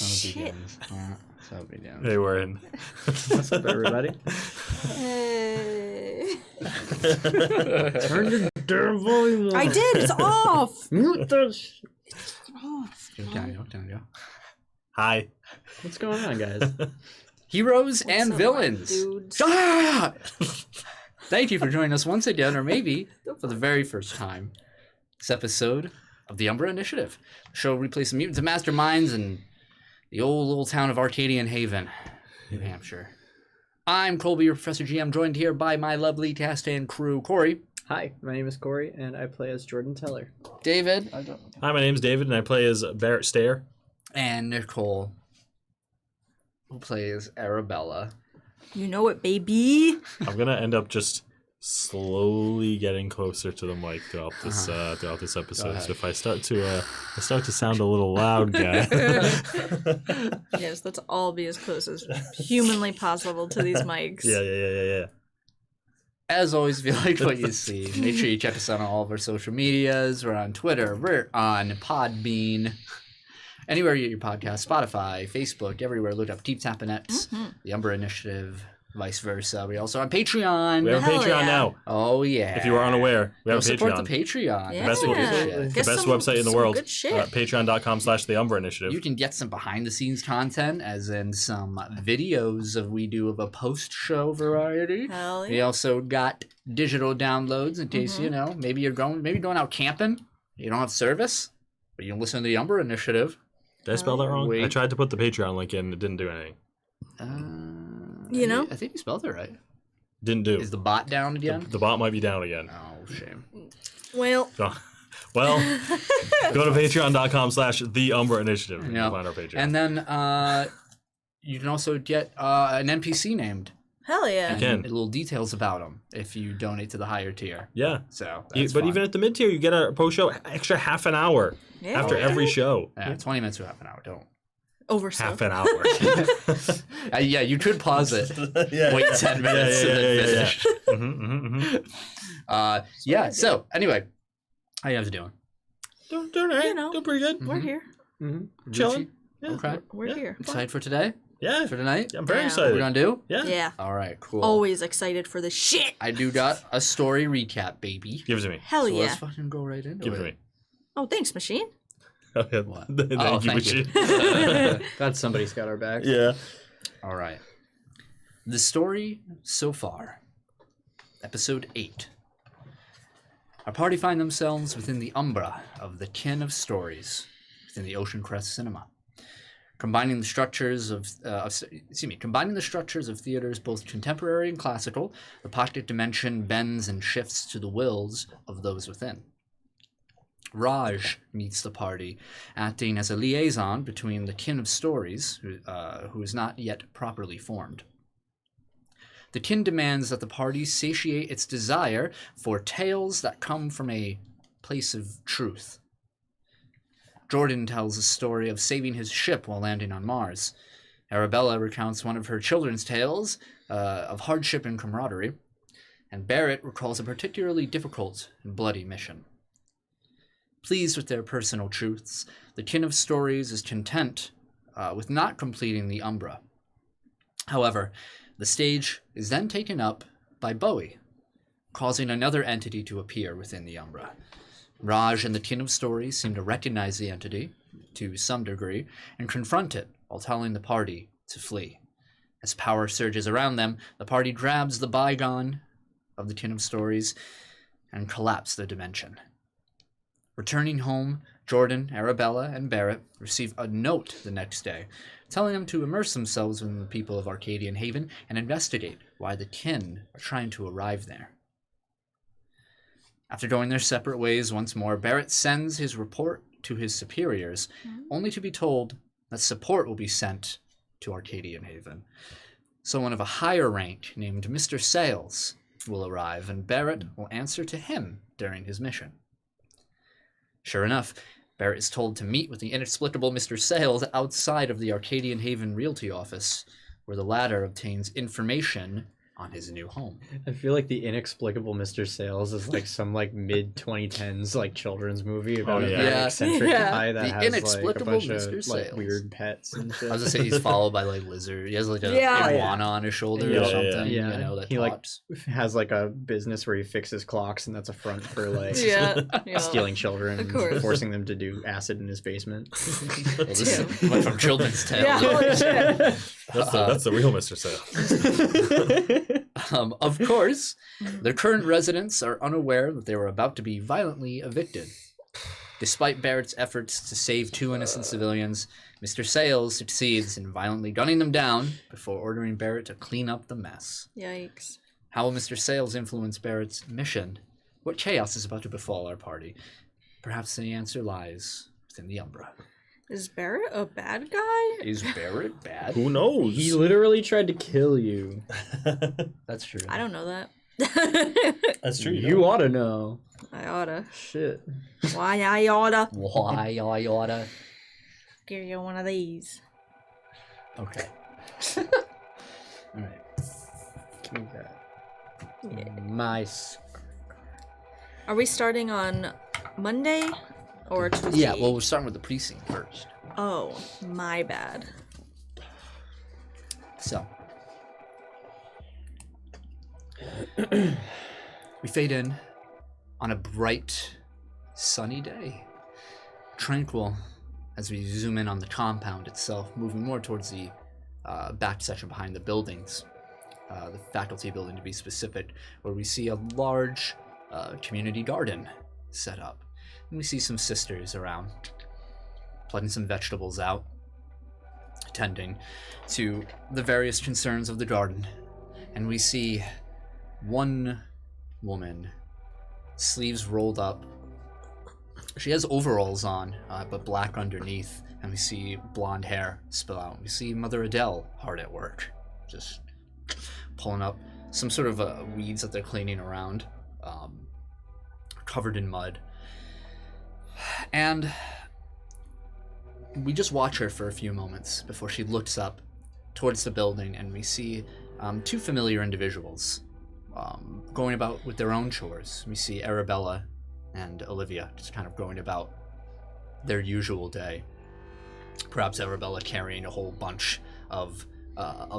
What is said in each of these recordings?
Shit. So begins. Hey, we're in. What's up, everybody? Hey. Turn your damn volume on. I did. It's off. Mute this. It's off. Down. Hi. What's going on, guys? Heroes What's and up, villains. dudes? Ah! Thank you for joining us once again, or maybe for the very first time, this episode of the Umbra Initiative. The show replays the Mutants Masterminds in the old little town of Arcadian Haven, New Hampshire. I'm Colby, your Professor GM, joined here by my lovely cast and crew, Cory. Hi, my name is Cory, and I play as Jordan Teller. David. Hi, my name's David, and I play as Barrett Stair. And Nicole, who plays Arabella. You know it, baby. I'm gonna end up just slowly getting closer to the mic throughout this episode. So if I start to sound a little loud, guy. Yes, let's all be as close as humanly possible to these mics. Yeah. As always, if you like what you see, make sure you check us out on all of our social medias. We're on Twitter, we're on Podbean, anywhere you get your podcast, Spotify, Facebook, everywhere. Look up Keep Tapping X, the Umbra Initiative, vice versa. We also on Patreon. We have a Hell Patreon yeah. now. Oh yeah. If you are unaware, we have a support Patreon. the Patreon. Yeah. Best Get the best some- website in the some world. good shit. Patreon.com/the Umbra Initiative. You can get some behind the scenes content, as in some videos we do of a post show variety. Hell We yeah. also got digital downloads in case you know maybe you're going out camping, you don't have service, but you can listen to the Umbra Initiative. Did I spell that wrong? Wait. I tried to put the Patreon link in. It didn't do anything. You know? I think you spelled it right. Didn't do. Is the bot down again? The bot might be down again. Oh, shame. Well, Well, go to patreon.com/the Umbra Initiative. You Yeah. can find our Patreon. And then you can also get an NPC named. hell yeah. You can. And little details about them if you donate to the higher tier. Yeah. So, But that's fun. even at the mid tier, you get a post show extra half an hour Yeah. after every show. Yeah, 20 minutes to half an hour. Don't. Half Overstuff. an hour. Yeah, you could pause it. Yeah. Wait 10 minutes and then finish. Yeah. So, anyway, how you guys doing? Doing right. You know. Doing pretty good. We're here. Chilling. Yeah. Okay. We're Yeah. here. Excited for today? Yeah. For tonight? I'm very Yeah. What excited. we're gonna do? Yeah. Yeah. All right, cool. Always excited for the shit. I do got a story recap, baby. Give it to me. Hell So yeah. let's fucking go right into Give it to me. Oh, thanks, machine. What? Thank you, thank you. Machine. Glad somebody's got our back. Yeah. All right. The story so far. Episode 8. Our party find themselves within the Umbra of the Kin of Stories within the Ocean Crest Cinema. Combining the structures of theaters both contemporary and classical, the pocket dimension bends and shifts to the wills of those within. Raj meets the party, acting as a liaison between the Kin of Stories, who is not yet properly formed. The Kin demands that the party satiate its desire for tales that come from a place of truth. Jordan tells a story of saving his ship while landing on Mars. Arabella recounts one of her children's tales of hardship and camaraderie, and Barrett recalls a particularly difficult and bloody mission. Pleased with their personal truths, the Kin of Stories is content with not completing the Umbra. However, the stage is then taken up by Bowie, causing another entity to appear within the Umbra. Raj and the Kin of Stories seem to recognize the entity, to some degree, and confront it while telling the party to flee. As power surges around them, the party grabs the bygone of the Kin of Stories and collapse the dimension. Returning home, Jordan, Arabella, and Barrett receive a note the next day, telling them to immerse themselves in the people of Arcadian Haven and investigate why the Kin are trying to arrive there. After going their separate ways once more, Barrett sends his report to his superiors, only to be told that support will be sent to Arcadian Haven. Someone of a higher rank named Mr. Sayles will arrive, and Barrett will answer to him during his mission. Sure enough, Barrett is told to meet with the inexplicable Mr. Sayles outside of the Arcadian Haven Realty office, where the latter obtains information on his new home. I feel like the inexplicable Mr. Sayles is like some like mid 2010s like children's movie about a yeah. very Yeah. eccentric Yeah. guy that The has like a inexplicable bunch Mr. of like Sayles. weird pets and shit. I was gonna say he's followed by like lizard. He has like a Yeah. iguana on his shoulder Yeah, or yeah, something. yeah. You know, that He, like, talks. has like a business where he fixes clocks, and that's a front for like Yeah. stealing children Of and course. forcing them to do acid in his basement. Well, this is much from Children's Tale. Yeah, holy shit. That's the real Mr. Sayles. Of course, their current residents are unaware that they were about to be violently evicted. Despite Barrett's efforts to save 2 innocent civilians, Mr. Sayles succeeds in violently gunning them down before ordering Barrett to clean up the mess. Yikes. How will Mr. Sayles influence Barrett's mission? What chaos is about to befall our party? Perhaps the answer lies within the Umbra. Is Barrett a bad guy? Is Barrett bad? Who knows? He literally tried to kill you. That's true. I don't know that. That's true. You ought to know. I oughta. Shit. Why I oughta Why I oughta? give you one of these. Okay. Alright. Give me that. My Are we starting on Monday or Tuesday? Yeah, well, we're starting with the precinct first. Oh, my bad. So. We fade in on a bright, sunny day. Tranquil as we zoom in on the compound itself, moving more towards the back section behind the buildings. The faculty building to be specific, where we see a large community garden set up. And we see some sisters around, plucking some vegetables out, attending to the various concerns of the garden. And we see one woman, sleeves rolled up. She has overalls on, but black underneath, and we see blonde hair spill out. We see Mother Adele hard at work, just pulling up some sort of weeds that they're cleaning around, covered in mud. And we just watch her for a few moments before she looks up towards the building, and we see 2 familiar individuals going about with their own chores. We see Arabella and Olivia just kind of going about their usual day. Perhaps Arabella carrying a whole bunch of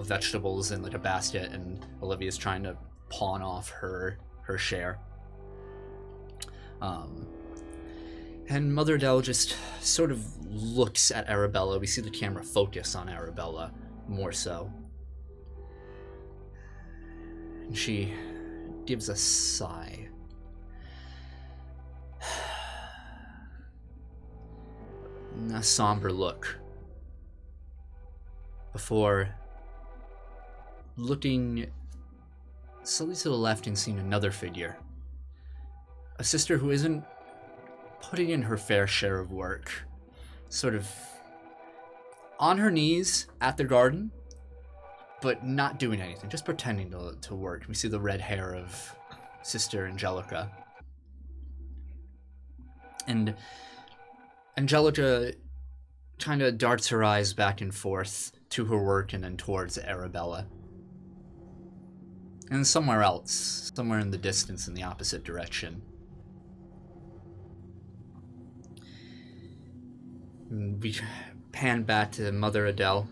vegetables in like a basket, and Olivia's trying to pawn off her share. And Mother Adele just sort of looks at Arabella. We see the camera focus on Arabella more so. And she gives a sigh. A somber look before looking slightly to the left and seeing another figure. A sister who isn't putting in her fair share of work, sort of on her knees at the garden, but not doing anything, just pretending to work. We see the red hair of Sister Angelica. And Angelica kind of darts her eyes back and forth to her work and then towards Arabella. And somewhere else, somewhere in the distance in the opposite direction, we pan back to Mother Adele,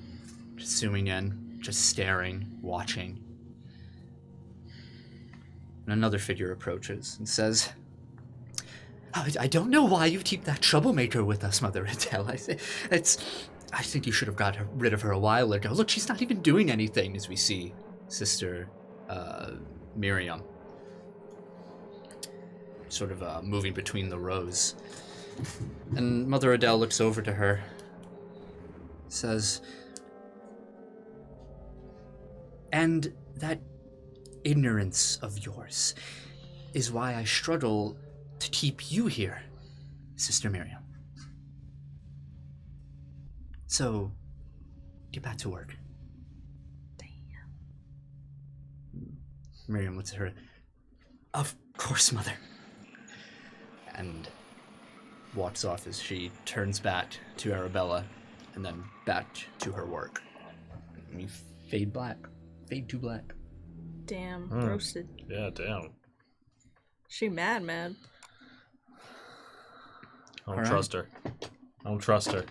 just zooming in, just staring, watching. And another figure approaches and says, I don't know why you keep that troublemaker with us, Mother Adele. I think you should have got rid of her a while ago. Look, she's not even doing anything, as we see Sister Miriam sort of moving between the rows. And Mother Adele looks over to her, says, and that ignorance of yours is why I struggle to keep you here, Sister Miriam. So, get back to work. Damn. Miriam looks at her. Of course, Mother. And walks off as she turns back to Arabella and then back to her work. And we fade to black. Damn, roasted. Yeah, damn. She mad. I don't trust her. I don't trust her.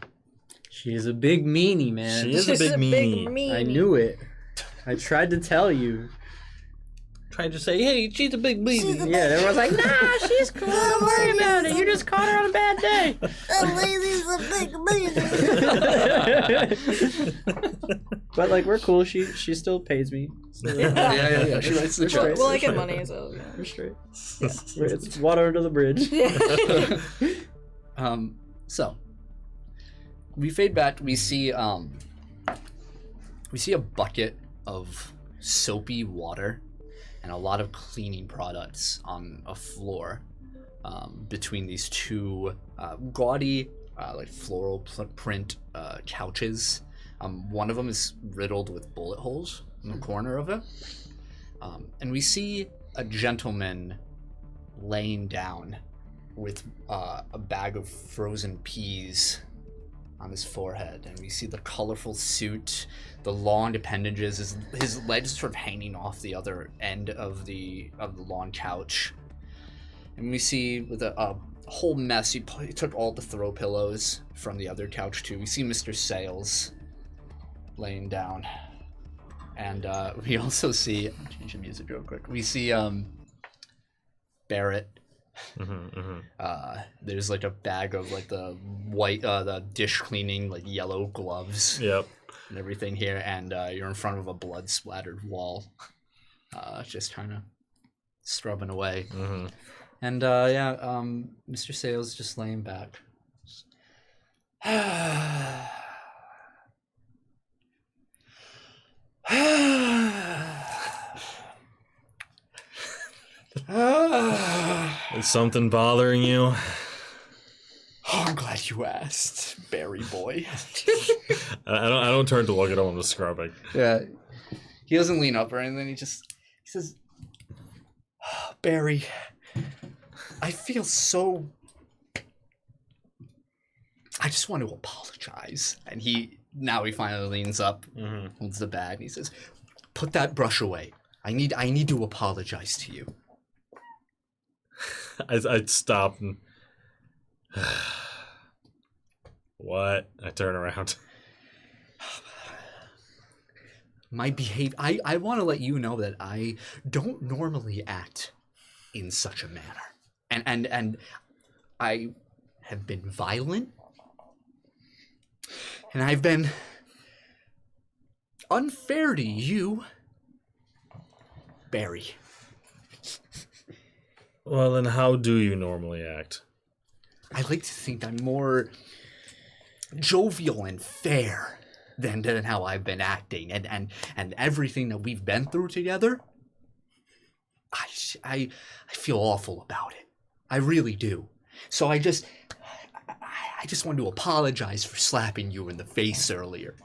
She is a big meanie, man. She is a big meanie. I knew it. I tried to tell you. Tried to say, hey, she's a big meanie. Yeah, everyone's like, nah, she's cool. Don't worry about it. You just caught her on a bad day. That lady's a big meanie. But like, we're cool. She still pays me. So, Yeah. She writes the checks. Well, I get money, so yeah. we're straight. It's water under the bridge. So we fade back. We see a bucket of soapy water and a lot of cleaning products on a floor between these two gaudy, like floral print couches. One of them is riddled with bullet holes in the corner of it, and we see a gentleman laying down with a bag of frozen peas on his forehead, and we see the colorful suit, the long appendages, his legs sort of hanging off the other end of the long couch, and we see with a whole mess. He took all the throw pillows from the other couch too. We see Mr. Sayles laying down, and we also see, change the music real quick. We see Barrett. There's like a bag of like the white the dish cleaning like yellow gloves. Yep. And everything here, and you're in front of a blood splattered wall, just kind of scrubbing away. And Mr. Sayles just laying back. Is something bothering you? Oh, I'm glad you asked, Barry boy. I don't turn to look at him. I'm just scrubbing. Yeah, he doesn't lean up or anything. He says, Barry, I feel so. I just want to apologize. And he finally leans up, holds the bag, and he says, "Put that brush away. I need to apologize to you." I'd stop and what? I turn around. My behavior. I want to let you know that I don't normally act in such a manner, and I have been violent, and I've been unfair to you, Barry. Well, then how do you normally act? I like to think I'm more jovial and fair than how I've been acting, and everything that we've been through together. I feel awful about it. I really do. So I just want to apologize for slapping you in the face earlier.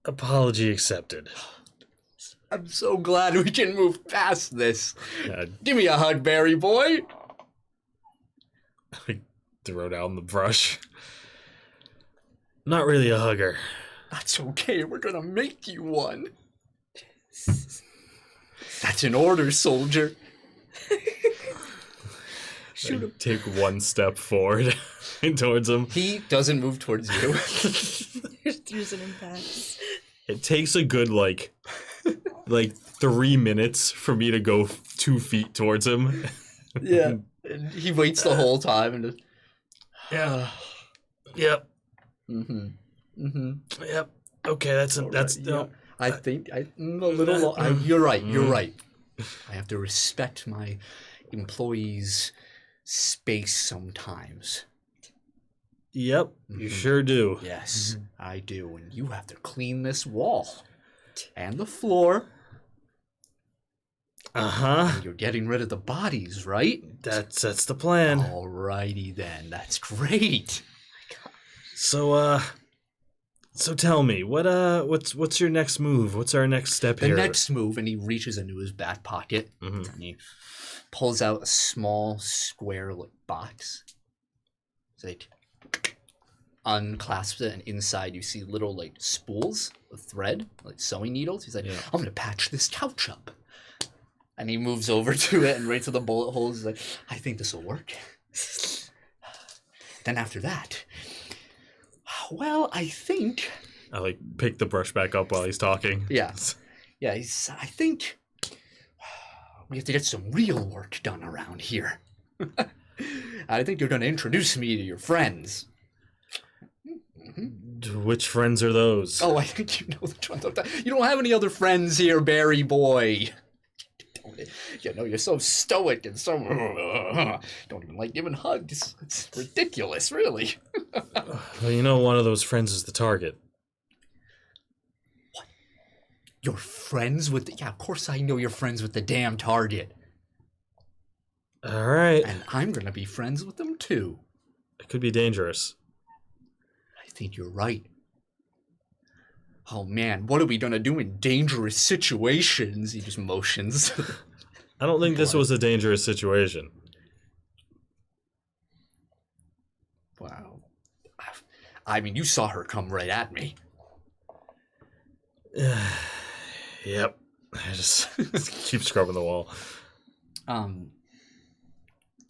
Apology accepted. I'm so glad we can move past this. Give me a hug, Barry boy. I throw down the brush. Not really a hugger. That's okay. We're gonna make you one. That's an order, soldier. Shoot him. Take one step forward towards him. He doesn't move towards you. There's an impact. It takes a good like 3 minutes for me to go 2 feet towards him. Yeah. And he waits the whole time and yeah. Yep. Yep. Okay, that's no. I think I'm a little. You're right. You're right. I have to respect my employees' space sometimes. Yep, you sure do. Yes, I do. And you have to clean this wall and the floor. And you're getting rid of the bodies, right? That's the plan. Alrighty then. That's great. So tell me, what's your next move? What's our next step here? The next move, and he reaches into his back pocket and he pulls out a small square box. He's like, unclasps it, and inside you see little like spools of thread, like sewing needles. He's like, I'm gonna patch this couch up. And he moves over to it and right to the bullet holes. He's like, I think this will work. Then after that, well, I think... I like pick the brush back up while he's talking. Yeah. Yeah, I think we have to get some real work done around here. I think you're going to introduce me to your friends. Which friends are those? Oh, I think you know which ones. You don't have any other friends here, Barry boy. You know, you're so stoic and so... don't even like giving hugs. It's ridiculous, really. Well, you know one of those friends is the target. What? You're friends with the... Yeah, of course I know you're friends with the damn target. All right. And I'm going to be friends with them, too. It could be dangerous. I think you're right. Oh, man, what are we going to do in dangerous situations? He just motions. I don't think this was a dangerous situation. Wow. I mean, you saw her come right at me. Yep. I just keep scrubbing the wall.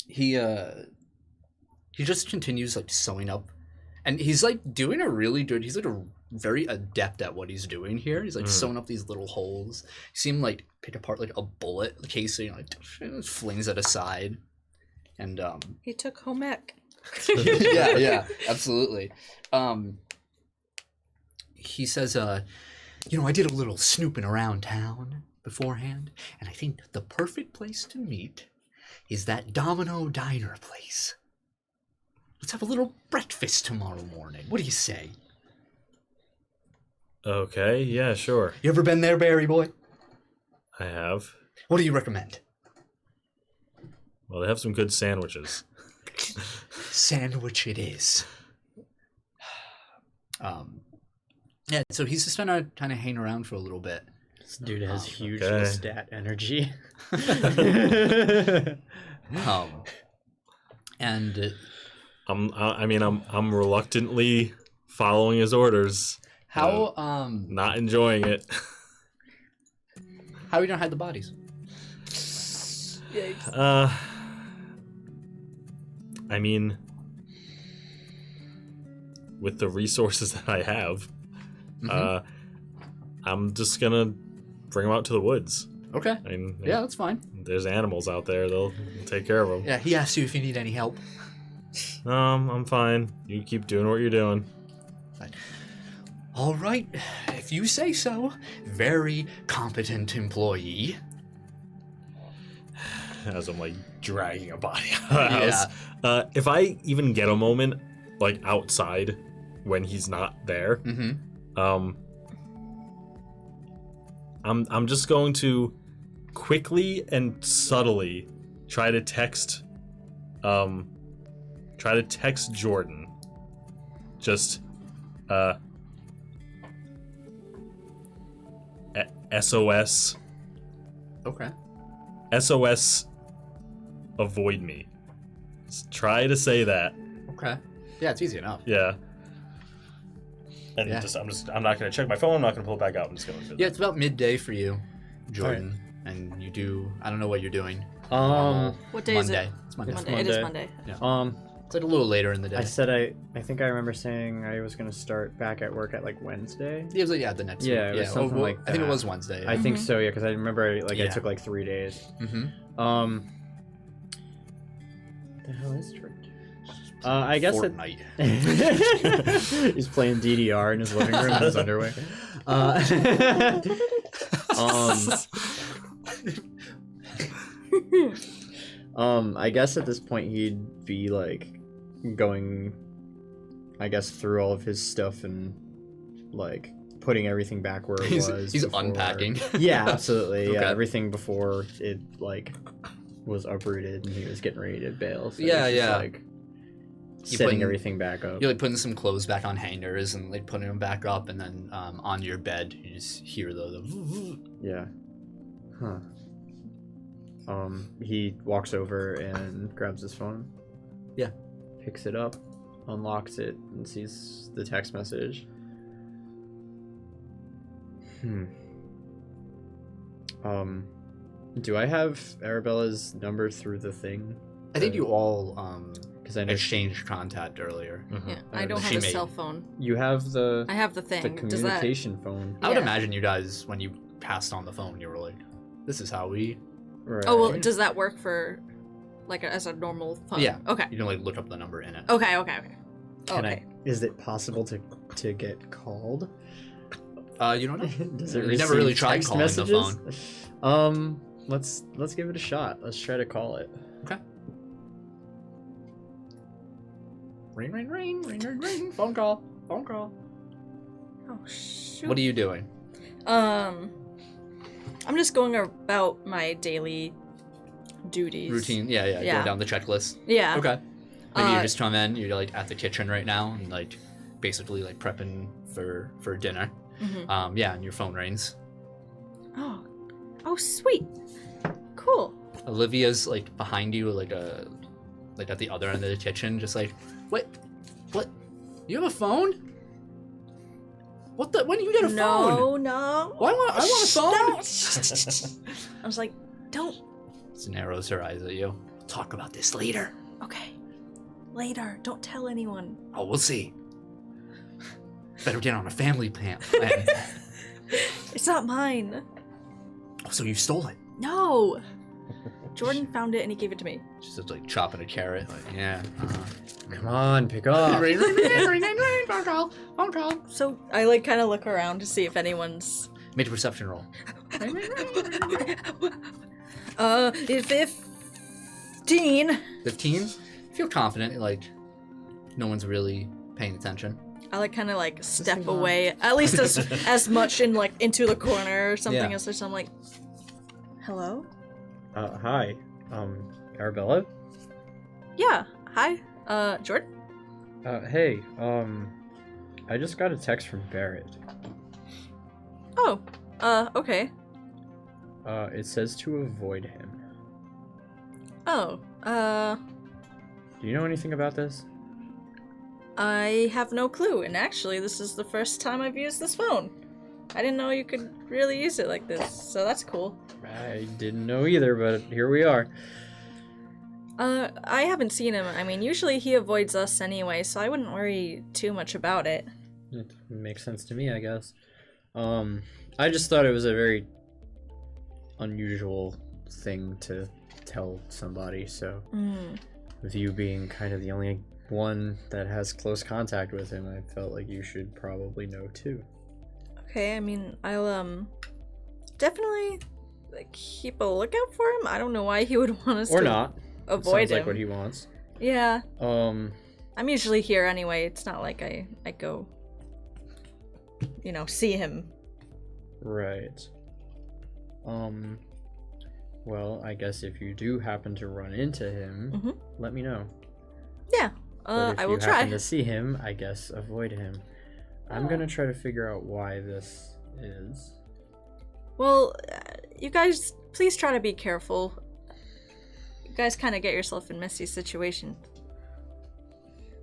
He just continues like sewing up, and he's like doing a really good. He's like a very adept at what he's doing here. He's like sewing up these little holes. You see him like pick apart like a bullet casing, like flings it aside, and He took home ec. yeah, absolutely. He says, you know, I did a little snooping around town beforehand, and I think the perfect place to meet is that Domino Diner place. Let's have a little breakfast tomorrow morning. What do you say? Okay, yeah, sure. You ever been there, Barry boy? I have. What do you recommend? Well, they have some good sandwiches. Sandwich it is. Yeah, so he's just gonna kind of hang around for a little bit. This dude has huge okay. stat energy. And I'm reluctantly following his orders. how Not enjoying it. how are you gonna hide the bodies? Yikes. I mean, with the resources that I have, I'm just gonna bring them out to the woods. Okay. I mean, Yeah, that's fine. there's animals out there. They'll take care of them. Yeah, he asked you if you need any help. I'm fine. You keep doing what you're doing. Fine. All right, if you say so. Very competent employee. As I'm like dragging a body out of the house. If I even get a moment, like outside, when he's not there, I'm just going to quickly and subtly try to text Jordan. Just SOS. Okay. SOS, avoid me. Just try to say that. Okay. Yeah, it's easy enough. Yeah. And Yeah. I'm not gonna check my phone. I'm not gonna pull it back out. I'm just going to. Yeah, it's about midday for you, Jordan, and you do. I don't know what you're doing. What day is Monday. it? It's Monday. Monday. It is Monday. It's like a little later in the day. I said I think I remember saying I was gonna start back at work at like Wednesday. It was like, the next Yeah, week. it was something like I think it that. was Wednesday. I think so, yeah, because I remember I Yeah. took like 3 days. Mm-hmm. The hell is Jordan? I guess Fortnite. he's playing DDR in his living room in his underwear. I guess at this point he'd be like going, I guess, through all of his stuff and like putting everything back where it was. He's before. unpacking. Yeah, absolutely. Okay. Yeah, everything before it like was uprooted and he was getting ready to bail. So Yeah, he's just, yeah. like You setting putting- everything back up. You're like putting some clothes back on hangers and like putting them back up, and then on your bed you just hear the Yeah. Huh. He walks over and grabs his phone. Yeah. Picks it up. unlocks it and sees the text message. Do I have Arabella's number through the thing? I think you all Because I know exchanged contact earlier. Yeah, I I don't she have a made- cell phone. you have the I have the thing. Does that? communication phone. I would Yeah. imagine you guys, when you passed on the phone, you were like, "This is how we." Right. Oh well, does that work for like as a normal phone? Yeah. Okay. You can like look up the number in it. Okay. Can Okay. Is it possible to get called? You don't know. Does You it never really receive tried text calling the messages? phone. Let's give it a shot. Let's try to call it. Okay. Ring, ring, ring, ring, ring, ring. Phone call. Phone call. Oh shoot. What are you doing? I'm just going about my daily duties. Routine. Yeah. Yeah. Going down the checklist. Yeah. Okay. Maybe you Uh, just come in. You're like at the kitchen right now, and like basically like prepping for dinner. Mhm. Yeah, and your phone rings. Oh, sweet. Cool. Olivia's like behind you, like at the other end of the kitchen, just like, what? You have a phone? What the? When do you get a phone? No. Why I want a phone? No. I was like, don't. She narrows her eyes at you. Talk about this later. Okay. Later. Don't tell anyone. Oh, we'll see. Better get on a family plan. It's not mine. Oh, so you stole it? No. Jordan found it and he gave it to me. She's just like chopping a carrot. Like, yeah. Come on, pick up. Ring, ring, ring, ring, ring, ring, phone call, phone call. So I like kind of look around to see if anyone's. Make a perception roll. It's 15. 15. Feel confident. Like, no one's really paying attention. I like kind of like step thing on? away, at least as much in like into the corner or something. Yeah. As such, I'm like, hello. Hi. Arabella? Yeah. Hi. Jordan. Hey, I just got a text from Barrett. Oh. Okay. It says to avoid him. Oh. Do you know anything about this? I have no clue, and actually, this is the first time I've used this phone. I didn't know you could really use it like this, so that's cool. I didn't know either, but here we are. I haven't seen him. I mean, usually he avoids us anyway, so I wouldn't worry too much about it. It makes sense to me, I guess. I just thought it was a very unusual thing to tell somebody, so with you being kind of the only one that has close contact with him, I felt like you should probably know too. Okay, I mean, I'll, definitely like, keep a lookout for him. I don't know why he would want us Or to not. avoid Sounds him. like what he wants. Yeah, Um, I'm usually here anyway. It's not like I go, see him. right. Well, I guess if you do happen to run into him, let me know. Yeah, But if I will you try. happen to see him, I guess avoid him. I'm gonna try to figure out why this is. Well, you guys, please try to be careful. You guys kind of get yourself in messy situations.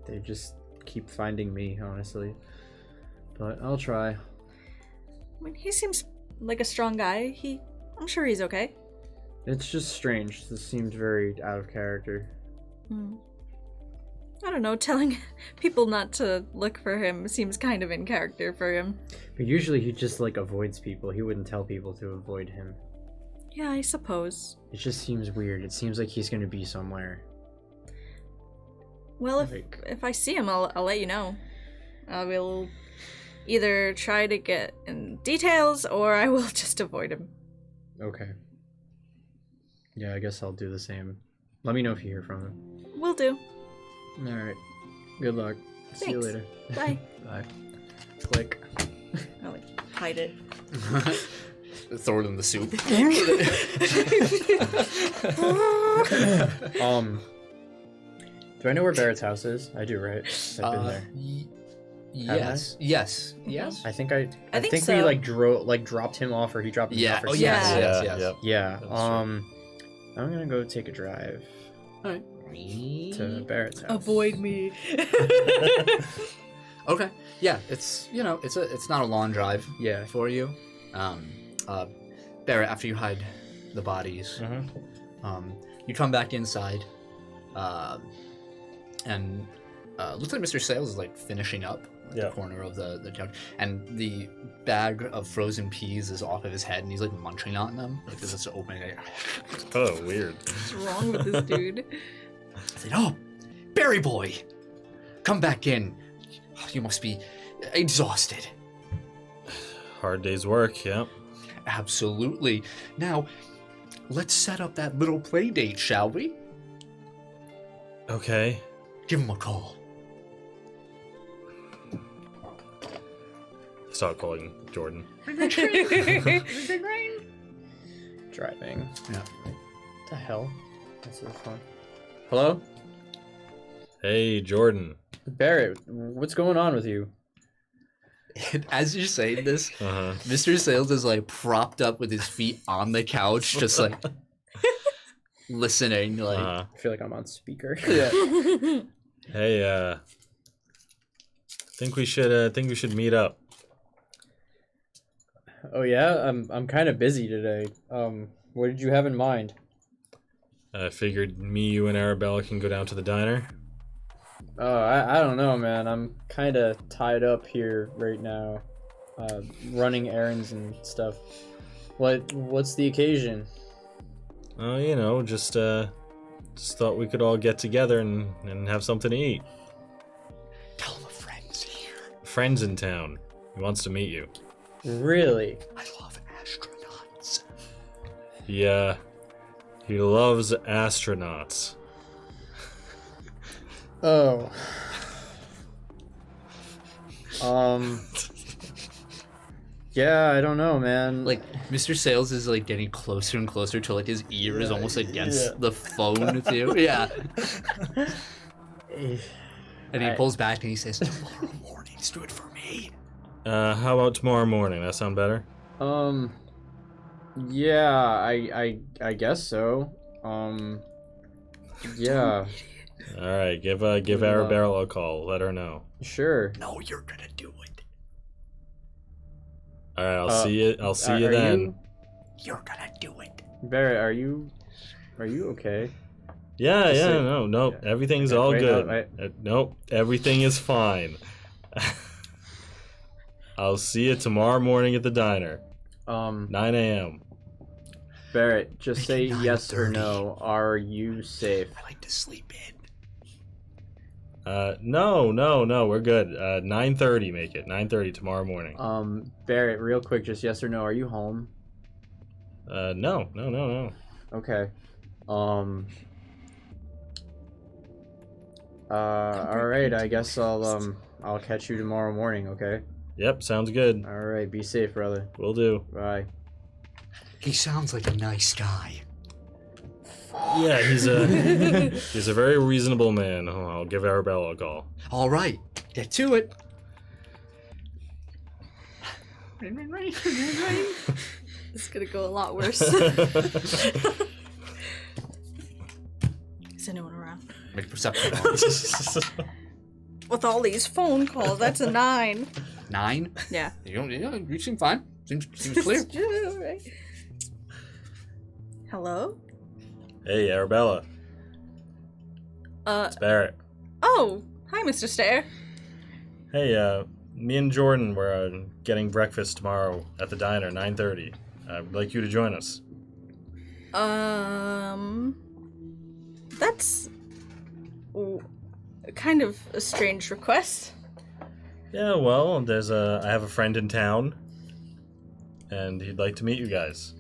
They just keep finding me, honestly. But I'll try. I mean, he seems like a strong guy. I'm sure he's okay. It's just strange. This seemed very out of character. I don't know, telling people not to look for him seems kind of in character for him. But usually he just like avoids people. He wouldn't tell people to avoid him. Yeah, I suppose. It just seems weird. It seems like he's gonna be somewhere. Well, Like- if I see him, I'll let you know. I will either try to get in details, or I will just avoid him. Okay. Yeah, I guess I'll do the same. Let me know if you hear from him. Will do. Alright. Good luck. See you Thanks. later. Bye. Bye. Click. I'll hide it. Throw it in the soup. Do I know where Barrett's house is? I do, right? I've been there. Yes. Yes. Yes. I think I think we so. dropped him off, or he dropped me Yeah. off. Or Oh, something. yes. Yeah. Yes. Yes. Yep. Yeah. That's true. I'm gonna go take a drive. Alright. to Barrett's house. Avoid me. Okay. Yeah, it's not a long drive Yeah. for you. Barrett, after you hide the bodies, you come back inside, and looks like Mr. Sayles is like finishing up the corner of the couch, and the bag of frozen peas is off of his head, and he's like munching on them, like this is opening. Oh, weird. What's wrong with this dude? I said, "Oh, Barry boy, come back in. You must be exhausted." Hard day's work, yeah. Absolutely. Now, let's set up that little play date, shall we? Okay. Give him a call. Start calling Jordan. Driving. Yeah. What the hell? That's so fun. Hello? Hey, Jordan. Barrett, what's going on with you? As you're saying this, Uh-huh. Mr. Sayles is like propped up with his feet on the couch, just like listening. Like, I feel like I'm on speaker. yeah. Hey, think we should meet up. Oh yeah, I'm kind of busy today. What did you have in mind? I figured me, you, and Arabella can go down to the diner. I don't know, man. I'm kind of tied up here right now, running errands and stuff. What's the occasion? Oh, just thought we could all get together and have something to eat. Tell him a friend's here. Friend's in town. He wants to meet you. Really? I love astronauts. Yeah, he loves astronauts. Oh. Yeah, I don't know, man. Like, Mr. Sayles is like getting closer and closer to like his ear is almost against the phone too. Yeah. And he pulls back and he says, "Tomorrow morning, do it for me." How about tomorrow morning? That sound better? Yeah, I guess so. Yeah. All right, give Arabella a call. Let her know. Sure. No, you're gonna do it. All right, I'll see you. I'll see you then. You're gonna do it. Barrett, are you okay? Yeah, Just say- no, yeah. everything's Okay, all wait, good. no, Nope, everything is fine. I'll see you tomorrow morning at the diner, 9 a.m. Barrett, just say Make it yes or 9:30. no. Are you safe? I like to sleep in. No, we're good. 9:30, make it 9:30 tomorrow morning. Barrett, real quick, just yes or no. Are you home? No. Okay. All right. I guess I'll catch you tomorrow morning. Okay. Yep, sounds good. All right. Be safe, brother. Will do. Bye. He sounds like a nice guy. Yeah, he's a very reasonable man. Oh, I'll give Arabella a call. All right, get to it. It's gonna go a lot worse. Is anyone around? Make a perception roll. With all these phone calls, that's a 9. 9. Yeah. You seem fine. Seems clear. Right. Hello? Hey, Arabella. It's Barrett. Oh, hi, Mr. Stair. Hey, me and Jordan were getting breakfast tomorrow at the diner, 9:30. I'd like you to join us. That's kind of a strange request. Yeah, well, I have a friend in town, and he'd like to meet you guys.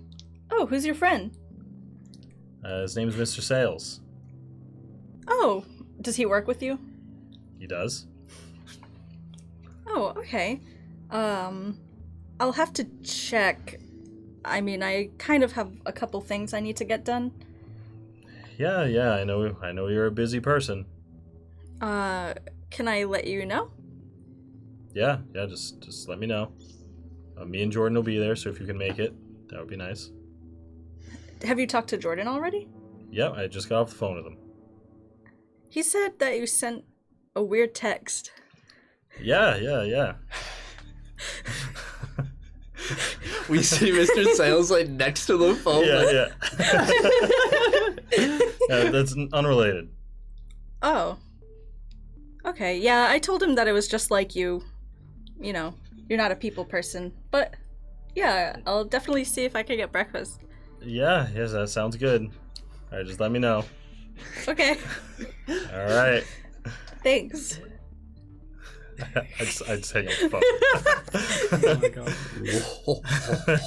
Oh, who's your friend? His name's Mr. Sayles. Oh, does he work with you? He does. Oh, okay. I'll have to check. I mean, I kind of have a couple things I need to get done. Yeah, I know you're a busy person. Can I let you know? Yeah, just let me know. Me and Jordan will be there, so if you can make it, that would be nice. Have you talked to Jordan already? Yeah, I just got off the phone with him. He said that you sent a weird text. Yeah. We see Mr. Sayles like next to the phone. Yeah. That's unrelated. Oh. Okay, yeah, I told him that it was just like you. You know, you're not a people person. But, yeah, I'll definitely see if I can get breakfast. Yes, that sounds good. All right, just let me know. Okay. All right. Thanks. I just hang up the phone. Oh my god.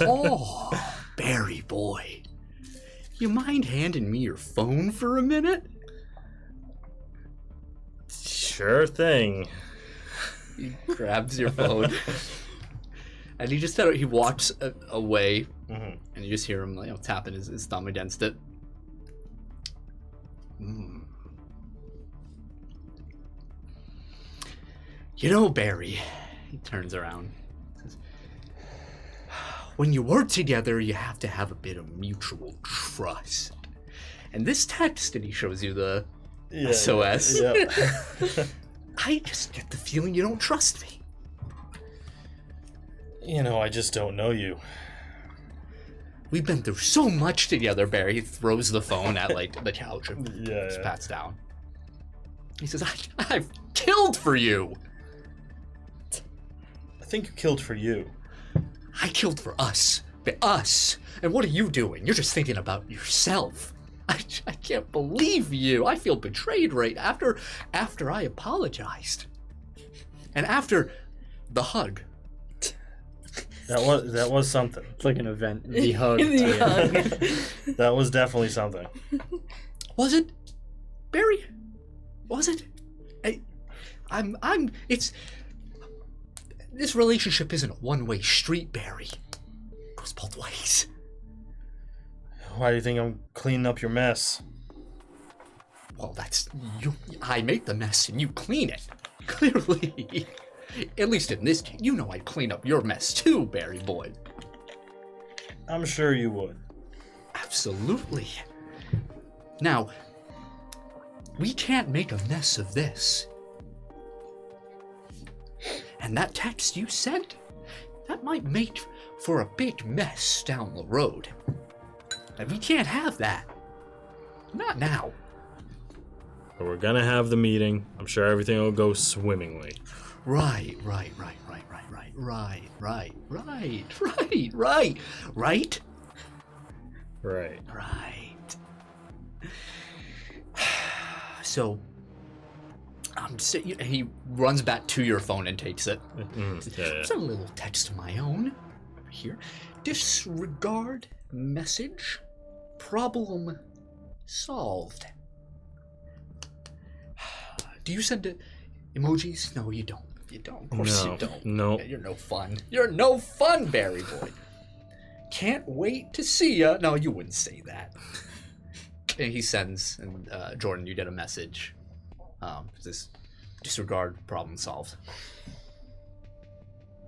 Oh, Barry boy. You mind handing me your phone for a minute? Sure thing. He grabs your phone. And he walks away, and you just hear him tapping his thumb against it. You know, Barry, he turns around. Says, when you work together, you have to have a bit of mutual trust. And this text, and he shows you the SOS. Yeah. I just get the feeling you don't trust me. I just don't know you. We've been through so much together, Barry. He throws the phone at the couch and just pats down. He says, I've killed for you. I think you killed for you. I killed for us. Us. And what are you doing? You're just thinking about yourself. I can't believe you. I feel betrayed right after I apologized. And after the hug. That was something. It's like an event. The hug. The hug. That was definitely something. Was it? Barry? Was it? This relationship isn't a one-way street, Barry. It goes both ways. Why do you think I'm cleaning up your mess? Well, that's you. I make the mess and you clean it. Clearly. At least in this case, I'd clean up your mess too, Barry boy. I'm sure you would. Absolutely. Now, we can't make a mess of this. And that text you sent, that might make for a big mess down the road. And we can't have that. Not now. But we're gonna have the meeting. I'm sure everything will go swimmingly. Right. So, he runs back to your phone and takes it. It's a little text of my own. Here. Disregard message. Problem solved. Do you send emojis? No, you don't. You don't. Of course you don't. No. You're no fun. You're no fun, Barry boy. Can't wait to see ya. No, you wouldn't say that. And he sends, and Jordan, you get a message. This disregard, problem solved.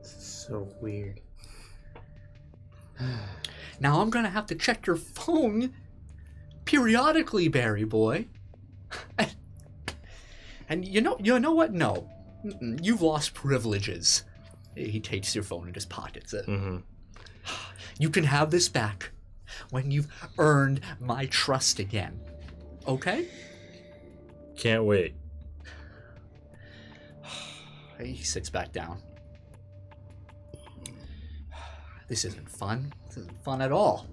This is so weird. Now I'm gonna have to check your phone periodically, Barry boy. And you know what? No. You've lost privileges. He takes your phone and just pockets it. You can have this back when you've earned my trust again. Okay? Can't wait. He sits back down. This isn't fun. This isn't fun at all.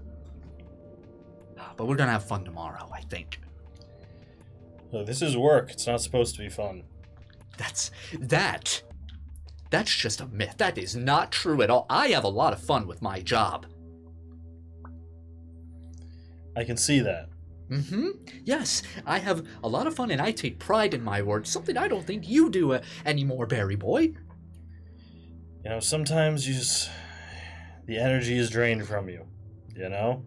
But we're gonna have fun tomorrow, I think. Look, this is work. It's not supposed to be fun. That's just a myth. That is not true at all. I have a lot of fun with my job. I can see that. Yes, I have a lot of fun and I take pride in my work. Something I don't think you do anymore, Barry boy. Sometimes the energy is drained from you. You've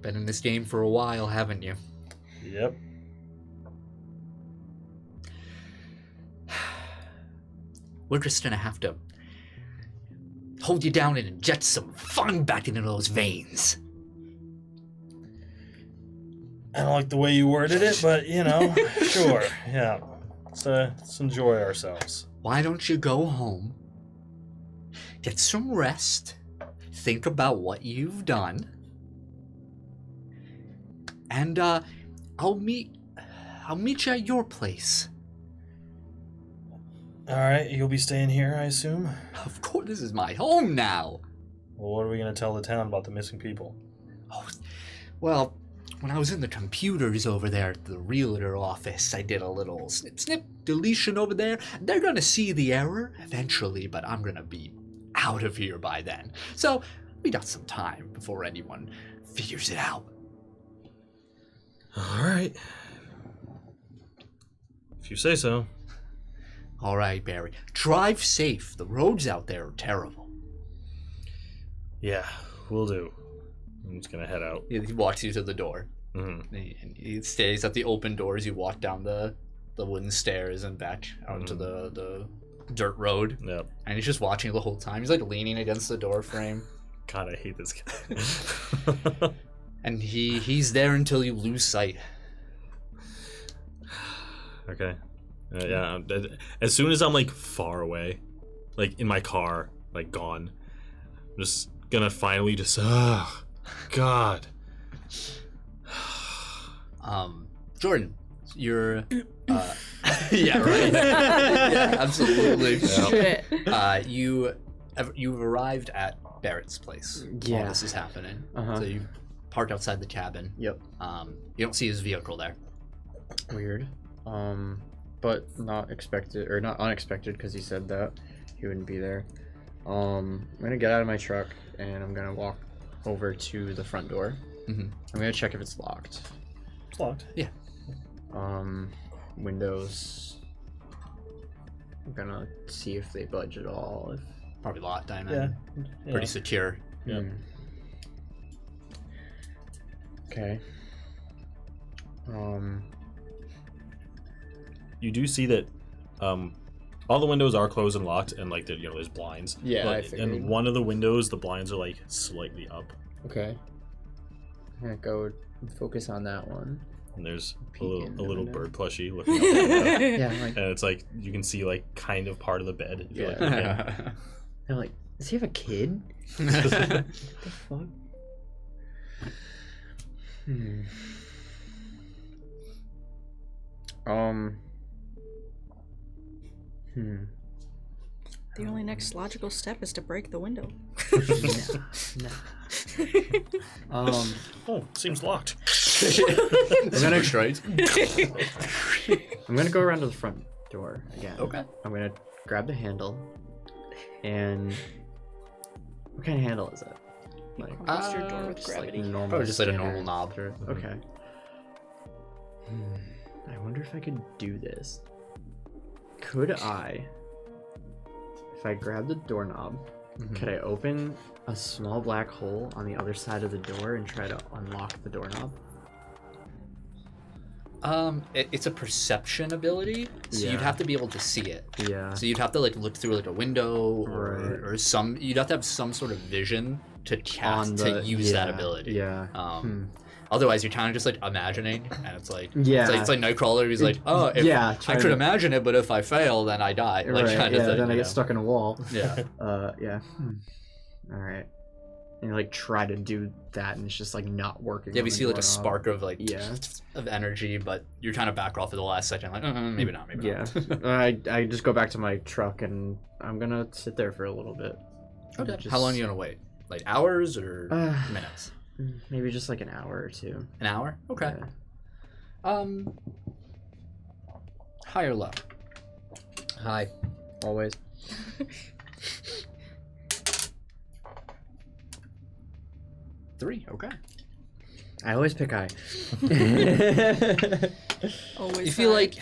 been in this game for a while, haven't you? Yep. We're just gonna have to hold you down and inject some fun back into those veins. I don't like the way you worded it, but sure, yeah. Let's enjoy ourselves. Why don't you go home, get some rest, think about what you've done, and I'll meet you at your place. All right, you'll be staying here, I assume? Of course, this is my home now. Well, what are we going to tell the town about the missing people? Oh, well, when I was in the computers over there at the realtor office, I did a little snip deletion over there. They're going to see the error eventually, but I'm going to be out of here by then. So we got some time before anyone figures it out. All right. If you say so. All right, Barry. Drive safe. The roads out there are terrible. Yeah, we'll do. I'm just going to head out. He walks you to the door. Mm-hmm. He stays at the open door as you walk down the wooden stairs and back onto the dirt road. Yep. And he's just watching the whole time. He's like leaning against the door frame. God, I hate this guy. And he's there until you lose sight. Okay. Yeah. As soon as I'm like far away, like in my car, like gone, I'm just gonna finally just God. Jordan, you're yeah, right. Yeah, absolutely. Shit. You've arrived at Barrett's place while this is happening. Uh-huh. So you parked outside the cabin. Yep. You don't see his vehicle there. Weird. But not expected or not unexpected because he said that he wouldn't be there. I'm gonna get out of my truck and I'm gonna walk over to the front door. Mm-hmm. I'm gonna check if it's locked. It's locked. Yeah. Windows. I'm gonna see if they budge at all. Probably locked, I imagine. Yeah. Pretty secure. Yep. Okay. You do see that all the windows are closed and locked, and like there's blinds. Yeah, I figured. And one of the windows, the blinds are like slightly up, Okay. I'm gonna go focus on that one. and there's a Peek in the little window. bird plushie looking out the window. Yeah, I'm like, And it's like you can see like kind of part of the bed. If you're, like, Yeah. looking. I'm like, does he have a kid? What the fuck? The only next logical step is to break the window. No. Oh, seems locked. I'm gonna go around to the front door again. Okay. I'm gonna grab the handle, and what kind of handle is it? Like Compress your door with just like gravity. normal. Probably just like a standard normal knob. door. Okay. I wonder if I could do this. Could I, if I grab the doorknob, could I open a small black hole on the other side of the door and try to unlock the doorknob? It's a perception ability, so Yeah. you'd have to be able to see it. Yeah. So you'd have to like look through like a window Right. or some. You'd have to have some sort of vision to cast to use that ability. Yeah. Otherwise, you're kind of just like imagining, and it's like Yeah. it's like Nightcrawler. He's like, oh, if Yeah, I trying could to- imagine it, but if I fail, then I die. Like Right. kind Yeah. of thing. Then I you get know? stuck in a wall. Yeah. Yeah. All right. And like try to do that, and it's just like not working. Yeah, on we the see like a doorknob. spark of like Yeah. of energy, but you're trying to back off at the last second, like maybe not, maybe Yeah. not. I just go back to my truck, and I'm gonna sit there for a little bit. Okay. Just- How long are you gonna wait? Like hours or minutes? Maybe just like an hour or two. An hour? Okay. Yeah. High or low? Hi. Always. 3. Okay. I always pick high. Always. You feel high. like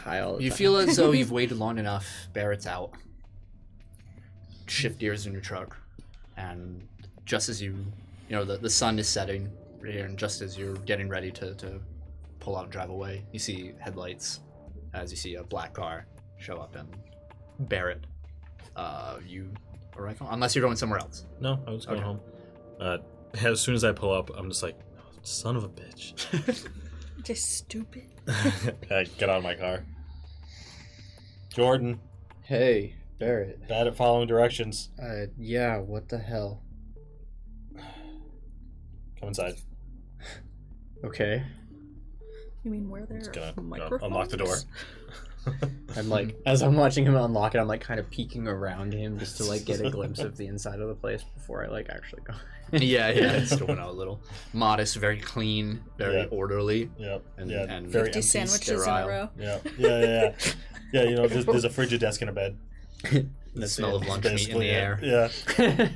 High all the you time. feel as though you've waited long enough. Barrett's out. Shift gears in your truck, and just as you know the sun is setting right here, and just as you're getting ready to pull out and drive away, you see headlights as you see a black car show up, and Barrett, you arrive home, unless you're going somewhere else. No, I was going home. As soon as I pull up, I'm just like, oh, son of a bitch. Just stupid. Get out of my car. Jordan, Hey, Barrett. bad at following directions. Yeah, what the hell? Come inside. Okay. You mean where there Just are gonna microphones? unlock the door. I'm like, as I'm watching him unlock it, I'm like kind of peeking around him just to like get a glimpse of the inside of the place before I like actually go. Yeah, scoping out a little. Modest, very clean, very Yeah. orderly. Yep. And- yeah. and very 50 empty. sandwiches in a sterile. row. Yeah. Yeah. You know, there's a frigid desk and a bed. The smell of That's lunch meat in basically the it. air. Yeah.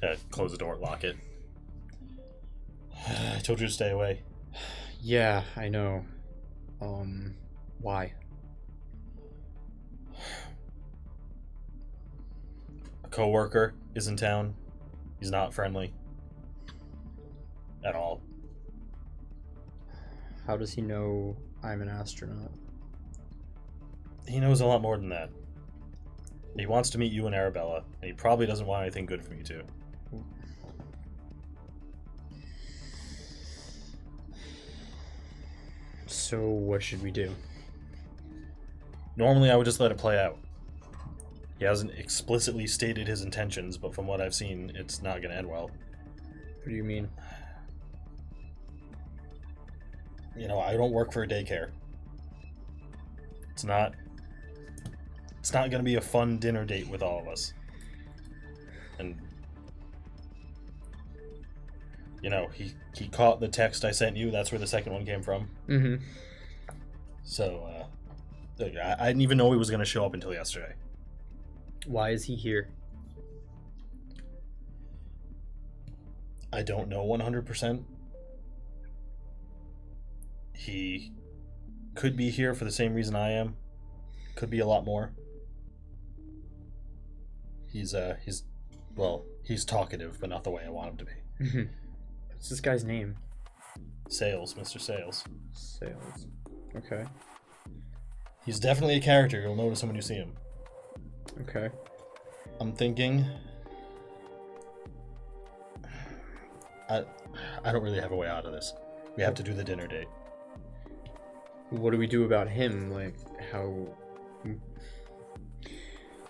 Yeah. Close the door. Lock it. I told you to stay away. Yeah, I know. Why? A coworker is in town. He's not friendly. At all. How does he know I'm an astronaut? He knows a lot more than that. He wants to meet you and Arabella, and he probably doesn't want anything good from you two. So what should we do? Normally, I would just let it play out. He hasn't explicitly stated his intentions, but from what I've seen, it's not going to end well. What do you mean? You know, I don't work for a daycare. It's not going to be a fun dinner date with all of us. And you know, he caught the text I sent you. That's where the second one came from. Mm-hmm. So, I didn't even know he was going to show up until yesterday. Why is he here? I don't know 100%. He could be here for the same reason I am. Could be a lot more. He's talkative, but not the way I want him to be. Mm-hmm. What's this guy's name? Sayles, Mr. Sayles. Sayles. Okay. He's definitely a character. You'll notice him when you see him. Okay. I'm thinking... I don't really have a way out of this. We have to do the dinner date. What do we do about him? Like, how...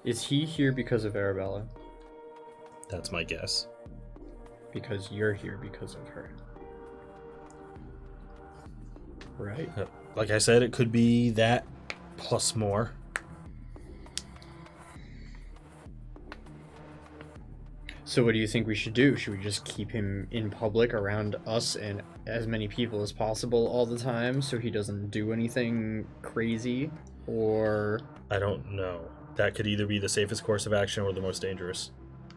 Is he here because of Arabella? That's my guess. Because you're here because of her. Right? Like I said, it could be that plus more. So what do you think we should do? Should we just keep him in public around us and as many people as possible all the time so he doesn't do anything crazy? Or... I don't know. That could either be the safest course of action or the most dangerous.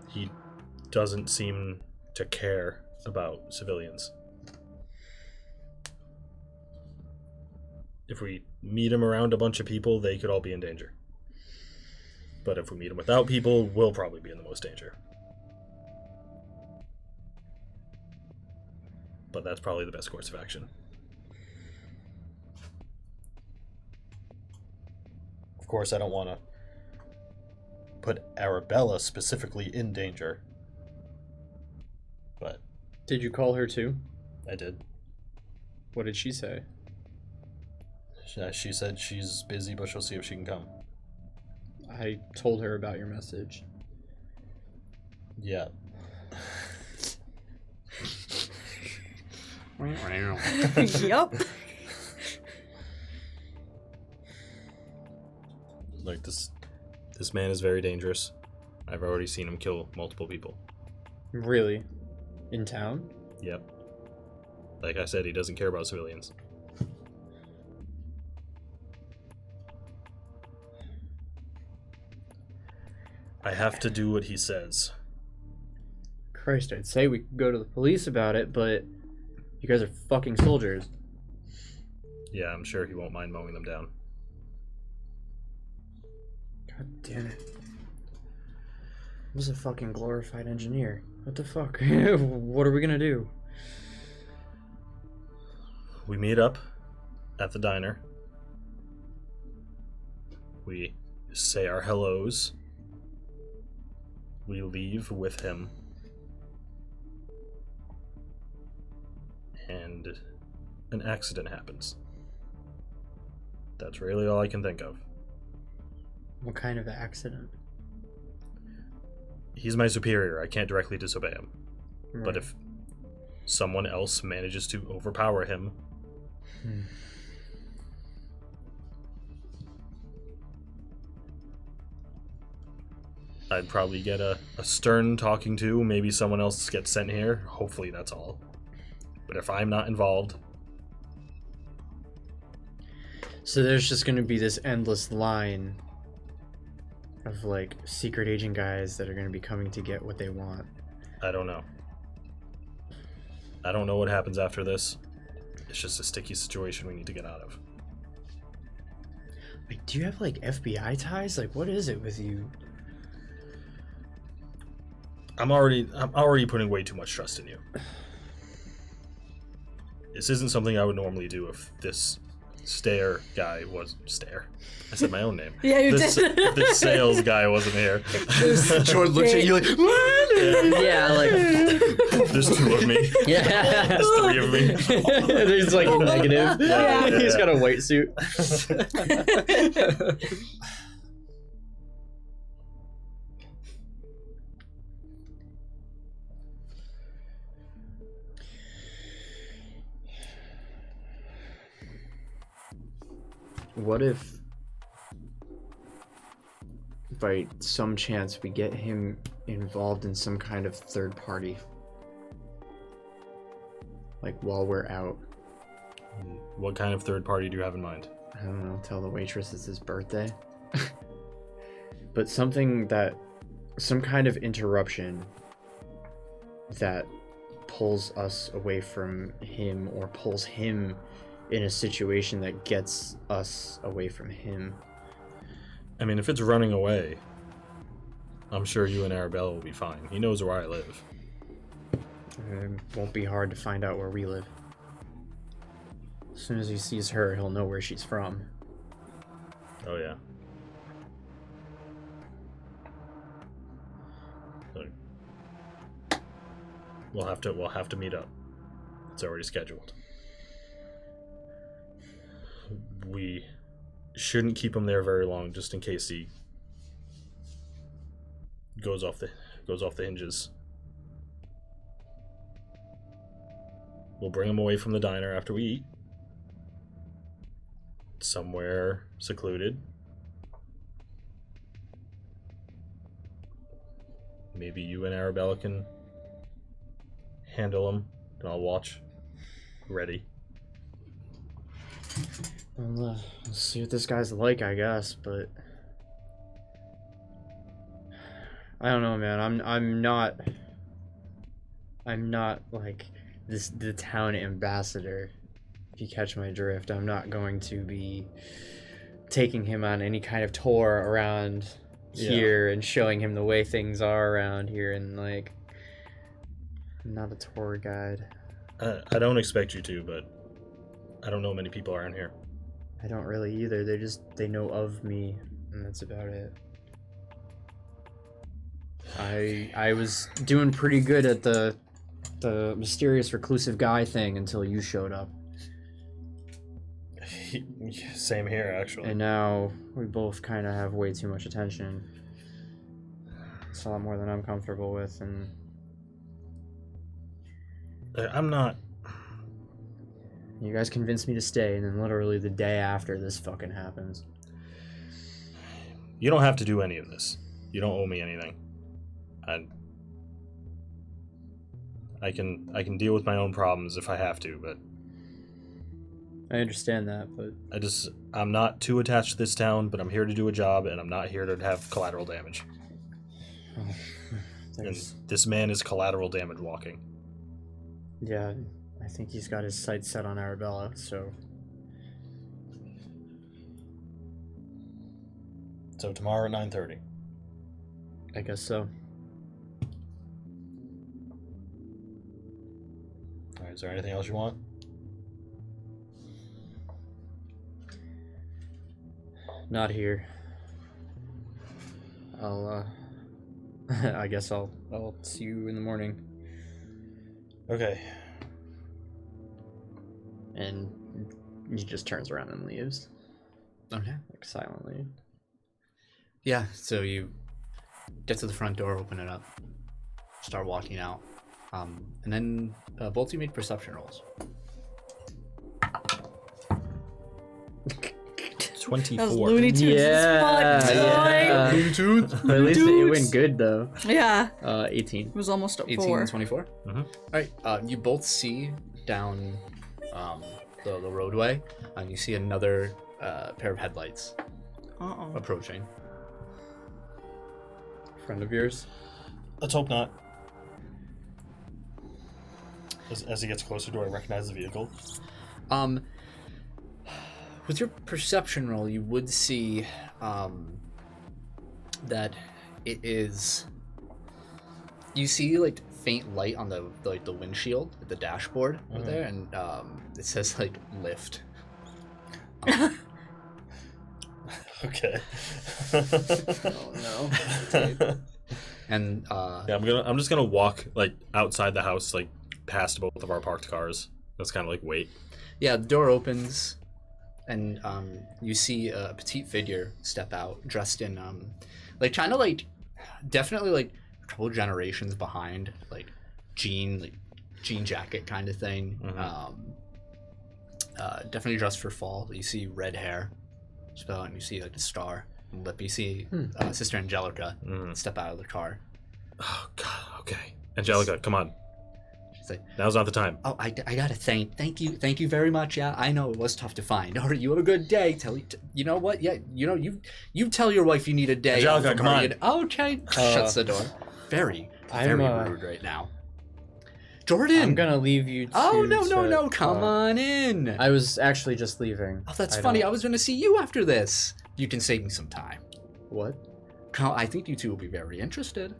He doesn't seem to care about civilians. If we meet him around a bunch of people, they could all be in danger. But if we meet him without people, we'll probably be in the most danger. But that's probably the best course of action. Of course, I don't want to put Arabella specifically in danger. But Did you call her too? I did. What did she say? She said she's busy, but she'll see if she can come. I told her about your message. Yeah. Yup. Like this man is very dangerous. I've already seen him kill multiple people. Really? In town? Yep. Like I said, he doesn't care about civilians. I have to do what he says. Christ, I'd say we could go to the police about it, but you guys are fucking soldiers. Yeah, I'm sure he won't mind mowing them down. God damn it. I was a fucking glorified engineer. What the fuck? What are we gonna do? We meet up at the diner. We say our hellos. We leave with him. And an accident happens. That's really all I can think of. What kind of accident? He's my superior. I can't directly disobey him. Right. But if someone else manages to overpower him, I'd probably get a stern talking to. Maybe someone else gets sent here. Hopefully that's all. But if I'm not involved... So there's just going to be this endless line of, like, secret agent guys that are going to be coming to get what they want. I don't know. I don't know what happens after this. It's just a sticky situation we need to get out of. Like, do you have, like, FBI ties? Like, what is it with you? I'm already putting way too much trust in you. This isn't something I would normally do if this guy was Stare. I said my own name. Yeah, you did. If this Sayles guy wasn't here. Jordan looks at you like, what? Yeah, like... There's two of me. Yeah. There's three of me. There's, like, negative. Yeah. He's got a white suit. What if by some chance we get him involved in some kind of third party? Like while we're out. What kind of third party do you have in mind? I don't know, tell the waitress it's his birthday. But some kind of interruption that pulls us away from him or pulls him in a situation that gets us away from him. I mean, if it's running away, I'm sure you and Arabella will be fine. He knows where I live. It won't be hard to find out where we live. As soon as he sees her, he'll know where she's from. Oh yeah. Look. We'll have to meet up. It's already scheduled. We shouldn't keep him there very long, just in case he goes off the hinges. We'll bring him away from the diner after we eat, somewhere secluded. Maybe you and Arabella can handle him, and I'll watch. Ready. We'll see what this guy's like, I guess, but I don't know, man. I'm not like the town ambassador, if you catch my drift. I'm not going to be taking him on any kind of tour around here and showing him the way things are around here, and like, I'm not a tour guide. I don't expect you to, but I don't know many people around here. I don't really either. They know of me, and that's about it. I was doing pretty good at the mysterious reclusive guy thing until you showed up. Same here, actually. And now we both kind of have way too much attention. It's a lot more than I'm comfortable with, and I'm not. You guys convinced me to stay, and then literally the day after this fucking happens. You don't have to do any of this. You don't owe me anything. I can deal with my own problems if I have to, but I understand that, but I'm not too attached to this town, but I'm here to do a job, and I'm not here to have collateral damage. And this man is collateral damage walking. Yeah, I think he's got his sights set on Arabella, so... So tomorrow at 9:30. I guess so. Alright, is there anything else you want? Not here. I'll, I guess I'll see you in the morning. Okay. and he just turns around and leaves, Okay. like silently. Yeah, so you get to the front door, open it up, start walking out. And then both of you make perception rolls. 24. Those Looney Tunes Yeah. is fucked, Yeah. boy. Looney Tunes. But at least it Dudes. went good though. Yeah. 18. It was almost a 18 4. and 24? Mhm. All right, you both see down the roadway, and you see another pair of headlights Uh-oh. approaching. Friend of yours? Let's hope not. As he gets closer, do I recognize the vehicle? With your perception roll, you would see that it is. You see like faint light on the windshield, the dashboard over there, and it says like lift. Okay. Oh no. And Yeah, I'm just gonna walk like outside the house, like past both of our parked cars. That's kind of like wait. yeah, the door opens, and you see a petite figure step out, dressed in like kind of like definitely like a couple generations behind, like jean jacket kind of thing. Definitely dressed for fall. You see red hair, spell, and you see like a star and lip. You see Sister Angelica step out of the car. Oh God. Okay, Angelica, come on. She's like, Now's not the time. "Oh, I gotta thank you very much. Yeah, I know it was tough to find. All right, you have a good day. You know what? Yeah, you tell your wife you need a day. Angelica, off from come her. on. Okay, shuts the door. Very rude right now. Jordan. I'm gonna leave you to Oh no! Come on in. I was actually just leaving. Oh, that's I funny. don't- I was gonna see you after this. You can save me some time. What? I think you two will be very interested.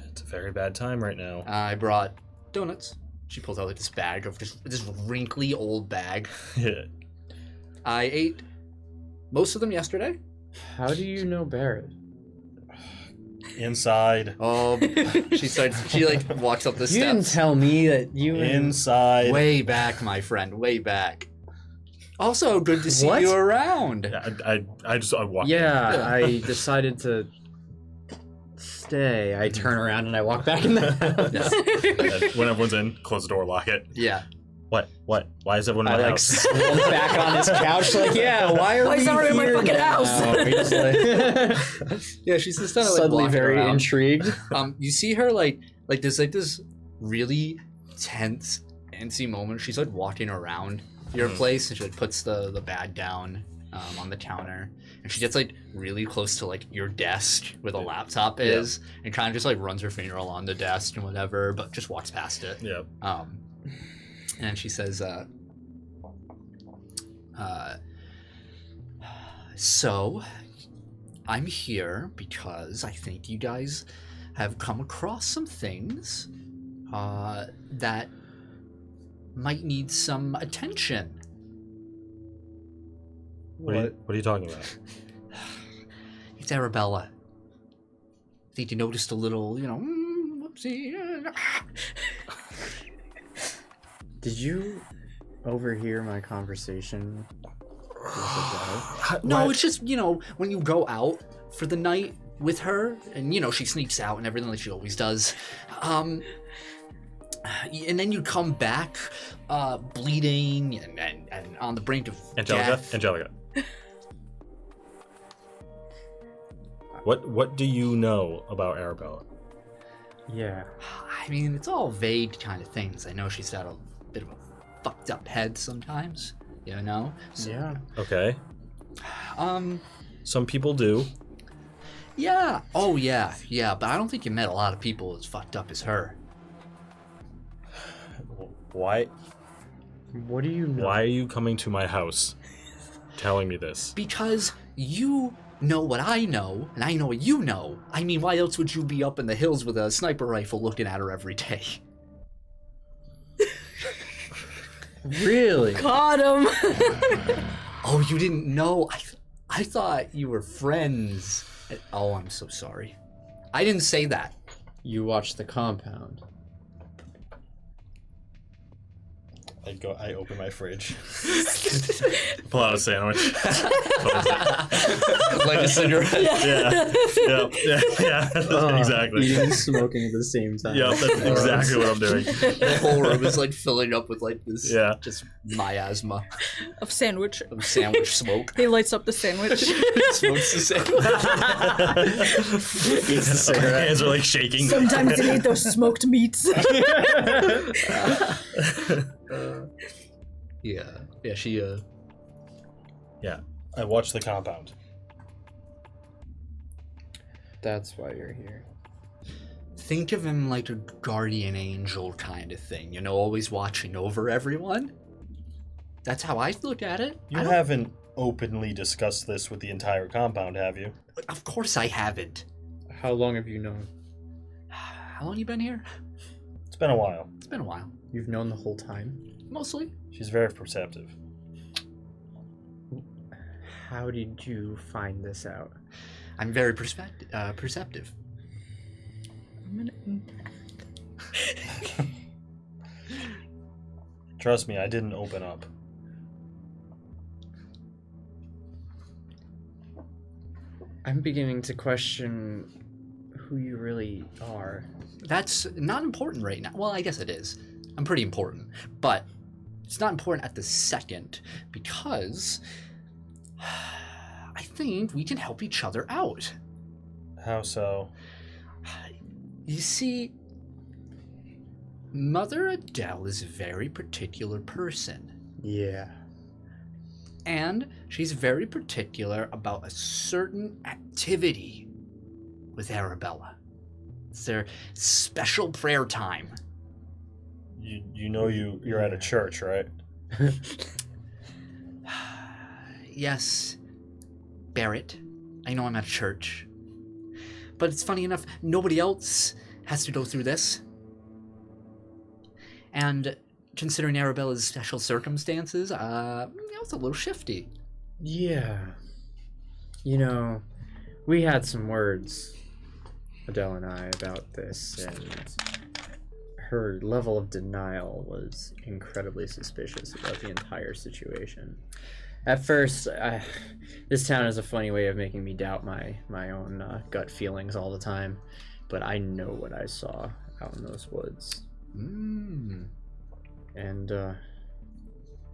It's a very bad time right now. I brought donuts. She pulls out like this bag of this wrinkly old bag. Yeah. I ate most of them yesterday. How do you know Barrett? Inside. Oh, she like walks up the You didn't steps. tell me that you and... Inside. Way back, my friend, way back. Also, good to see What? you around. Yeah, I walk. Yeah, I decided to stay. I turn around and I walk back in the house. And when everyone's in, close the door, lock it. Yeah. What? Why is everyone in I my like house? slump back on his couch like, yeah, why are Why we is everyone in my here fucking now? house? We just like Yeah, she's just kind of like suddenly walking very around. intrigued. You see her like there's like this really tense, antsy moment. She's like walking around your place, and she like puts the bag down on the counter, and she gets like really close to like your desk where the laptop is, and kind of just like runs her finger along the desk and whatever, but just walks past it. Yeah. And she says, so I'm here because I think you guys have come across some things that might need some attention. What are you talking about? It's Arabella. I think you noticed a little, whoopsie. Did you overhear my conversation with the No, it's just, when you go out for the night with her, and, she sneaks out and everything like she always does. And then you come back bleeding and on the brink of death. Angelica. What do you know about Arabella? Yeah. I mean, it's all vague kind of things. I know she's got a bit of a fucked up head sometimes, So, Yeah. Okay. Some people do. Yeah. Oh, yeah. But I don't think you met a lot of people as fucked up as her. Why? What do you know? Why are you coming to my house, telling me this? Because you know what I know, and I know what you know. I mean, why else would you be up in the hills with a sniper rifle looking at her every day? Really? Caught him. Oh, you didn't know? I thought you were friends. Oh, I'm so sorry. I didn't say that. You watched the compound. I open my fridge. Pull out a sandwich. Like a cigarette. Yeah. Exactly. Eating and smoking at the same time. Yeah, that's exactly what I'm doing. The whole room is like filling up with like this just miasma Of sandwich. of sandwich smoke. He lights up the sandwich. Smokes the sandwich. My hands are like shaking. Sometimes you need those smoked meats. Yeah, she Yeah, I watch the compound. That's why you're here. think of him like a guardian angel kind of thing, you know, always watching over everyone. That's how I look at it. You haven't openly discussed this with the entire compound, have you? Of course I haven't. How long have you known? How long you been here? It's been a while. It's been a while. You've known the whole time? Mostly. She's very perceptive. How did you find this out? I'm very perceptive. Trust me, I didn't open up. I'm beginning to question who you really are. That's not important right now. Well, I guess it is. I'm pretty important. But it's not important at the second because I think we can help each other out. How so? You see, Mother Adele is a very particular person. Yeah. And she's very particular about a certain activity with Arabella. It's their special prayer time. You know you're at a church, right? Yes, Barrett. I know I'm at church. But it's funny enough, nobody else has to go through this. And considering Arabella's special circumstances, it's a little shifty. Yeah. You know, we had some words, Adele and I, about this, and her level of denial was incredibly suspicious about the entire situation. At first, this town has a funny way of making me doubt my own gut feelings all the time, but I know what I saw out in those woods. And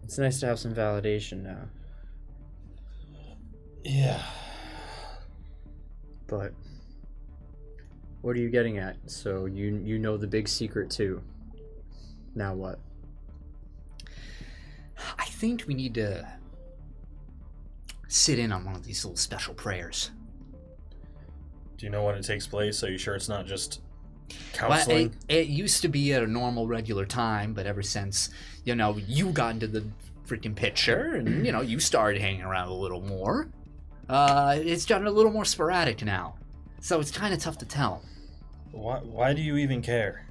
it's nice to have some validation now. Yeah. But what are you getting at? So you know the big secret too. Now what? I think we need to sit in on one of these little special prayers. Do you know when it takes place? Are you sure it's not just Well, counseling? it used to be at a normal, regular time, but ever since, you got into the freaking picture and, you started hanging around a little more, it's gotten a little more sporadic now. So it's kind of tough to tell. Why do you even care?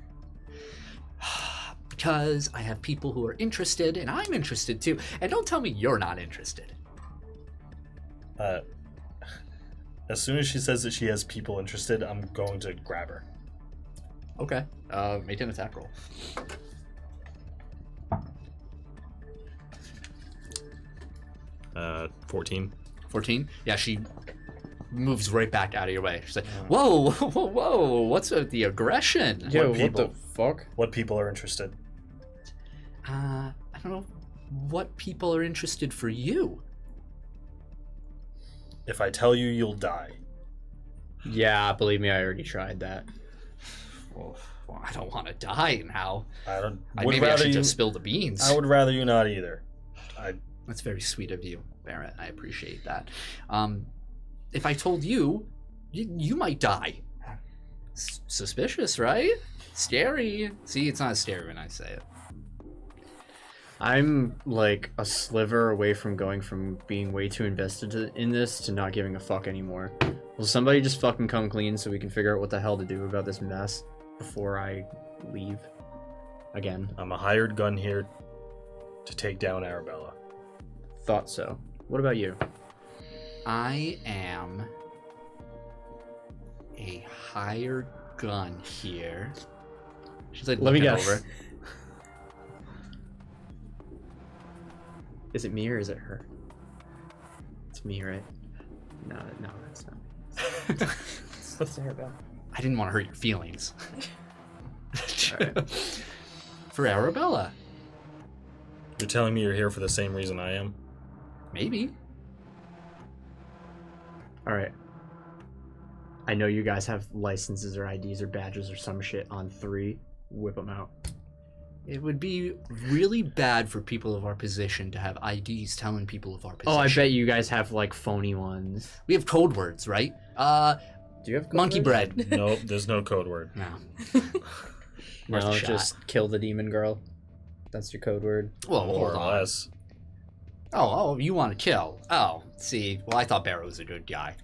Because I have people who are interested, and I'm interested too. And don't tell me you're not interested. As soon as she says that she has people interested, I'm going to grab her. Okay. Make an attack roll. Uh, 14. 14? Yeah, she moves right back out of your way. She's like, whoa, whoa, whoa, what's with the aggression? Yo, what people? the fuck? What people are interested? I don't know what people are interested for you. If I tell you, you'll die. Yeah, believe me, I already tried that. Well, I don't want to die now. Would Maybe I rather should you- just spill the beans. I would rather you not either. That's very sweet of you, Barrett. I appreciate that. If I told you, you might die. Suspicious, right? Scary. See, it's not scary when I say it. I'm like a sliver away from going from being way too invested in this to not giving a fuck anymore. Will somebody just fucking come clean so we can figure out what the hell to do about this mess before I leave again? I'm a hired gun here to take down Arabella. Thought so. What about you? I am a hired gun here. She's like, Let me looking guess. over. Is it me or is it her? It's me, right? No, that's not me. It's Arabella. I didn't want to hurt your feelings. Alright. For Arabella. You're telling me you're here for the same reason I am? Maybe. Alright. I know you guys have licenses or IDs or badges or some shit on 3. Whip them out. It would be really bad for people of our position to have IDs telling people of our position. Oh, I bet you guys have like phony ones. We have code words, right? Do you have Monkey bread? bread. Nope, there's no code word. No. No, Worth a shot. just kill the demon girl. That's your code word. Well, More hold or on. less. Oh, you want to kill? Oh, see. Well, I thought Barrow was a good guy.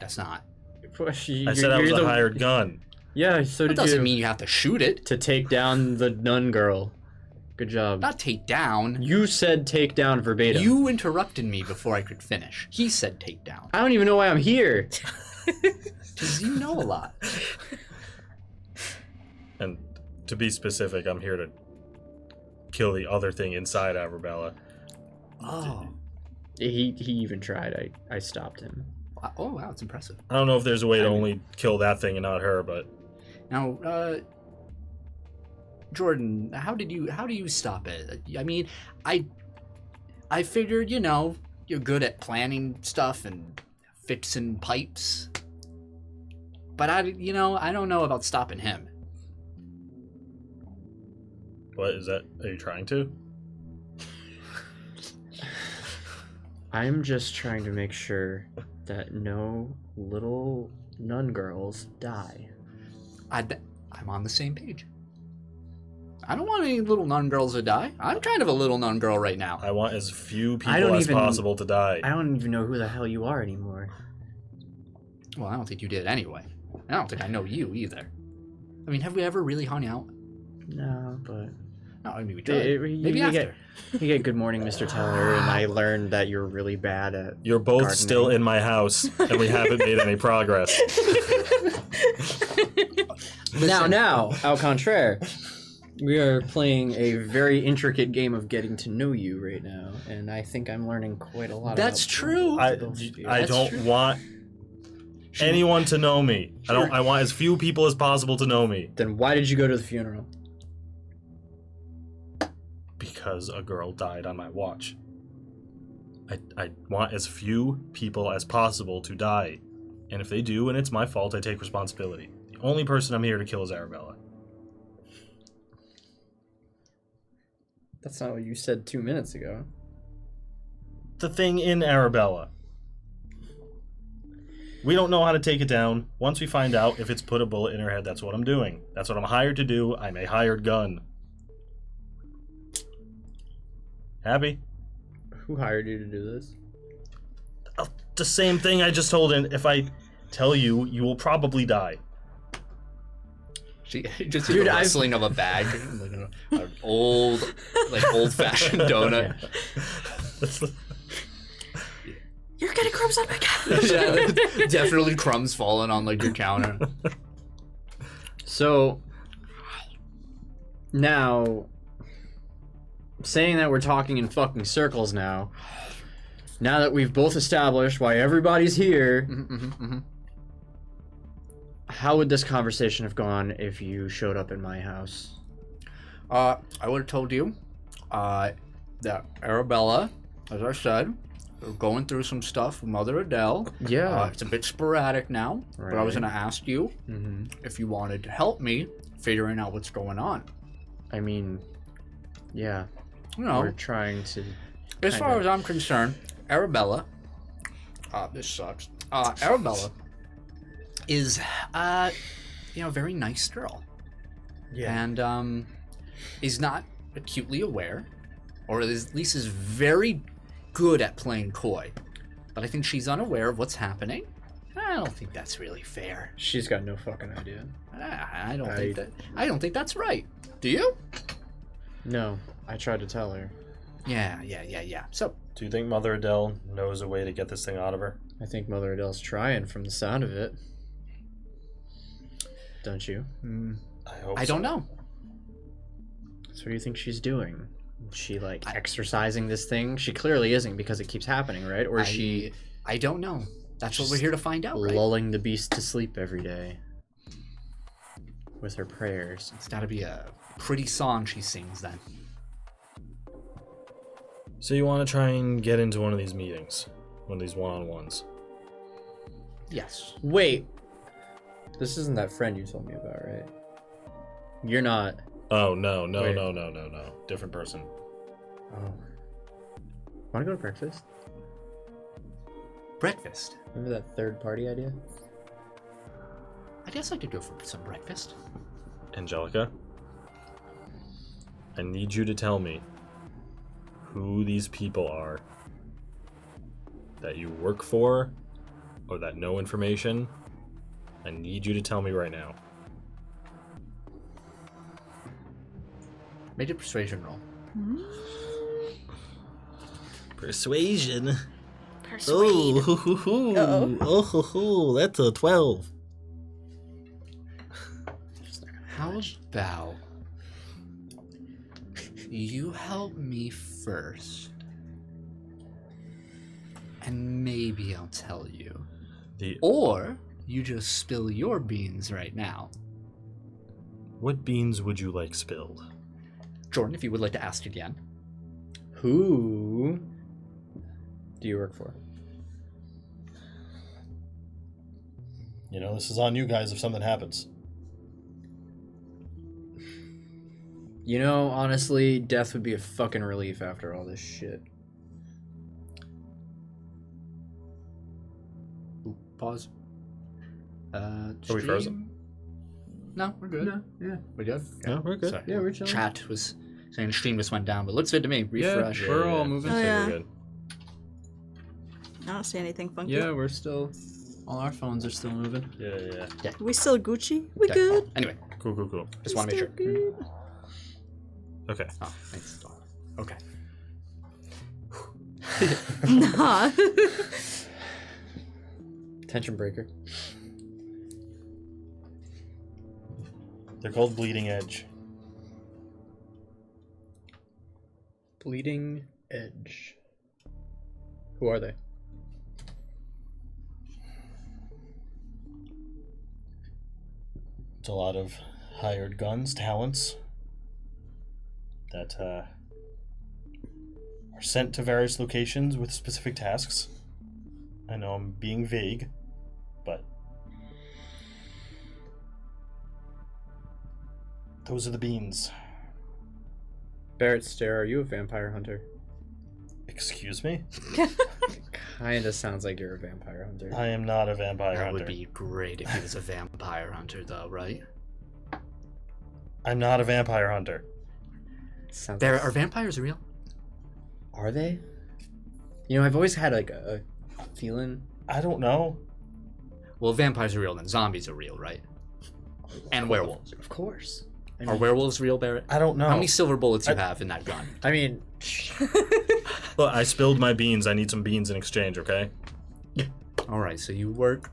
That's not. I said I was a hired gun. Yeah, so That did doesn't you. mean you have to shoot it. To take down the nun girl. Good job. Not take down. You said take down verbatim. You interrupted me before I could finish. He said take down. I don't even know why I'm here. Because you know a lot. And to be specific, I'm here to kill the other thing inside Arabella. Oh. He even tried. I stopped him. Oh, wow, it's impressive. I don't know if there's a way to only kill that thing and not her, but Now, Jordan, how do you stop it? I mean, I figured, you're good at planning stuff and fixing pipes. But I don't know about stopping him. what is that? Are you trying to? I'm just trying to make sure that no little nun girls die. I'm on the same page. I don't want any little nun girls to die. I'm kind of a little nun girl right now. I want as few I people don't as even- possible to die. I don't even know who the hell you are anymore. Well, I don't think you did anyway. I don't think I know you either. I mean, have we ever really hung out? No, but No, I mean, we could. Maybe you after. get Good Morning, Mr. Teller, and I learned that you're really bad at. You're both gardening. still in my house, and we haven't made any progress. Now, au contraire, we are playing a very intricate game of getting to know you right now, and I think I'm learning quite a lot. That's about true. I those spirits. That's don't true. want anyone to know me. I want as few people as possible to know me. Then why did you go to the funeral? Because a girl died on my watch. I want as few people as possible to die. And if they do, and it's my fault, I take responsibility. The only person I'm here to kill is Arabella. That's not what you said 2 minutes ago. The thing in Arabella. We don't know how to take it down. Once we find out if it's put a bullet in her head, that's what I'm doing. That's what I'm hired to do. I'm a hired gun. Happy? Who hired you to do this? The same thing I just told him. If I tell you, you will probably die. She just Dude, the rustling of a bag, like an old-fashioned donut. You're getting crumbs on my couch. Yeah, definitely crumbs falling on like your counter. So now, saying that we're talking in fucking circles now that we've both established why everybody's here, how would this conversation have gone if you showed up in my house? I would have told you that Arabella, as I said, we're going through some stuff with Mother Adele. Yeah. It's a bit sporadic now, but I was Right. going to ask you if you wanted to help me figuring out what's going on. I mean, yeah. You know, We're trying to. as far as I'm concerned, Arabella, this sucks. Arabella is, a very nice girl. Yeah. And is not acutely aware, or at least is very good at playing coy. But I think she's unaware of what's happening. I don't think that's really fair. She's got no fucking idea. I don't think that's right. Do you? No, I tried to tell her. Yeah. So, Do you think Mother Adele knows a way to get this thing out of her? I think Mother Adele's trying from the sound of it. Don't you? I hope I don't know. So what do you think she's doing? Is she like exercising this thing? She clearly isn't because it keeps happening, right? Or is she I don't know. That's what we're here to find out, right? lulling the beast to sleep every day with her prayers? It's gotta be a pretty song she sings then. So you want to try and get into one of these meetings? One of these one-on-ones? Yes. Wait. This isn't that friend you told me about, right? You're not... Oh, no. Wait. No. Different person. Oh. Want to go to breakfast? Breakfast. Remember that third party idea? I guess I could go for some breakfast. Angelica, I need you to tell me who these people are that you work for or that know information. I need you to tell me right now. Make a persuasion roll. Persuasion. Persuade. Oh, that's a 12. How about you help me first, and maybe I'll tell you. Or you just spill your beans right now. What beans would you like spilled? Jordan, if you would like to ask again. Who do you work for? You know, this is on you guys if something happens. You know, honestly, death would be a fucking relief after all this shit. Ooh, pause. Are we frozen? No, we're good. No, yeah. We're good? No, we're good. Sorry. Yeah, we're chilling. Chat was saying stream just went down, but looks good to me. Refresh. We're all moving. Oh, So yeah. we're good. I don't see anything funky. Yeah, we're still... All our phones are still moving. Yeah. We still Gucci? We Okay. good? Anyway, Cool. just want to make Still sure. good. Okay. Oh, thanks. Okay. Nah. Tension breaker. They're called Bleeding Edge. Bleeding Edge. Who are they? It's a lot of hired guns, talents that are sent to various locations with specific tasks. I know I'm being vague, but those are the beans. Barrett Stare, are you a vampire hunter? Excuse me? Kinda sounds like you're a vampire hunter. I am not a vampire That hunter. would be great if he was a vampire hunter, though, right? I'm not a vampire hunter. Sounds There like... are vampires real? Are they? You know, I've always had like a feeling. I don't know. Well, vampires are real, then zombies are real, right? And werewolves. Of course. Are werewolves real, Barrett? I don't know. How many silver bullets you have in that gun? I mean, Look, I spilled my beans. I need some beans in exchange, okay? Alright, so you work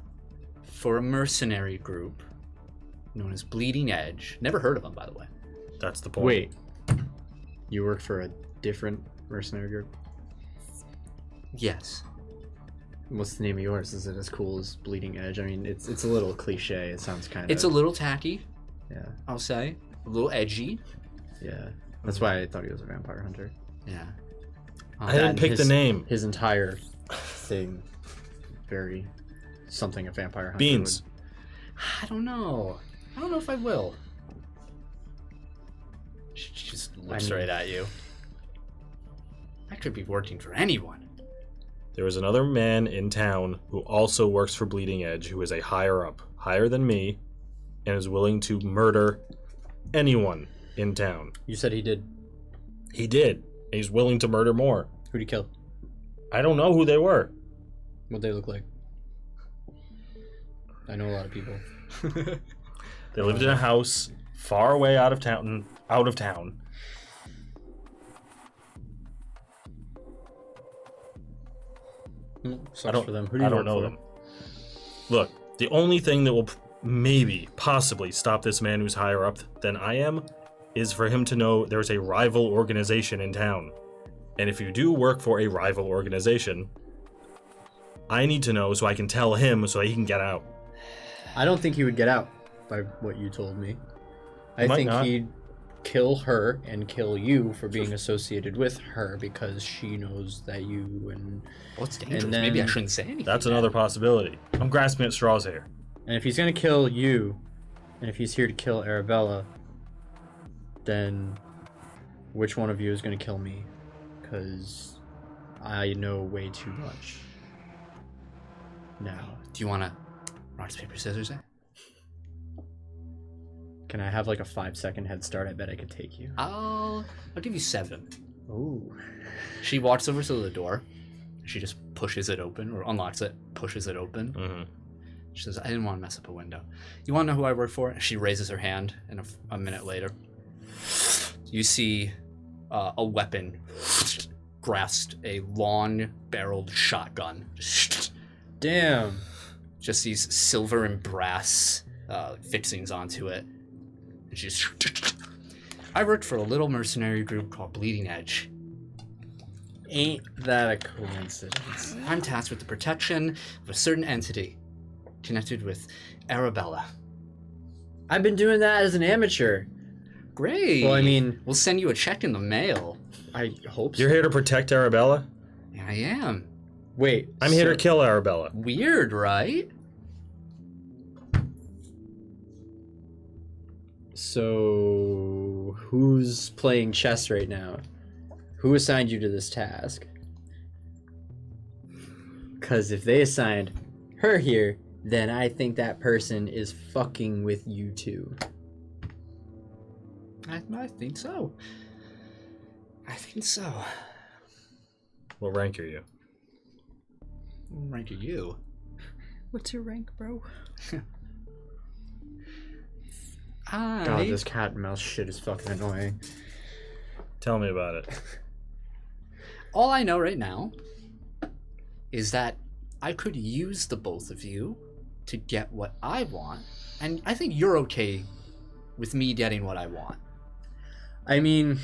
for a mercenary group known as Bleeding Edge. Never heard of them, by the way. That's the point. wait. You work for a different mercenary group? Yes. What's the name of yours? Is it as cool as Bleeding Edge? I mean, it's a little cliche. It sounds kind of... It's a little tacky, Yeah, I'll say. A little edgy. yeah. That's why I thought he was a vampire hunter. Yeah. I didn't And pick the his- name. His entire thing, very something a vampire hunter Beans. I don't know. I don't know if I will. She just looks mean- right at you. I could be working for anyone. There was another man in town who also works for Bleeding Edge who is a higher up, higher than me, and is willing to murder anyone in town. You said he did. He did. He's willing to murder more. Who'd he kill? I don't know who they were. What'd they look like? I know a lot of people. They lived in a house far away out of town. Sucks for them. Who do I you don't work know for? them. Look, the only thing that will maybe, possibly stop this man who's higher up than I am is for him to know there's a rival organization in town. And if you do work for a rival organization, I need to know so I can tell him so he can get out. I don't think he would get out by what you told me. I Might think not. he'd kill her and kill you for being associated with her because she knows that you and... Well, it's dangerous. And then- Maybe I shouldn't say anything. That's another possibility. I'm grasping at straws here. And if he's gonna kill you, and if he's here to kill Arabella, then which one of you is gonna kill me? Because I know way too much. Now, Do you want to rock, paper, scissors? can I have like a 5-second head start? I bet I could take you. I'll give you 7. Ooh. She walks over to the door. She just pushes it open, or unlocks it, pushes it open. Mm-hmm. She says, I didn't want to mess up a window. You want to know who I work for? And she raises her hand, and a minute later, you see a weapon grasped, a long-barreled shotgun. Damn. Just these silver and brass fixings onto it. And she's... I worked for a little mercenary group called Bleeding Edge. Ain't that a coincidence? I'm tasked with the protection of a certain entity connected with Arabella. I've been doing that as an amateur. Great. Well, I mean, We'll send you a check in the mail. I hope so. You're here to protect Arabella? Yeah, I am. Wait, I'm here to kill Arabella. Weird, right? So, who's playing chess right now? Who assigned you to this task? Because if they assigned her here, then I think that person is fucking with you too. I think so. I think so. What rank are you? What rank are you? What's your rank, bro? God, this cat and mouse shit is fucking annoying. Tell me about it. All I know right now is that I could use the both of you to get what I want, and I think you're okay with me getting what I want. I mean,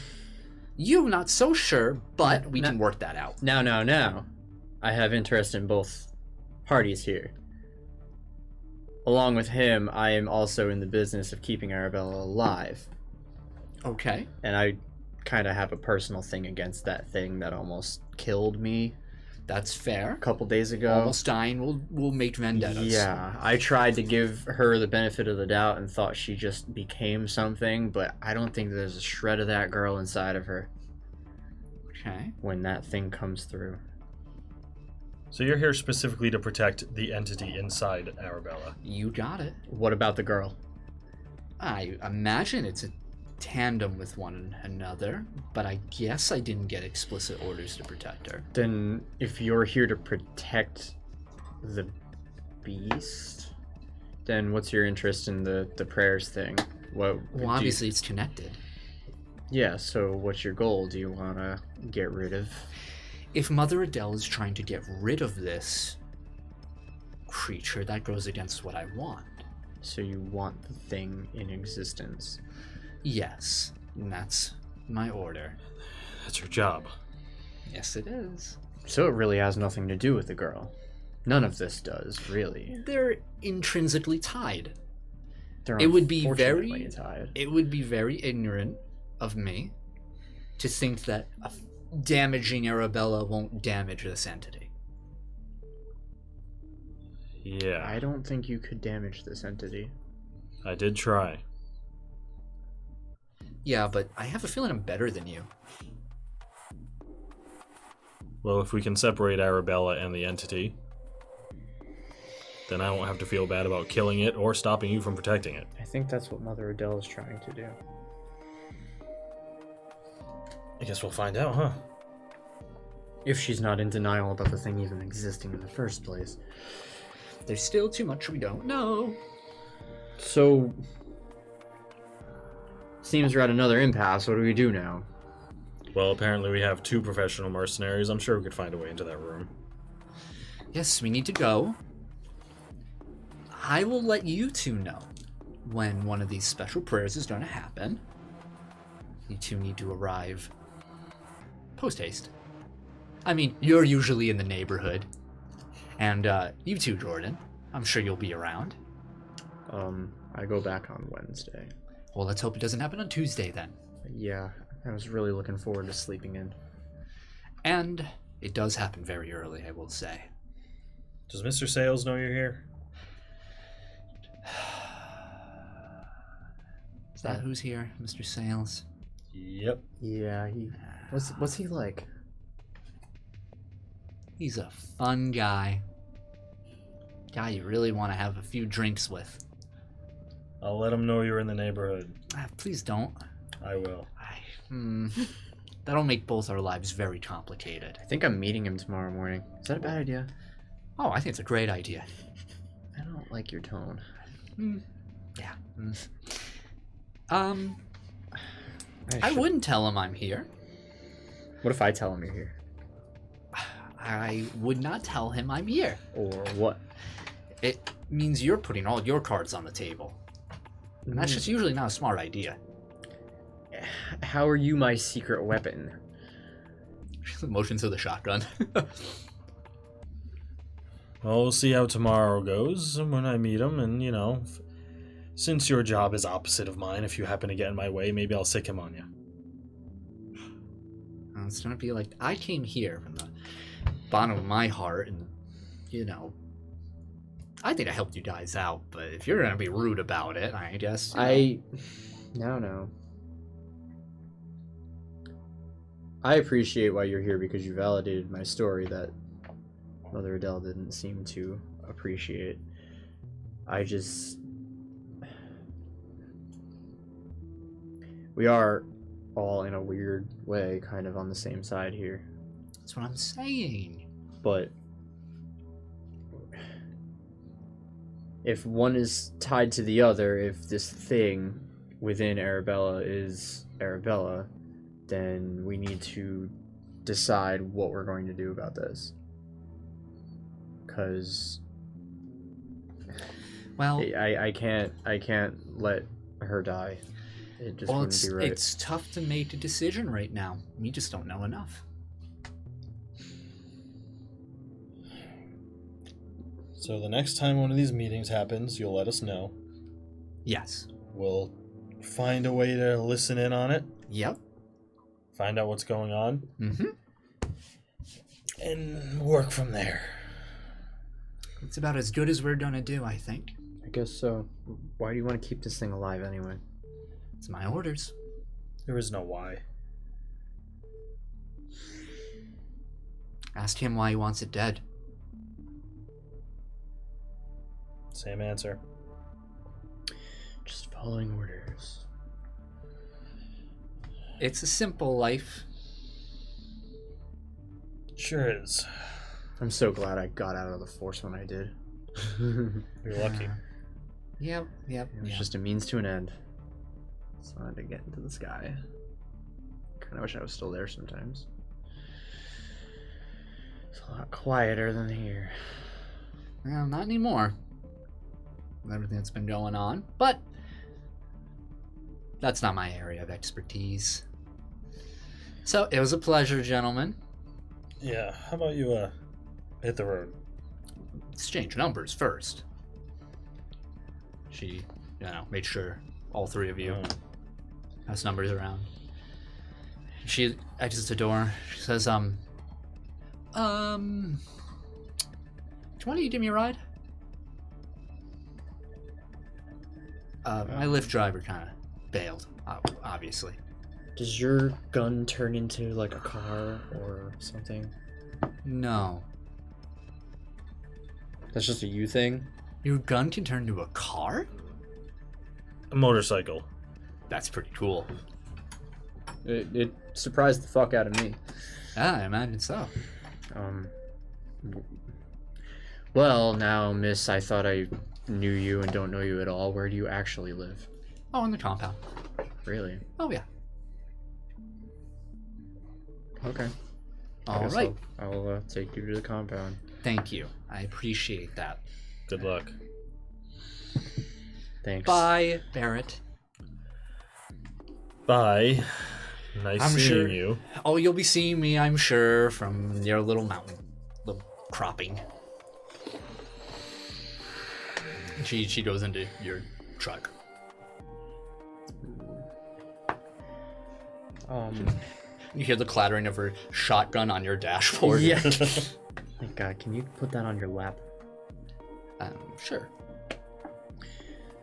You, not so sure, but we can work that out. now. I have interest in both parties here. Along with him, I am also in the business of keeping Arabella alive. Okay. And I kind of have a personal thing against that thing that almost killed me That's fair. a couple days ago. Almost dying will make vendettas. Yeah, I tried to give her the benefit of the doubt and thought she just became something, but I don't think there's a shred of that girl inside of her Okay. when that thing comes through. So you're here specifically to protect the entity inside Arabella. You got it. What about the girl? I imagine it's a tandem with one another, but I guess I didn't get explicit orders to protect her. Then if you're here to protect the beast, then what's your interest in the prayers thing? What? Well, obviously it's connected. Yeah, so what's your goal? Do you want to get rid of... If Mother Adele is trying to get rid of this creature, that goes against what I want. So you want the thing in existence? Yes, and that's my order. That's your job. Yes, it is. So it really has nothing to do with the girl. None of this does, really. They're intrinsically tied. They're It would be unfortunately very- tied. It would be very ignorant of me to think that damaging Arabella won't damage this entity. Yeah, I don't think you could damage this entity. I did try. Yeah, but I have a feeling I'm better than you. Well, if we can separate Arabella and the entity, then I won't have to feel bad about killing it or stopping you from protecting it. I think that's what Mother Adele is trying to do. I guess we'll find out, huh? If she's not in denial about the thing even existing in the first place. There's still too much we don't know. So... Seems we're at another impasse. What do we do now? Well, apparently we have 2 professional mercenaries. I'm sure we could find a way into that room. Yes, we need to go. I will let you two know when one of these special prayers is going to happen. you two need to arrive post-haste. I mean, you're usually in the neighborhood. And you too, Jordan. I'm sure you'll be around. I go back on Wednesday. Well, let's hope it doesn't happen on Tuesday then. Yeah, I was really looking forward to sleeping in. And it does happen very early, I will say. Does Mr. Sayles know you're here? Is that who's here, Mr. Sayles? Yep. Yeah, what's he like? He's a fun guy. Guy you really want to have a few drinks with. I'll let him know you're in the neighborhood. Please don't. I will. That'll make both our lives very complicated. I think I'm meeting him tomorrow morning. Is that a bad idea? Oh, I think it's a great idea. I don't like your tone. Yeah. I wouldn't tell him I'm here. What if I tell him you're here? I would not tell him I'm here. Or what? It means you're putting all your cards on the table. And that's just usually not a smart idea. How are you my secret weapon? Motion to the shotgun. Well, we'll see how tomorrow goes when I meet him, and, since your job is opposite of mine, if you happen to get in my way, maybe I'll sick him on you. It's gonna be like, I came here from the bottom of my heart, and, I think I helped you guys out, but if you're gonna be rude about it, I guess... No. I appreciate why you're here because you validated my story that Mother Adele didn't seem to appreciate. We are all in a weird way kind of on the same side here. That's what I'm saying. But if one is tied to the other, if this thing within Arabella is Arabella, then we need to decide what we're going to do about this. Because well, I can't let her die. It just wouldn't be right. It's tough to make a decision right now. We just don't know enough. So the next time one of these meetings happens, you'll let us know. Yes. We'll find a way to listen in on it. Yep. Find out what's going on. Mm-hmm. And work from there. It's about as good as we're gonna do, I think. I guess so. Why do you want to keep this thing alive anyway? It's my orders. There is no why. Ask him why he wants it dead. Same answer. Just following orders. It's a simple life. Sure is. I'm so glad I got out of the force when I did. You're lucky. Yep. It was just a means to an end. So I had to get into the sky. Kinda wish I was still there sometimes. It's a lot quieter than here. Well, not anymore. With everything that's been going on. But that's not my area of expertise. So, it was a pleasure, gentlemen. Yeah, how about you hit the road? Exchange numbers first. She, made sure all three of you has numbers around. She exits the door. She says, do you want to give me a ride? My Lyft driver kind of bailed, obviously. Does your gun turn into like a car or something? No. That's just a you thing? Your gun can turn into a car? A motorcycle. That's pretty cool. It surprised the fuck out of me. Yeah, I imagine so. Well, now, miss, I thought I knew you and don't know you at all. Where do you actually live? Oh, in the compound. Really? Oh, yeah. Okay. All guess right. I'll take you to the compound. Thank you. I appreciate that. Good luck. Thanks. Bye, Barrett. Bye. Nice I'm seeing sure- you. Oh, you'll be seeing me, I'm sure, from your little mountain, little cropping. She goes into your truck. You hear the clattering of her shotgun on your dashboard. Yeah. Thank God. Can you put that on your lap? Sure.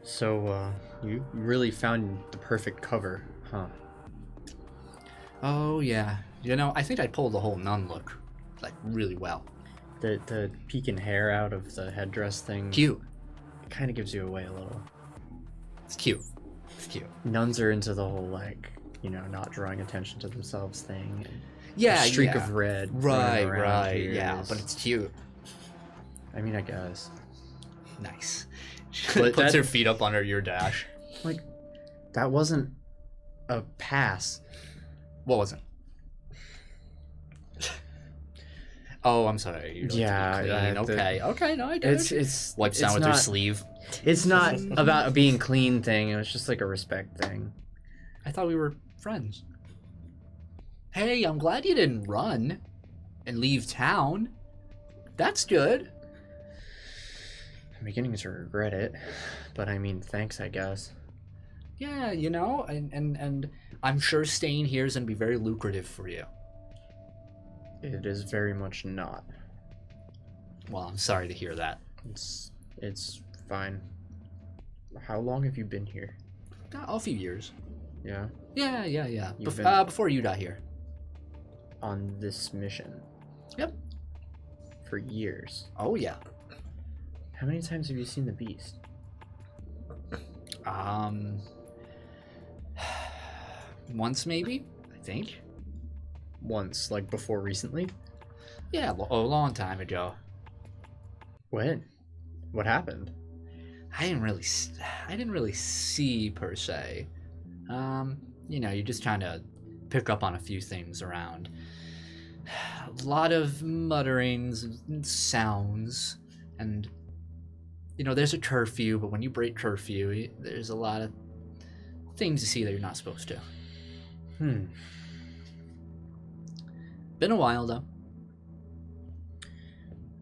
So, you really found the perfect cover, huh? Oh yeah. You know, I think I pulled the whole nun look, like, really well. The peeking hair out of the headdress thing. Cute. It kind of gives you away a little. It's cute. It's cute. Nuns are into the whole, like, you know, not drawing attention to themselves thing. And Yeah, a streak yeah. of red. Right, running around right. here Yeah, is- but it's cute. I mean, I guess. Nice. But Puts that- her feet up under your dash. Like, that wasn't a pass. What was it? Oh, I'm sorry. You don't Yeah, have to be clean. Okay, no, I get it. It's Wipes it's down with her not- sleeve. It's not about a being clean thing. It was just like a respect thing. I thought we were friends. Hey, I'm glad you didn't run and leave town. That's good. I'm beginning to regret it, but I mean, thanks, I guess. Yeah, you know, and I'm sure staying here is going to be very lucrative for you. It is very much not. Well, I'm sorry to hear that. It's fine. How long have you been here? A few years. Yeah, Yeah. You've been- Before you got here. on this mission. Yep. For years. Oh, yeah. How many times have you seen the beast? Once maybe, I think. Once, like before recently? Yeah, a long time ago. When? What happened? I didn't really see per se. You know, you're just trying to pick up on a few things around. A lot of mutterings and sounds, and you know, there's a curfew, but when you break curfew, there's a lot of things to see that you're not supposed to. Been a while though.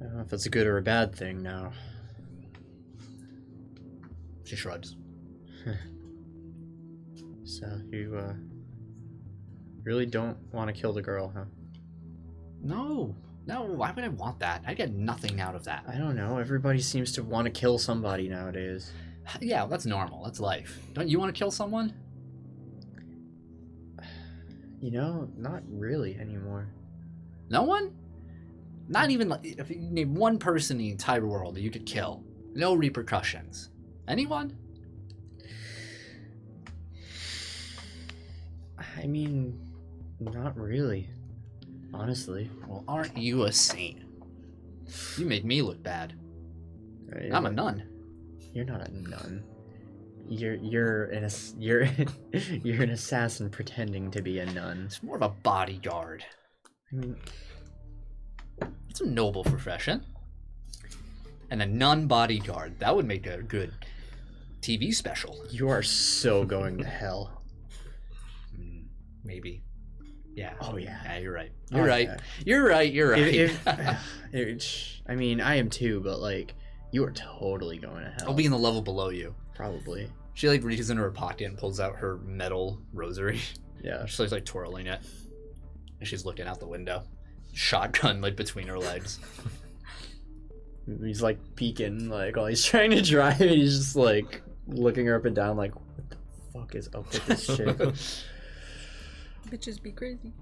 I don't know if it's a good or a bad thing now. She shrugs. So you really don't want to kill the girl, huh? No, why would I want that? I get nothing out of that. I don't know. Everybody seems to want to kill somebody nowadays. Yeah, that's normal. That's life. Don't you want to kill someone? You know, not really anymore. No one? Not even like, if you name one person in the entire world that you could kill. No repercussions. Anyone? I mean, not really. Honestly. Well, aren't you a saint? You make me look bad. I'm a nun. You're not a nun. You're an assassin pretending to be a nun. It's more of a bodyguard. I mean, It's a noble profession. And a nun bodyguard. That would make a good TV special. you are so going to hell. Maybe. Yeah. Oh yeah. Yeah, you're right. Oh, You're right. yeah. You're right. You're right. I mean, I am too, but like, you are totally going to hell. I'll be in the level below you. Probably. She like reaches into her pocket and pulls out her metal rosary. Yeah. She's like twirling it. And she's looking out the window. Shotgun like between her legs. He's like peeking, like while he's trying to drive, and he's just like looking her up and down, like, what the fuck is up with this chick? Bitches be crazy.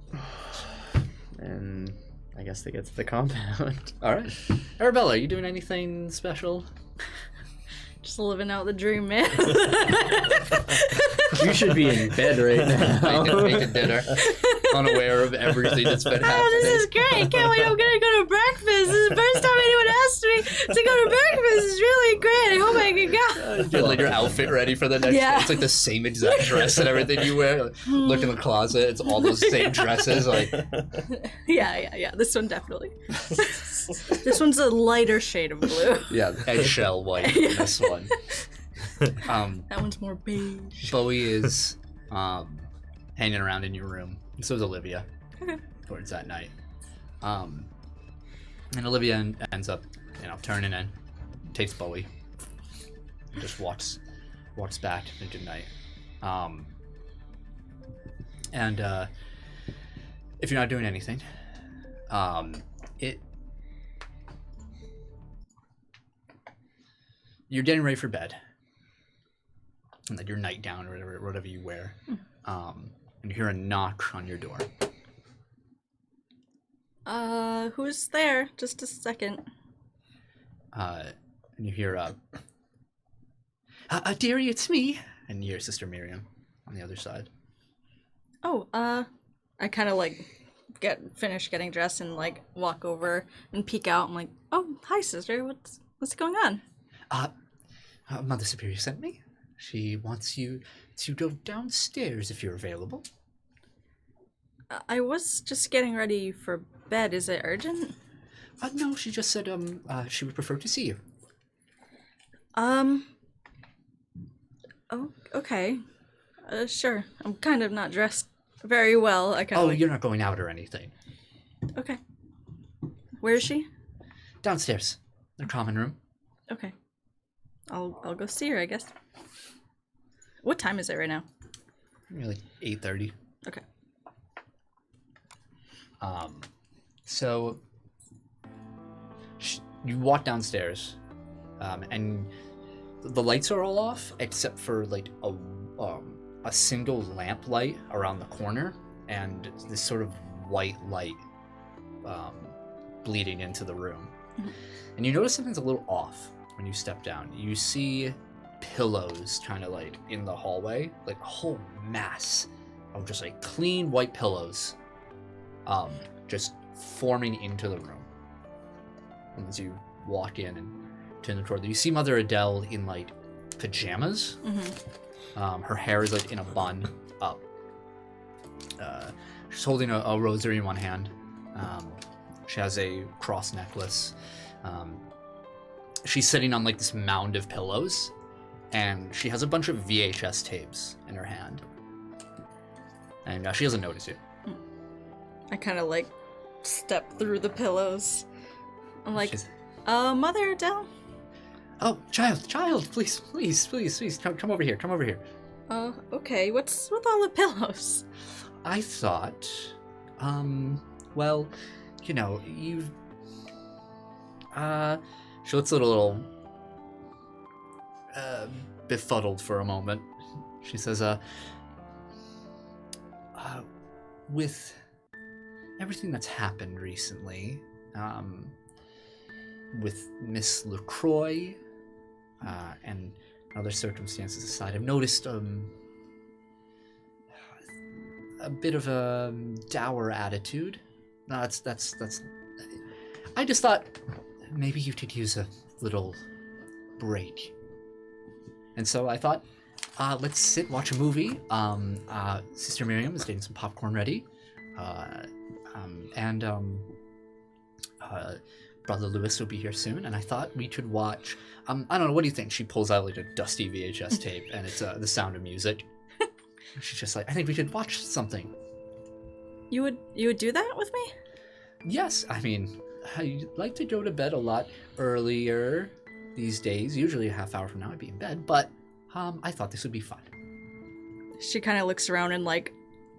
And I guess they get to the compound. Alright. Arabella, are you doing anything special? Just living out the dream, man. You should be in bed right now. Making dinner. Unaware of everything that's been happening. Oh, this is great. Can't wait. I'm going to go to breakfast. This is the first time anyone asked me to go to breakfast. It's really great. I hope I can go. Get like your outfit ready for the next Yeah. day. It's like the same exact dress and everything you wear. Like, look in the closet. It's all those same dresses. Like, Yeah. This one definitely. This one's a lighter shade of blue. yeah, eggshell white in this one. That one's more beige. Bowie is hanging around in your room. And so is Olivia. Okay. Towards that night. And Olivia ends up, turning in, takes Bowie, and just walks back into night. And if you're not doing anything, you're getting ready for bed, and like your nightgown or whatever you wear, and you hear a knock on your door. Who's there? Just a second. And you hear, dearie, it's me. And you hear Sister Miriam on the other side. Oh, I kind of like finish getting dressed and like walk over and peek out. I'm like, oh, hi, sister. What's going on? Mother Superior sent me. She wants you to go downstairs if you're available. I was just getting ready for bed. Is it urgent? No, she just said she would prefer to see you. Oh, okay. Sure. I'm kind of not dressed very well. I kind of you're not going out or anything. Okay. Where is she? Downstairs. The common room. Okay. I'll go see her, I guess. What time is it right now? Maybe like 8:30. Okay. So you walk downstairs, and the lights are all off except for like a single lamp light around the corner and this sort of white light bleeding into the room. Mm-hmm. And you notice something's a little off when you step down. You see pillows kind of like in the hallway, like a whole mass of just like clean white pillows just forming into the room. And as you walk in and turn the corner, you see Mother Adele in like pajamas. Mm-hmm. Her hair is like in a bun up. She's holding a rosary in one hand. She has a cross necklace. She's sitting on like this mound of pillows, and she has a bunch of VHS tapes in her hand. And she doesn't notice you. I kind of like step through the pillows. I'm like, Mother Adele? Oh, child, please, come over here, Okay, what's with all the pillows? I thought, well, you've, she looks a little, befuddled for a moment. She says, with everything that's happened recently, with Miss LaCroix, and other circumstances aside, I've noticed a bit of a dour attitude. No, that's. I just thought maybe you could use a little break, and so I thought, let's sit, watch a movie. Sister Miriam is getting some popcorn ready, and Brother Lewis will be here soon, and I thought we could watch. I don't know. What do you think? She pulls out like a dusty VHS tape, and it's The Sound of Music. She's just like, I think we could watch something. You would do that with me? Yes, I mean, I like to go to bed a lot earlier these days. Usually a half hour from now I'd be in bed, but I thought this would be fun. She kind of looks around and like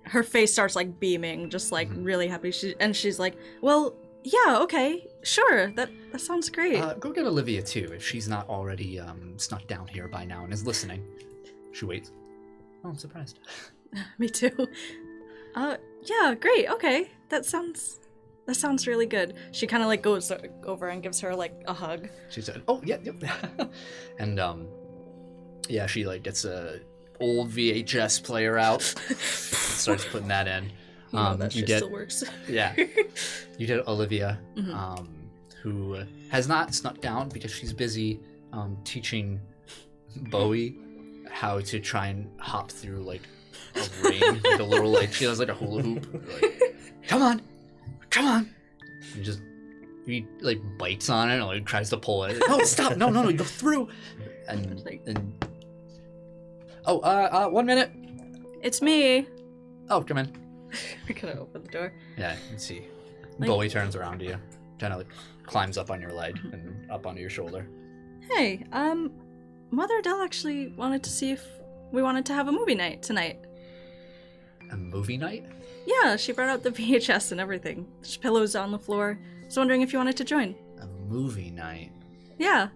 her face starts like beaming, just like really happy. She's like, well, yeah, okay, sure, that sounds great. Go get Olivia too, if she's not already snuck down here by now and is listening. She waits. Oh, I'm surprised. Me too. Yeah, great, okay, that sounds really good. She kind of like goes over and gives her like a hug. She said, oh, yep. And yeah, she like gets a old VHS player out, starts putting that in. That shit still works. Yeah. You get Olivia, who has not snuck down because she's busy teaching Bowie how to try and hop through like a ring, like a little like she has like a hula hoop. Like, come on. And he like bites on it and like tries to pull it. No, stop! No, go through. And 1 minute. It's me. Oh, come in. I gotta open the door. Yeah, you can see. Like- Bowie turns around to you, kind of like climbs up on your leg and up onto your shoulder. Hey, Mother Adele actually wanted to see if we wanted to have a movie night tonight. A movie night? Yeah, she brought out the VHS and everything. There's pillows on the floor. I was wondering if you wanted to join. A movie night? Yeah.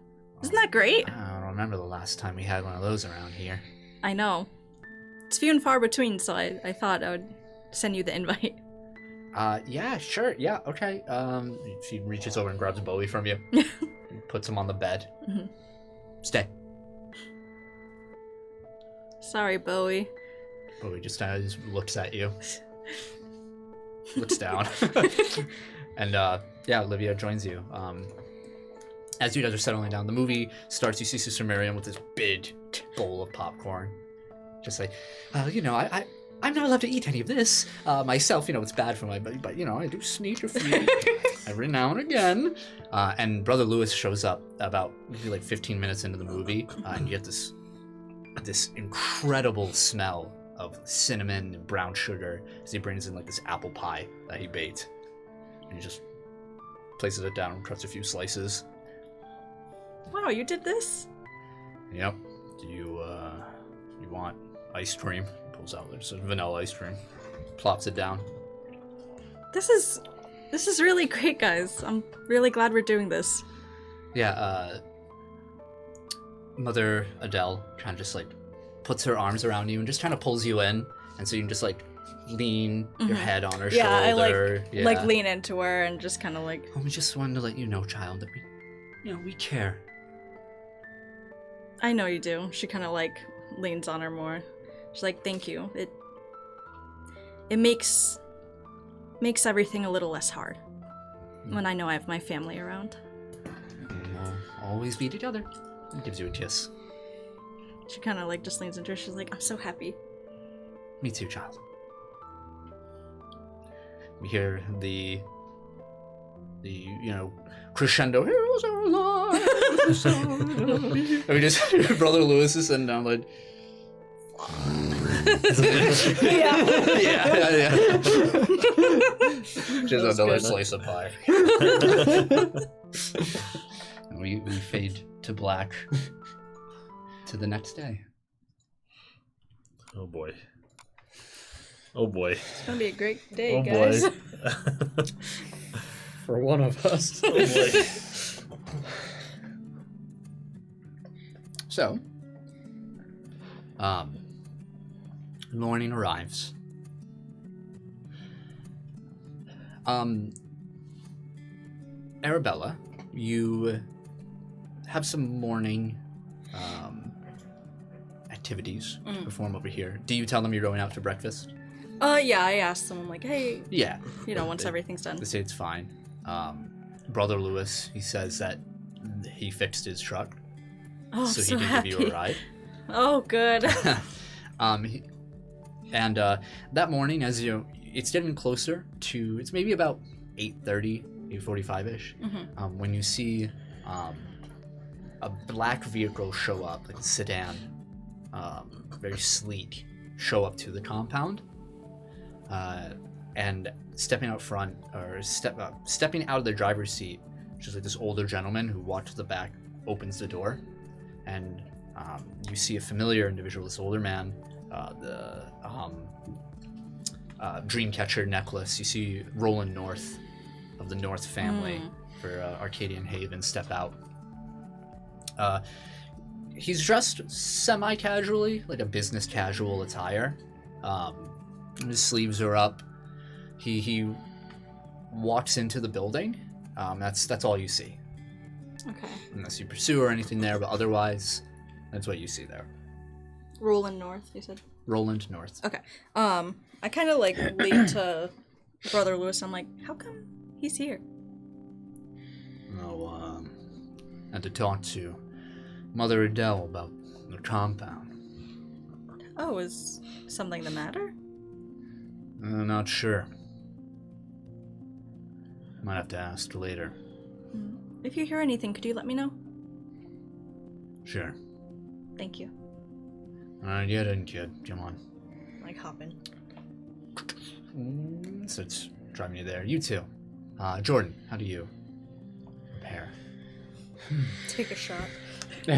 Isn't that great? I don't remember the last time we had one of those around here. I know. It's few and far between, so I thought I would send you the invite. Yeah, sure, yeah, okay. She reaches over and grabs Bowie from you. And puts him on the bed. Mhm. Stay. Sorry, Bowie. Bowie just just looks at you. Looks down. And yeah, Olivia joins you. As you guys are settling down, the movie starts. You see Sister Miriam with this big bowl of popcorn. Just like, I'm not allowed to eat any of this myself. It's bad for my body, but I do sneak a few every now and again. And Brother Lewis shows up about maybe like 15 minutes into the movie, and you get this incredible smell of cinnamon and brown sugar as he brings in like this apple pie that he baked, and he just places it down and cuts a few slices. Wow, you did this? Yep. Do you want ice cream? Pulls out there's some vanilla ice cream, plops it down. This is really great, guys. I'm really glad we're doing this. Yeah. Mother Adele kind of just like puts her arms around you and just kind of pulls you in, and so you can just like lean your head on her Yeah, shoulder. I like lean into her and just kind of like. We just wanted to let you know, child, that we care. I know you do. She kind of like leans on her more. She's like, "Thank you. It makes everything a little less hard when I know I have my family around." We'll always be together. And gives you a kiss. She kind of like just leans into her. She's like, "I'm so happy." Me too, child. We hear the crescendo. Heroes are alive. And we just hear Brother Lewis is sitting down like. yeah. Just another slice of pie. And we fade to black to the next day. Oh boy. Oh boy. It's gonna be a great day, Oh guys. boy. For one of us. Oh boy. So, morning arrives. Arabella, you have some morning activities to perform over here. Do you tell them you're going out to breakfast? Yeah, I asked them, I'm like, "Hey, Yeah. once everything's done." They say it's fine. Brother Lewis, he says that he fixed his truck, Oh, so so he can happy. give you a ride. Oh, good. That morning, as it's getting closer to, it's maybe about 8:30, 8:45-ish, when you see a black vehicle show up, like a sedan, very sleek, show up to the compound, and stepping out front, or stepping out of the driver's seat, which is like this older gentleman who walks to the back, opens the door, and you see a familiar individual, this older man, the Dreamcatcher necklace. You see Roland North of the North family for Arcadian Haven step out. He's dressed semi-casually, like a business casual attire. His sleeves are up. He walks into the building. That's all you see. Okay. Unless you pursue or anything there, but otherwise, that's what you see there. Roland North, you said? Roland North. Okay. I kind of like lean to Brother Lewis. I'm like, how come he's here? Oh, I had to talk to Mother Adele about the compound. Oh, is something the matter? I'm not sure. Might have to ask later. If you hear anything, could you let me know? Sure. Thank you. Get in, kid. Come on. Like, hop in. So it's driving you there. You two. Jordan, how do you prepare? Take a shot. We're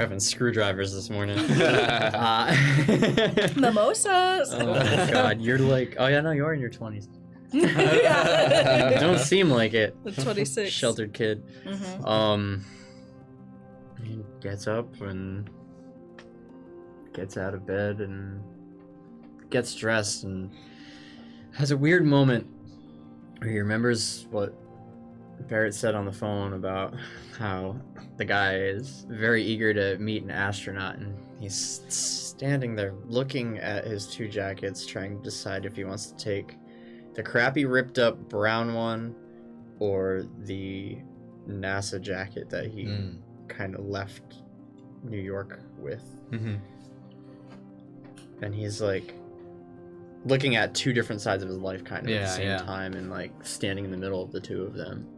having screwdrivers this morning. Mimosas. Oh my god, you're like, oh yeah, no, you're in your 20s. Yeah. Don't seem like it. The 26. Sheltered kid. Mm-hmm. He gets up and gets out of bed and gets dressed and has a weird moment where he remembers what Barrett said on the phone about how the guy is very eager to meet an astronaut, and he's standing there looking at his 2 jackets, trying to decide if he wants to take the crappy ripped up brown one or the NASA jacket that he kind of left New York with. Mm-hmm. And he's like looking at 2 different sides of his life kind of at the same Yeah. time, and like standing in the middle of the 2 of them.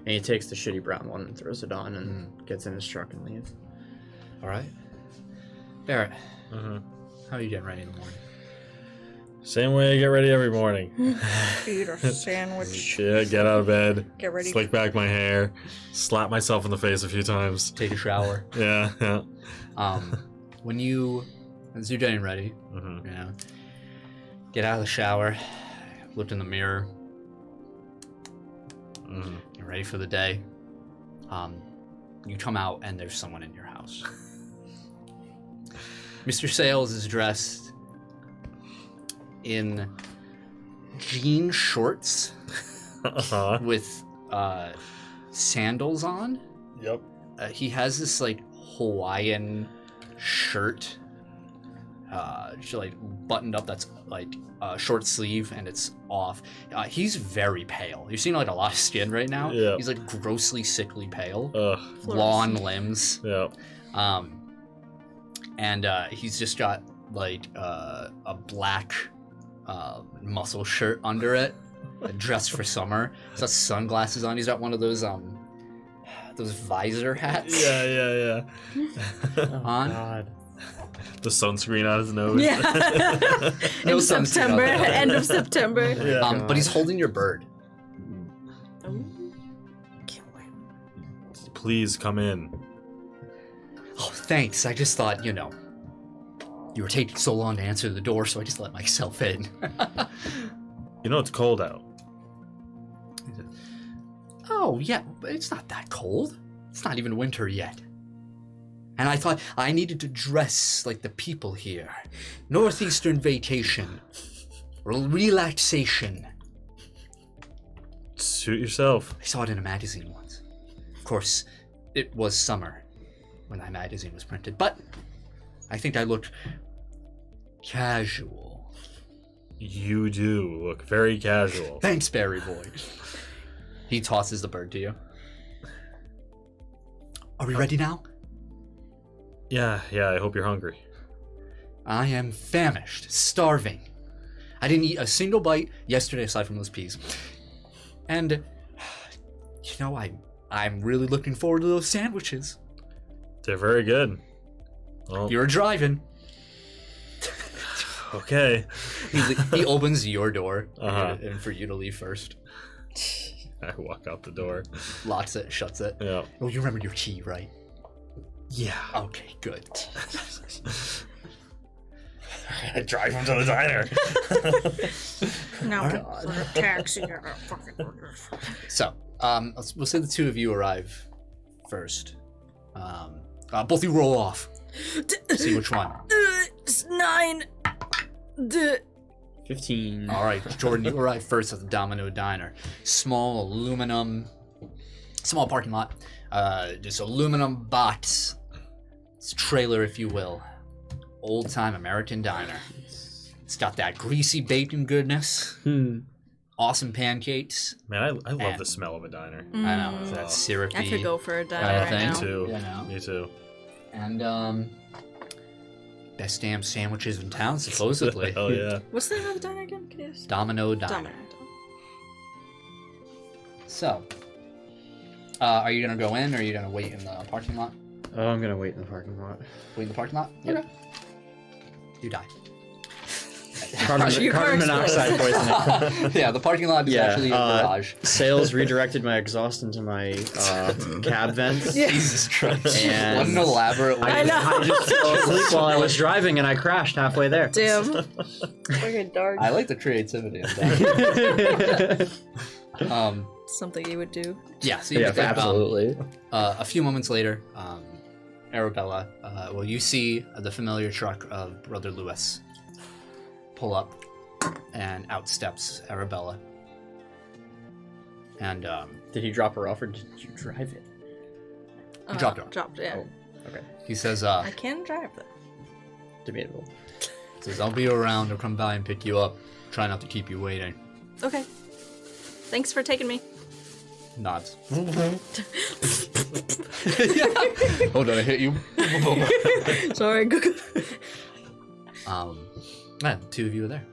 And he takes the shitty brown one and throws it on and gets in his truck and leaves. All right. Barrett, Mm-hmm. how are you getting ready in the morning? Same way I get ready every morning. Eat a sandwich. Yeah, get out of bed, Get ready. slick back my hair, slap myself in the face a few times. Take a shower. Yeah, yeah. As you're getting ready, Mm-hmm. you know, get out of the shower, look in the mirror, Mm-hmm. you're ready for the day. You come out and there's someone in your house. Mr. Sayles is dressed in jean shorts Uh-huh. with sandals on. Yep. He has this like Hawaiian shirt, like buttoned up. That's like short sleeve and it's off. He's very pale. You're seeing like a lot of skin right now. Yeah. He's like grossly sickly pale, Ugh. long limbs. Yep. And he's just got like a black muscle shirt under it, dressed for summer. He's got sunglasses on. He's got one of those visor hats. Yeah. On. God. The sunscreen on his nose. Yeah. No In sunscreen September. out there. End of September. Yeah. But he's holding your bird. Can't wait. Please come in. Oh, thanks. I just thought, you were taking so long to answer the door, so I just let myself in. You know it's cold out. Oh, yeah, but it's not that cold. It's not even winter yet. And I thought I needed to dress like the people here. Northeastern vacation. Relaxation. Suit yourself. I saw it in a magazine once. Of course, it was summer when that magazine was printed, but I think I looked casual. You do look very casual. Thanks, Barry Boy. He tosses the bird to you. Are we ready now? Yeah, I hope you're hungry. I am famished, starving. I didn't eat a single bite yesterday aside from those peas. And, I'm really looking forward to those sandwiches. They're very good. Well, You're driving. okay. He opens your door Uh-huh. and for you to leave first. I walk out the door. Locks it, shuts it. Yeah. Oh, you remember your key, right? Yeah. Okay, good. I drive him to the diner. Now God. for a taxi. So, we'll say the two of you arrive first. Both of you roll off. See which one. 9. 15. All right, Jordan, you arrive first at the Domino Diner. Small parking lot. Just aluminum box. It's a trailer, if you will. Old-time American diner. It's got that greasy bacon goodness. Awesome pancakes. Man, I love the smell of a diner. I know, it's that syrupy. I could go for a diner I right think now. Too. You know. Me too. And, best damn sandwiches in town, supposedly. Oh yeah. What's the name of the diner again? Can you ask? Domino Diner. Domino. So, are you gonna go in, or are you gonna wait in the parking lot? Oh, I'm gonna wait in the parking lot. Wait in the parking lot? Yep. Okay. You die. Carbon monoxide poisoning. Yeah, the parking lot is actually a garage. Sayles redirected my exhaust into my cab vents. Jesus Christ. And What an elaborate way. I know. I just fell asleep while I was driving and I crashed halfway there. Damn. Fucking dark. I like the creativity of that. Something you would do. Yeah, so you Yeah, get that, absolutely. a few moments later, Arabella, you see the familiar truck of Brother Lewis pull up, and out steps Arabella. And Did he drop her off or did you drive it? he dropped her. Dropped, yeah. Oh, okay. He says, I can drive though. Debatable. I'll be around, I'll come by and pick you up. Try not to keep you waiting. Okay. Thanks for taking me. Nods. Oh, did I hit you? Sorry. Yeah, two of you are there.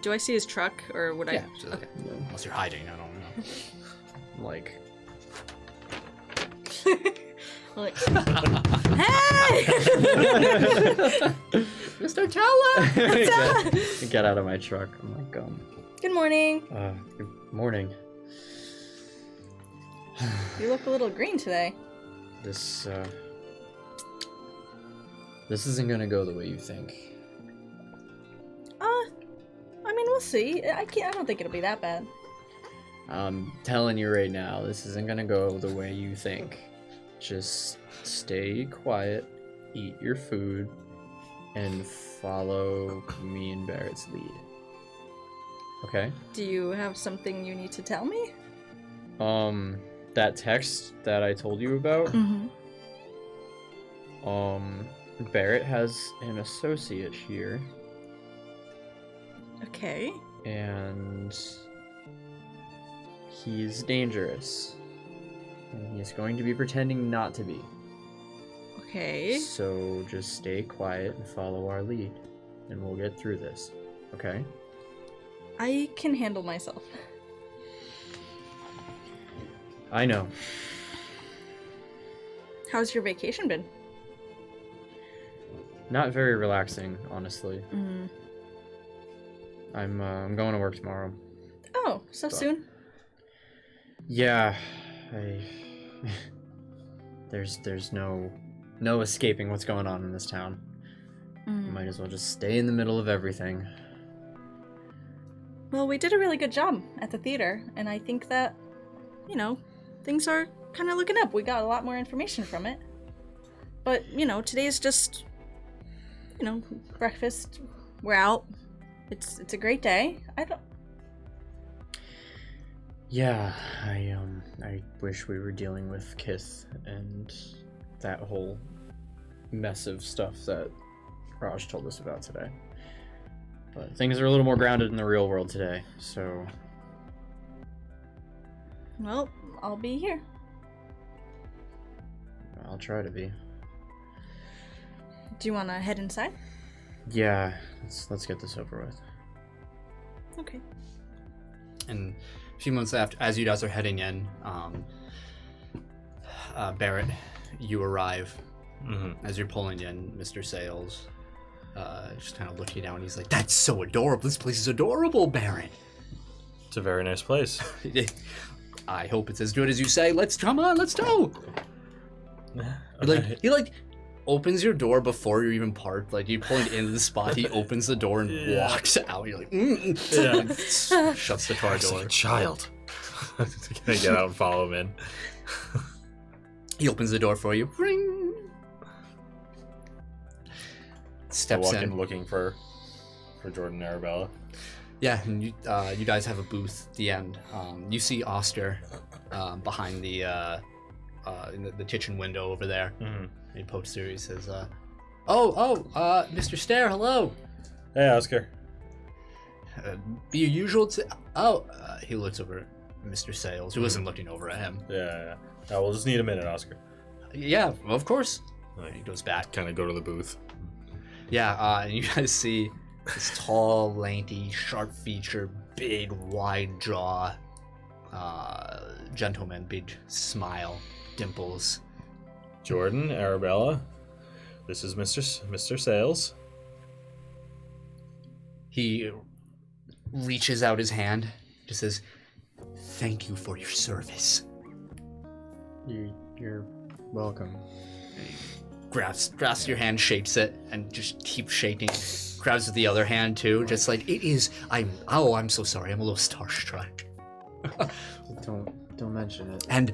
Do I see his truck or would Yeah, I? so, okay. Unless you're hiding, I don't know. Like, Like, hey! Mr. Teller! get out of my truck. I'm like, Good morning. good morning. You look a little green today. This isn't gonna go the way you think. I mean, we'll see. I don't think it'll be that bad. I'm telling you right now, this isn't gonna go the way you think. Just stay quiet, eat your food, and follow me and Barrett's lead. Okay? Do you have something you need to tell me? That text that I told you about, Mm-hmm. Barrett has an associate here, Okay. and he's dangerous. And he's going to be pretending not to be. Okay. So just stay quiet and follow our lead, and we'll get through this. Okay? I can handle myself. I know. How's your vacation been? Not very relaxing, honestly. Mm. I'm going to work tomorrow. Oh, so soon? Yeah, there's no escaping what's going on in this town. Mm. Might as well just stay in the middle of everything. Well, we did a really good job at the theater, and I think that, things are kind of looking up. We got a lot more information from it. But, today's just, breakfast. We're out. It's a great day. Yeah, I wish we were dealing with Kith and that whole mess of stuff that Raj told us about today. But things are a little more grounded in the real world today, so... Well, I'll be here. I'll try to be. Do you want to head inside? Yeah, let's get this over with. Okay. And a few months after, as you guys are heading in, Barrett, you arrive. As you're pulling in, Mr. Sayles, just kind of looking down. He's like, "That's so adorable. This place is adorable, Barrett." It's a very nice place. I hope it's as good as you say. Let's go. Okay. He opens your door before you're even parked. Like, you're pulling into the spot. He opens the door and walks out. You're like, Yeah. Shuts the car It's door. like a child. Can I get out and follow him in? He opens the door for you. Ring. I Steps walk in. in looking for Jordan and Arabella. Yeah, and you guys have a booth at the end. You see Oscar behind the in the kitchen window over there. Mm-hmm. He pokes through. He says, Mr. Stair, hello. Hey, Oscar. Be your usual. He looks over at Mr. Sayles, who isn't looking over at him. Yeah. We'll just need a minute, Oscar. Yeah, of course. He goes back. Kind of go to the booth. Yeah, and you guys see this tall, lanky, sharp-featured, big, wide jaw gentleman, big smile, dimples. Jordan, Arabella, this is Mr. Sayles. He reaches out his hand, just says, "Thank you for your service." You're welcome. Grabs your hand, shakes it, and just keeps shaking. Grabs the other hand too, just like it is. I'm so sorry. I'm a little starstruck. Don't mention it. And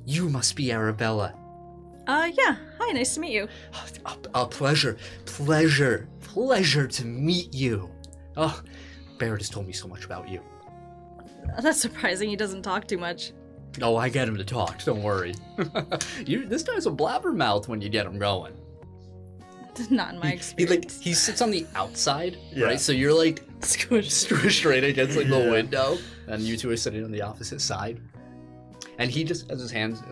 you must be Arabella. Yeah. Hi, nice to meet you. A pleasure to meet you. Oh, Barrett has told me so much about you. That's surprising. He doesn't talk too much. Oh, I get him to talk. Don't worry. This guy's a blabbermouth when you get him going. Not in my experience. He sits on the outside, Yeah. right? So you're like Squished. straight against like the Yeah. window, and you two are sitting on the opposite side. And he just has his hands.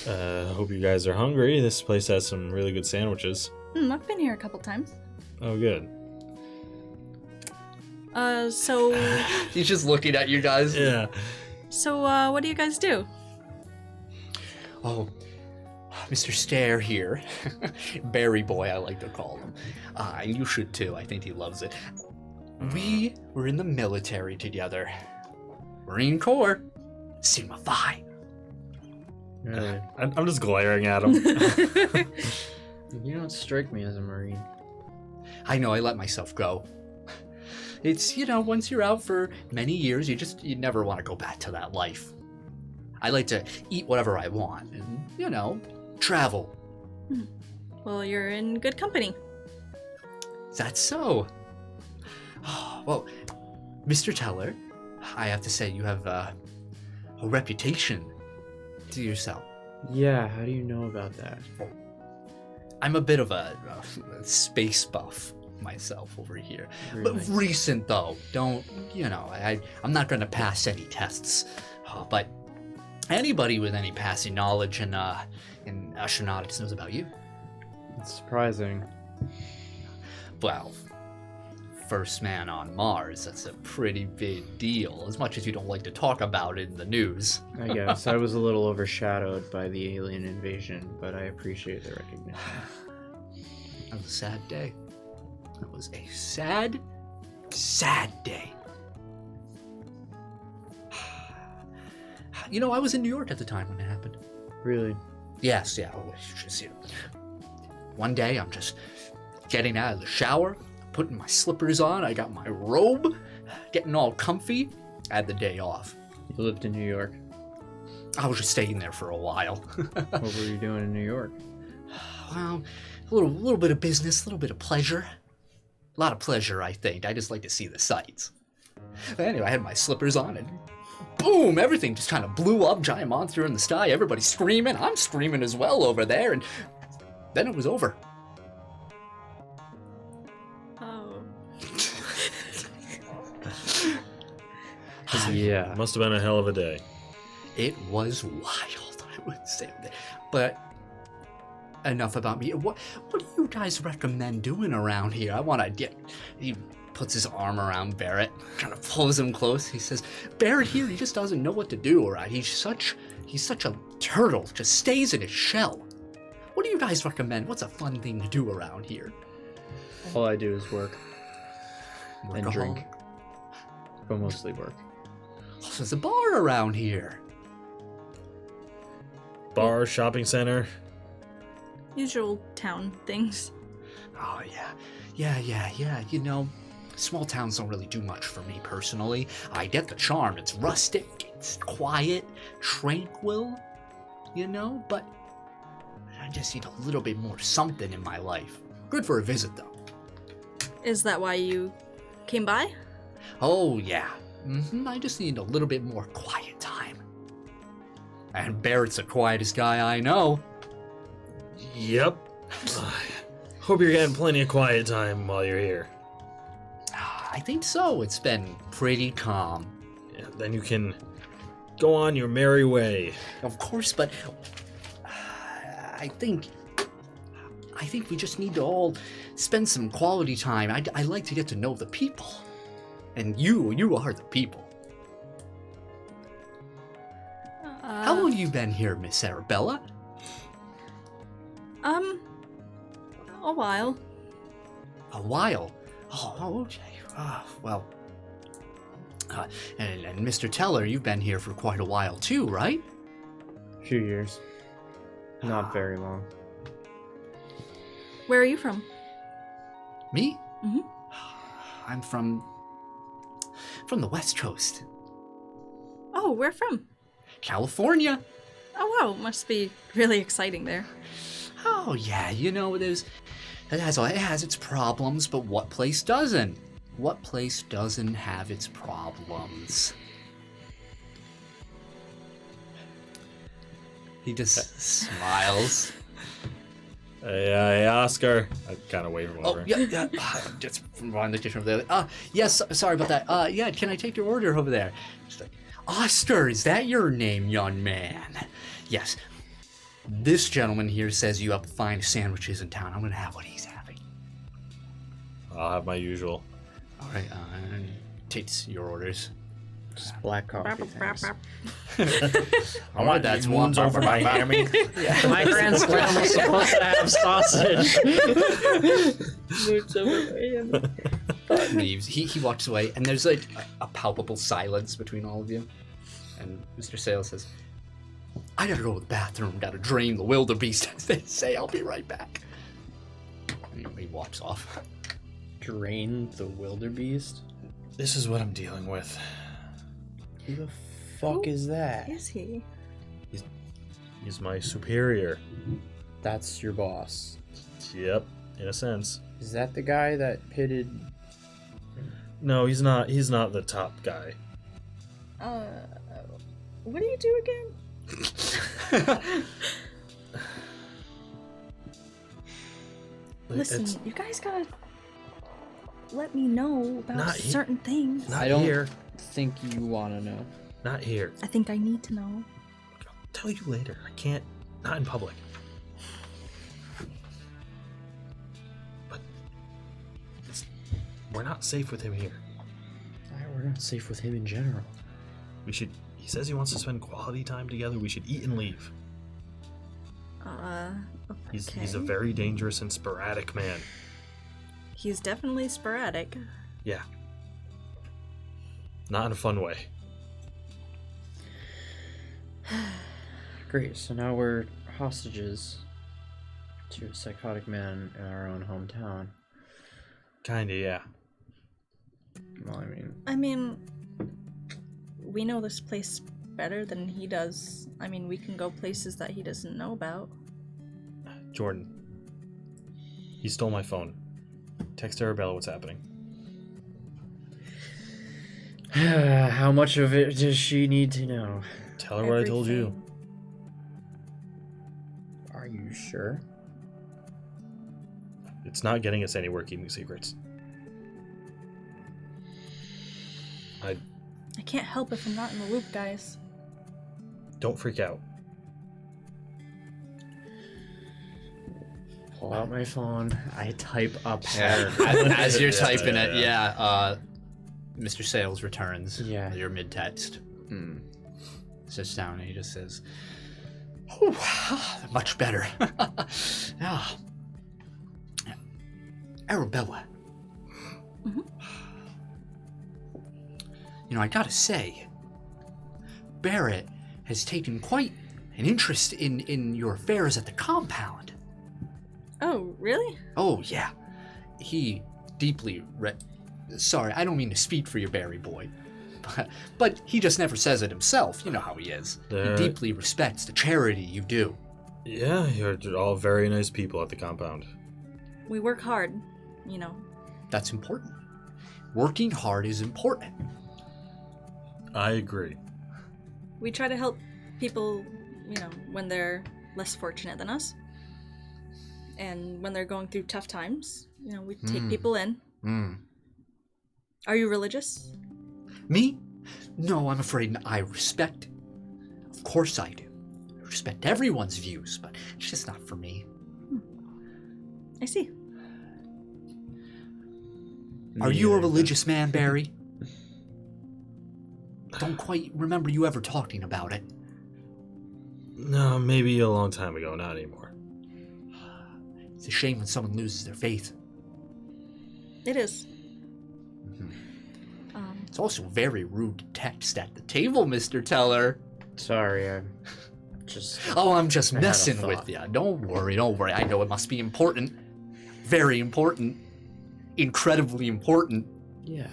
Hope you guys are hungry. This place has some really good sandwiches. I've been here a couple times. Oh, good. So He's just looking at you guys. Yeah. What do you guys do? Oh, Mr. Stare here. Berry Boy, I like to call him. And you should too. I think he loves it. We were in the military together. Marine Corps. Sigma Phi. Really? I'm just glaring at him. You don't strike me as a Marine. I know, I let myself go. It's, once you're out for many years, you never want to go back to that life. I like to eat whatever I want and, travel. Well, you're in good company. That's so. Well, Mr. Teller, I have to say you have a reputation to yourself. Yeah, how do you know about that? I'm a bit of a space buff myself over here. Really? But recent, though. Don't, I'm not going to pass any tests. But anybody with any passing knowledge in astronautics knows about you. It's surprising. Well, first man on Mars, that's a pretty big deal, as much as you don't like to talk about it in the news. I guess I was a little overshadowed by the alien invasion, but I appreciate the recognition. That was a sad day. It was a sad, sad day. I was in New York at the time when it happened. Really? Yes, yeah. Just, one day I'm just getting out of the shower, putting my slippers on, I got my robe, getting all comfy. I had the day off. You lived in New York. I was just staying there for a while. What were you doing in New York? Well, a little bit of business, a little bit of pleasure. A lot of pleasure, I think. I just like to see the sights. Anyway, I had my slippers on and boom, everything just kind of blew up. Giant monster in the sky, everybody screaming. I'm screaming as well over there, and then it was over. Oh. Yeah. Must have been a hell of a day. It was wild, I would say. But enough about me. What do you guys recommend doing around here? I want to get... He puts his arm around Barrett, kind of pulls him close. He says, Barrett here, he just doesn't know what to do, all right? He's such a turtle, just stays in his shell. What do you guys recommend? What's a fun thing to do around here? All I do is work and Workaholic? drink. But mostly work. Oh, so there's a bar around here. Bar, shopping center. Usual town things. Oh, yeah. Small towns don't really do much for me personally. I get the charm. It's rustic, it's quiet, tranquil, but I just need a little bit more something in my life. Good for a visit, though. Is that why you came by? Oh, yeah. I just need a little bit more quiet time. And Barrett's the quietest guy I know. Yep. Hope you're getting plenty of quiet time while you're here. I think so. It's been pretty calm. Yeah, then you can go on your merry way. Of course, but I think we just need to all spend some quality time. I like to get to know the people. And you are the people. How long have you been here, Miss Arabella? A while. A while. Oh, okay. Well, and Mr. Teller, you've been here for quite a while too, right? A few years. Not very long. Where are you from? Me? Mm-hmm. I'm from the West Coast, Oh, where from? California. Oh, wow. Must be really exciting there. Oh yeah, it has its problems, but what place doesn't? What place doesn't have its problems? He just smiles. Hey, Oscar. I kind of wave him Oh, over. yeah. Just from around the kitchen over there. Yes, sorry about that. Yeah, can I take your order over there? She's like, Oscar, is that your name, young man? Yes. This gentleman here says you have the finest sandwiches in town. I'm going to have what he's having. I'll have my usual. All right, takes your orders. Just black coffee. thanks. I want that's these moons one- over my hammy. My grand slam was supposed to have sausage. Leaves. He walks away, and there's like a palpable silence between all of you. And Mr. Sayles says, I gotta go to the bathroom, gotta drain the wildebeest, as they say. I'll be right back. And he walks off. Drain the wildebeest? This is what I'm dealing with. Who the fuck is that? Is he? He's my superior. That's your boss. Yep, in a sense. Is that the guy that pitted? No, he's not. He's not the top guy. What do you do again? Listen, you guys gotta let me know about Not he- certain things. Not I don't here. think you want to know. Not here. I think I need to know. I'll tell you later. I can't. Not in public. But we're not safe with him here. We're not safe with him in general. We should. He says he wants to spend quality time together. We should eat and leave. He's a Okay. very dangerous and sporadic man. He's definitely sporadic. Yeah. Not in a fun way. Great, so now we're hostages to a psychotic man in our own hometown. Kinda, yeah. Well, I mean, we know this place better than he does. I mean, we can go places that he doesn't know about. Jordan. He stole my phone. Text Arabella what's happening. how much of it does she need to know? Tell her what I told you. Everything. Are you sure? It's not getting us anywhere keeping secrets. I can't help if I'm not in the loop, guys. Don't freak out. Pull out my phone. I type a Yeah, paragraph. as you're Yeah, typing yeah, it, Mr. Sayles returns. Yeah. Your mid-text. Hmm. Sits down and he just says, "Whew, much better." Ah. Arabella. Mhm. I gotta say, Barrett has taken quite an interest in your affairs at the compound. Oh, really? Oh, yeah. He deeply Sorry, I don't mean to speak for your Barry boy. But he just never says it himself. You know how he is. There- He deeply respects the charity you do. Yeah, you're all very nice people at the compound. We work hard, you know. That's important. Working hard is important. I agree. We try to help people, when they're less fortunate than us. And when they're going through tough times, we take people in. Are you religious? Me? No, I'm afraid I respect. Of course I do. I respect everyone's views, but it's just not for me. I see. Are you a religious man, Barry? Don't quite remember you ever talking about it. No, maybe a long time ago, not anymore. It's a shame when someone loses their faith. It is. It's also very rude to text at the table, Mr. Teller. Sorry, I'm just. Oh, I'm just I had a messing thought. with you. Don't worry. I know it must be important. Very important. Incredibly important. Yeah.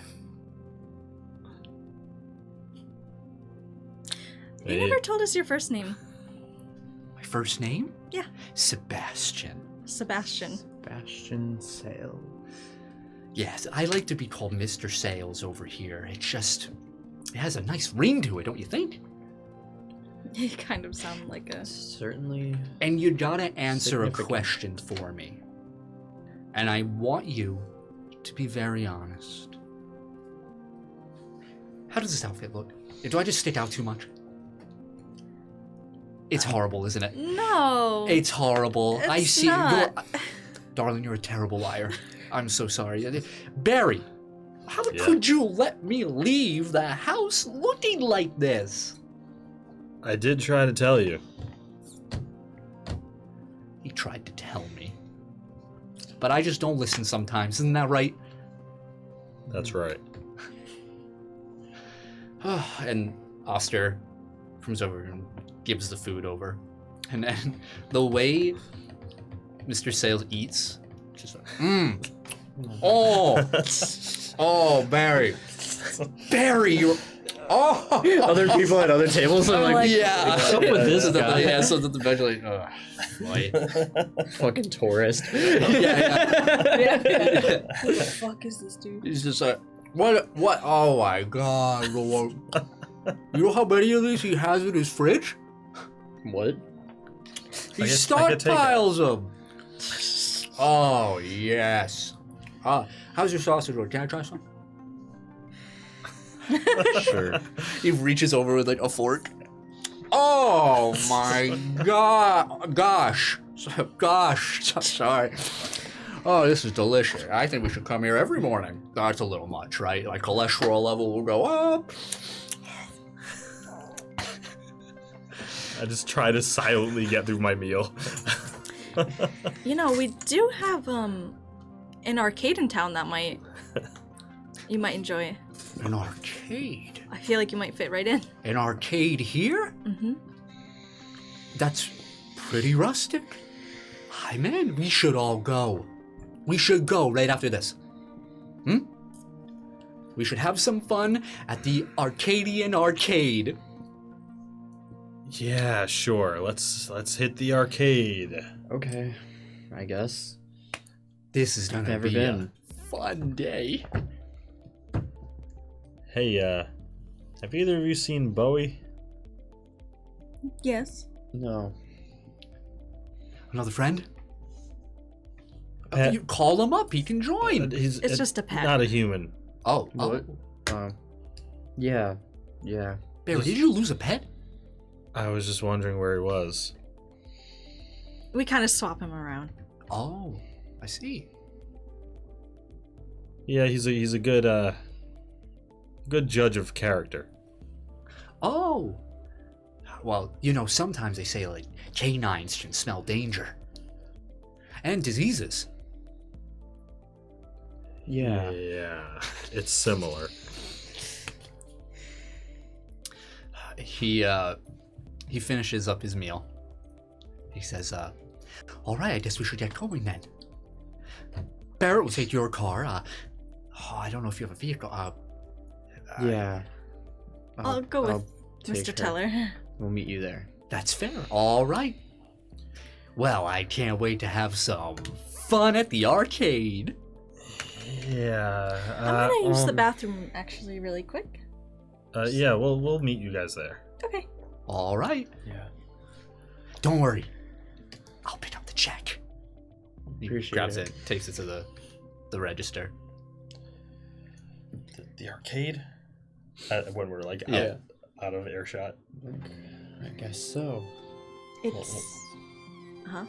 You never told us your first name. My first name? Yeah. Sebastian. Sebastian. Bastion Sayles. Yes, I like to be called Mr. Sayles over here. It has a nice ring to it, don't you think? You kind of sound like a... Certainly. And you gotta answer a Significant. question for me. And I want you to be very honest. How does this outfit look? Do I just stick out too much? It's horrible, isn't it? No. It's horrible. I It's see. not. Darling, you're a terrible liar. I'm so sorry. Barry, how Yeah. could you let me leave the house looking like this? I did try to tell you. He tried to tell me. But I just don't listen sometimes, isn't that right? That's right. And Oster comes over and gives the food over. And then the way Mr. Sayles eats, just like, oh, Barry. Barry, you're, Other people at other tables are like, yeah. what's up with this So that- guy? yeah, so that eventually, boy. Fucking tourist. Yeah. Who the fuck is this dude? He's just like, what, oh my god. You know how many of these he has in his fridge? What? He I could take stockpiles them. Oh, yes. How's your sausage roll? Can I try some? Sure. He reaches over with like a fork. Oh my gosh. Sorry. Oh, this is delicious. I think we should come here every morning. That's a little much, right? My cholesterol level will go up. I just try to silently get through my meal. You know, we do have an arcade in town that you might enjoy. An arcade? I feel like you might fit right in. An arcade here? Mm-hmm. That's pretty rustic. Hi, man. We should all go. We should go right after this. We should have some fun at the Arcadian Arcade. Yeah, sure. Let's hit the arcade. Okay, I guess. This is gonna Never be been. a fun day. Hey, have either of you seen Bowie? Yes. No. Another friend? Pet. You call him up. He can join. It's just a pet. Not a human. Oh, What? Yeah. Yeah. Barry, did you lose a pet? I was just wondering where he was. We kind of swap him around. Oh, I see. Yeah, he's a good good judge of character. Oh. Well, you know, sometimes they say, like, canines can smell danger. And diseases. Yeah. Yeah, it's similar. He finishes up his meal. He says, all right, I guess we should get going then. Barrett will take your car. I don't know if you have a vehicle. Yeah. I'll go with take Mr. her. Teller. We'll meet you there. That's fair. All right. Well, I can't wait to have some fun at the arcade. Yeah. I'm gonna use the bathroom actually really quick. Yeah, we'll meet you guys there. Okay. All right. Yeah. Don't worry. I'll pick up the check. He Appreciate grabs it. it, takes it to the register. The arcade? When we're like Yeah. out of earshot. I guess so. It's. Huh?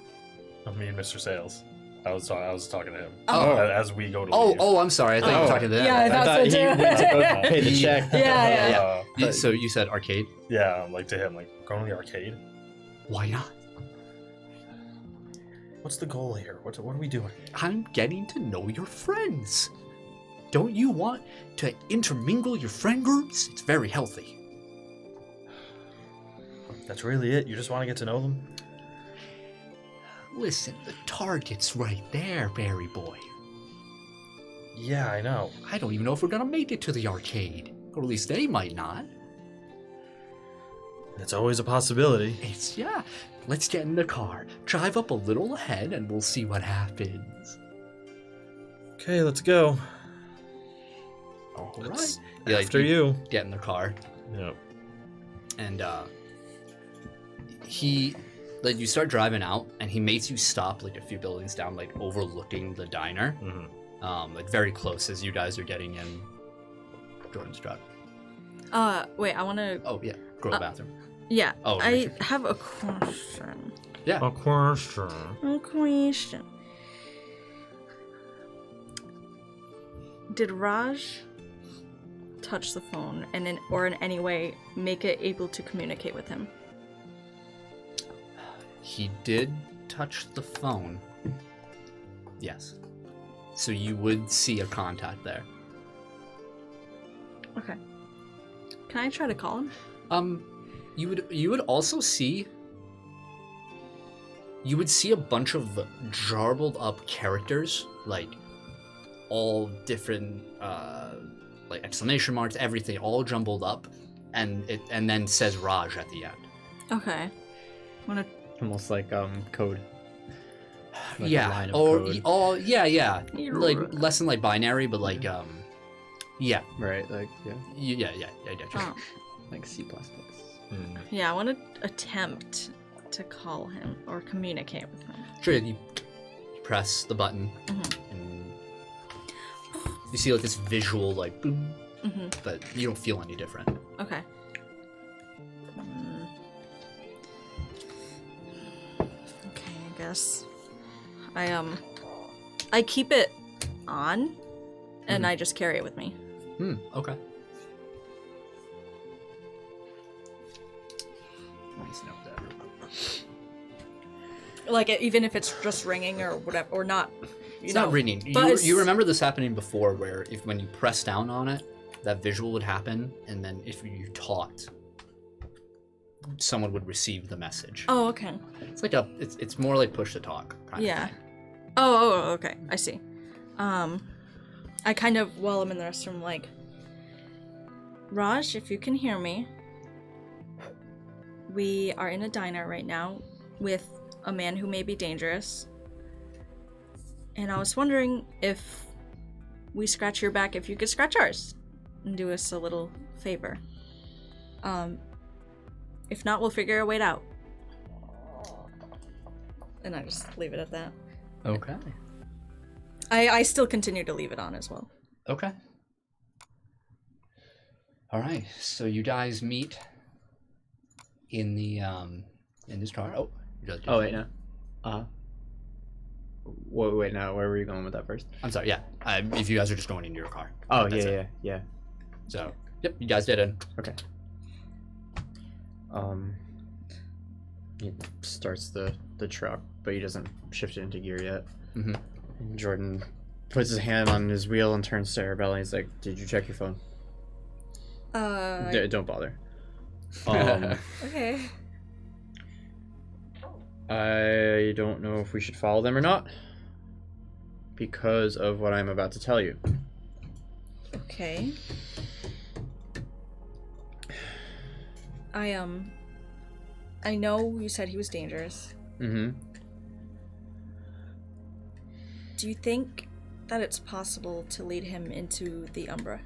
I mean, Mr. Sayles. I was talking to him. Oh. As we go to Oh, leave. I'm sorry. I thought you were talking to them. Yeah, I thought so he too. went to go pay the check. Yeah. So you said arcade? Yeah, like to him, like going to the arcade. Why not? What's the goal here? What are we doing? I'm getting to know your friends. Don't you want to intermingle your friend groups? It's very healthy. That's really it? You just want to get to know them? Listen, the target's right there, Barry boy. Yeah, I know. I don't even know if we're gonna make it to the arcade. Or at least they might not. It's always a possibility. Yeah. Let's get in the car, drive up a little ahead, and we'll see what happens. Okay, let's go. All That's right. after you. Get in the car, Yep. and you start driving out, and he makes you stop like a few buildings down, like overlooking the diner, like very close as you guys are getting in Jordan's truck. Wait, I want to. Oh yeah, go to the bathroom. Yeah. Oh, I right. have a question. Yeah. A question. A question. Did Raj touch the phone and in any way make it able to communicate with him? He did touch the phone. Yes. So you would see a contact there. Okay. Can I try to call him? You would also see. You would see a bunch of jarbled up characters, like all different, like exclamation marks, everything, all jumbled up, and then says Raj at the end. Okay. I'm gonna. Almost like code. Like a Yeah. line of Or code. yeah. Like less than like binary, but like yeah. Right, like, yeah. Yeah. I get you. Oh. Like C++. Yeah, I want to attempt to call him or communicate with him. Sure. You press the button, and you see like this visual like boom, but you don't feel any different. Okay. Okay, I guess I keep it on, and I just carry it with me. Okay. Nice note that. Like even if it's just ringing or whatever, or not. It's not ringing. But You remember this happening before, where when you press down on it, that visual would happen, and then if you talked, someone would receive the message. Oh, okay. It's like it's more like push to talk kind Yeah. of thing. Oh, okay. I see. I kind of, while I'm in the restroom, like, Raj, if you can hear me, we are in a diner right now with a man who may be dangerous. And I was wondering if we scratch your back, if you could scratch ours and do us a little favor. If not, we'll figure a way out. And I just leave it at that. Okay. I still continue to leave it on as well. Okay. All right. So you guys meet in the in this car. Oh. Oh, wait, no. Wait, no. Where were you going with that first? I'm sorry. Yeah. If you guys are just going into your car. Oh, That's yeah. So, yep. You guys did it. Okay. He starts the truck, but he doesn't shift it into gear yet. Mm-hmm. And Jordan puts his hand on his wheel and turns to Arabella. And he's like, "Did you check your phone?" Don't bother. Okay. I don't know if we should follow them or not, because of what I'm about to tell you. Okay. I know you said he was dangerous. Mm-hmm. Do you think that it's possible to lead him into the Umbra?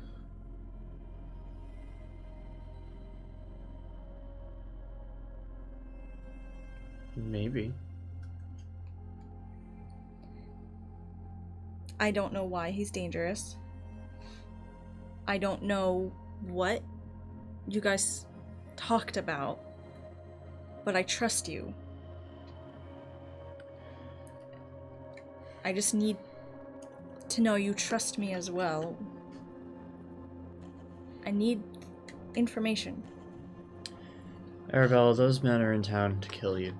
Maybe. I don't know why he's dangerous. I don't know what you guys talked about, but I trust you. I just need to know you trust me as well. I need information. Arabella, those men are in town to kill you.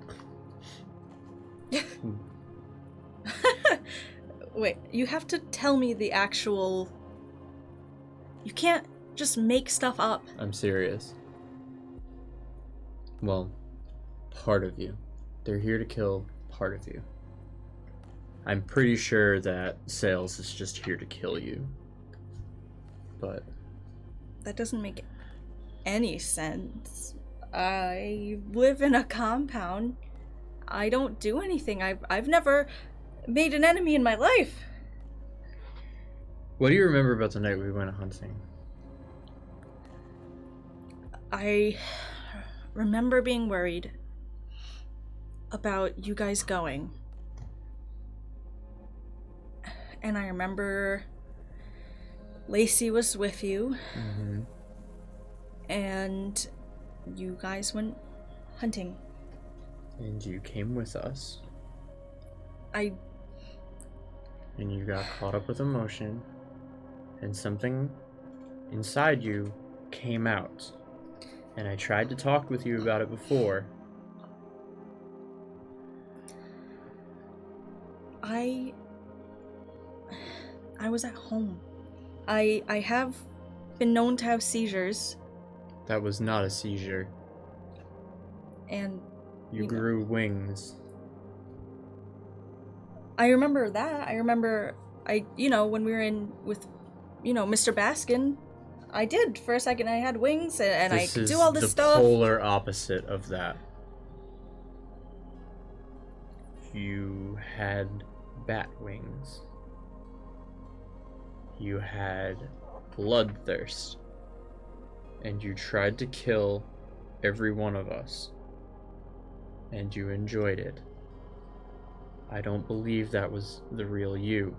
Wait, you have to tell me the actual You can't just make stuff up. I'm serious. Well, part of you. They're here to kill part of you. I'm pretty sure that Sayles is just here to kill you. But That doesn't make any sense. I live in a compound. I don't do anything. I've never made an enemy in my life. what do you remember about the night we went hunting? I remember being worried about you guys going. And I remember Lacey was with you, Mm-hmm. and you guys went hunting. And you came with us. I And you got caught up with emotion. And something inside you came out. And I tried to talk with you about it before. I was at home. I have been known to have seizures, That was not a seizure. and You You know. grew wings. I remember that. I remember when we were in with Mr. Baskin, I did for a second. I had wings and I This could is do all this the stuff. polar opposite of that. You had bat wings. You had bloodthirst. And you tried to kill every one of us. And you enjoyed it. I don't believe that was the real you.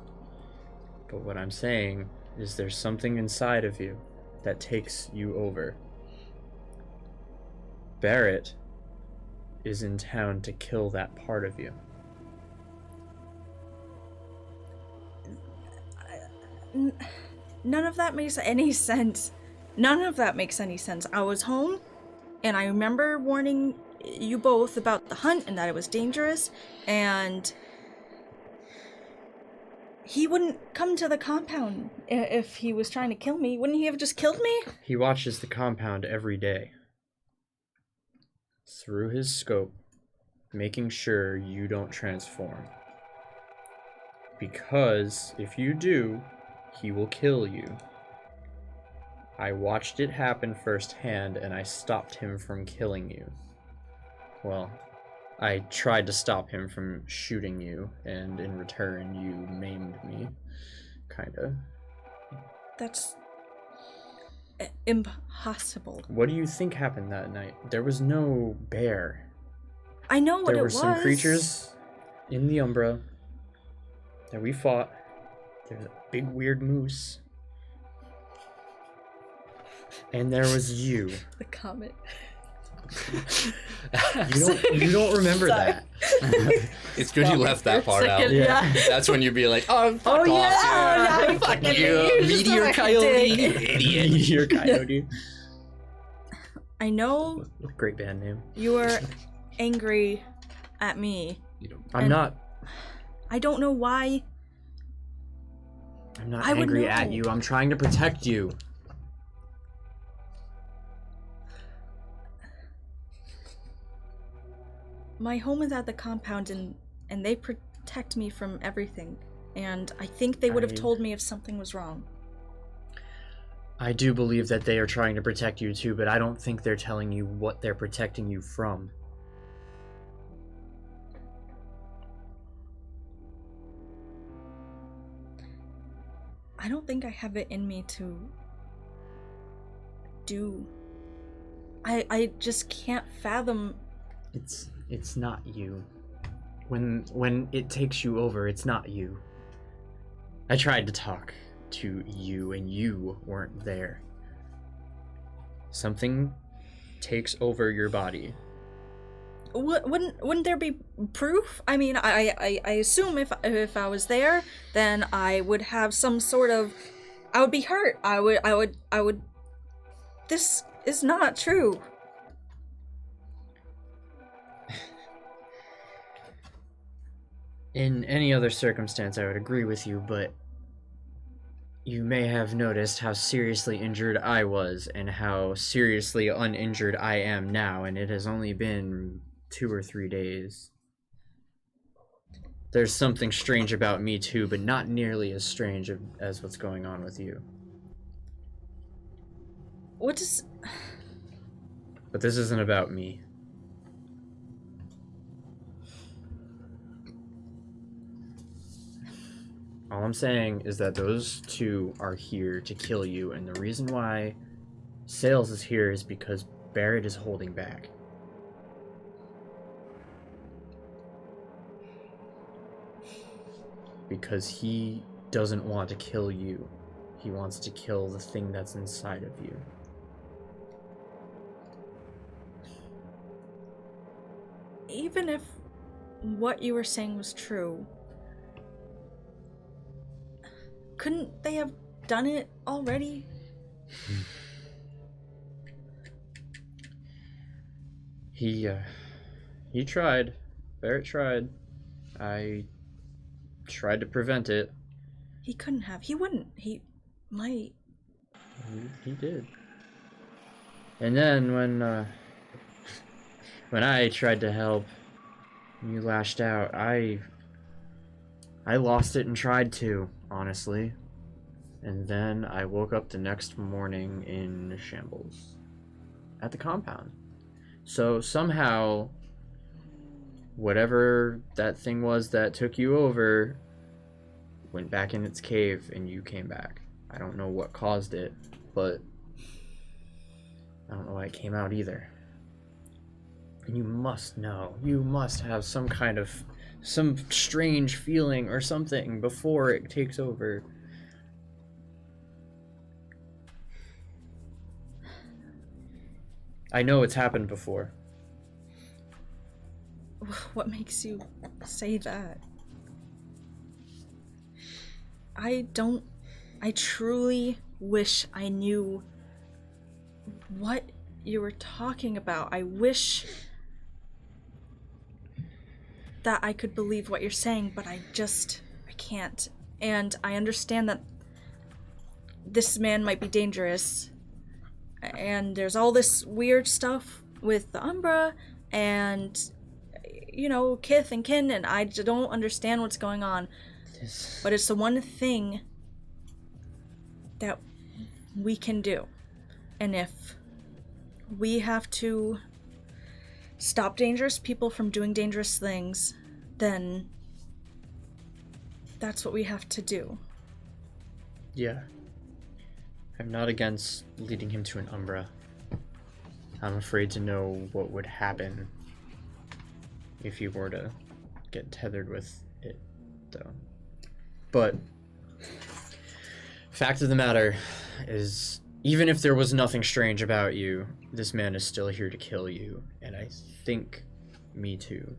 But what I'm saying is there's something inside of you that takes you over. Barrett is in town to kill that part of you. None of that makes any sense. None of that makes any sense. I was home, and I remember warning you both about the hunt and that it was dangerous, and he wouldn't come to the compound if he was trying to kill me. Wouldn't he have just killed me? He watches the compound every day. Through his scope, making sure you don't transform. Because if you do, he will kill you. I watched it happen firsthand and I stopped him from killing you. Well, I tried to stop him from shooting you, and in return, you maimed me. Kinda. That's impossible. What do you think happened that night? There was no bear. I know what There it were was. some creatures in the Umbra that we fought. There was a big weird moose. And there was you. The comet. You don't remember Sorry. that. It's good you left that part out. Second, yeah. That's when you'd be like, oh, fuck off, yeah, dude. you Fuck fucking you, idiot. You're just meteor a coyote, dick. idiot. Your coyote. I know Great band name. you were angry at me. I'm And- not. I don't know why. I'm not I would angry at know. you. I'm trying to protect you. My home is at the compound and they protect me from everything. And I think they would have I- told me if something was wrong. I do believe that they are trying to protect you too, but I don't think they're telling you what they're protecting you from. I don't think I have it in me to do. I just can't fathom. It's not you. When it takes you over, it's not you. I tried to talk to you and you weren't there. Something takes over your body. Wouldn't there be proof? I mean, I assume if I was there, then I would have some sort of. I would be hurt. I would. This is not true. In any other circumstance, I would agree with you, but you may have noticed how seriously injured I was and how seriously uninjured I am now, and it has only been 2 or 3 days. There's something strange about me too, but not nearly as strange as what's going on with you. What does... But this isn't about me. All I'm saying is that those two are here to kill you, and the reason why Sayles is here is because Barrett is holding back. Because he doesn't want to kill you. He wants to kill the thing that's inside of you. Even if what you were saying was true, couldn't they have done it already? He tried. Barrett tried. I tried to prevent it. He couldn't have. He wouldn't. He might. He did. And then when I tried to help, you lashed out. I lost it and tried to, honestly. And then I woke up the next morning in shambles at the compound. So somehow, whatever that thing was that took you over went back in its cave and you came back. I don't know what caused it, but I don't know why it came out either. And you must know. You must have some strange feeling or something before it takes over. I know it's happened before. What makes you say that? I truly wish I knew what you were talking about. I wish that I could believe what you're saying, but I can't. And I understand that this man might be dangerous, and there's all this weird stuff with the Umbra, and, you know, kith and kin, and I don't understand what's going on. But it's the one thing that we can do. And if we have to stop dangerous people from doing dangerous things, then that's what we have to do. Yeah. I'm not against leading him to an Umbra. I'm afraid to know what would happen if you were to get tethered with it, though. But fact of the matter is, even if there was nothing strange about you, this man is still here to kill you, and I think me too.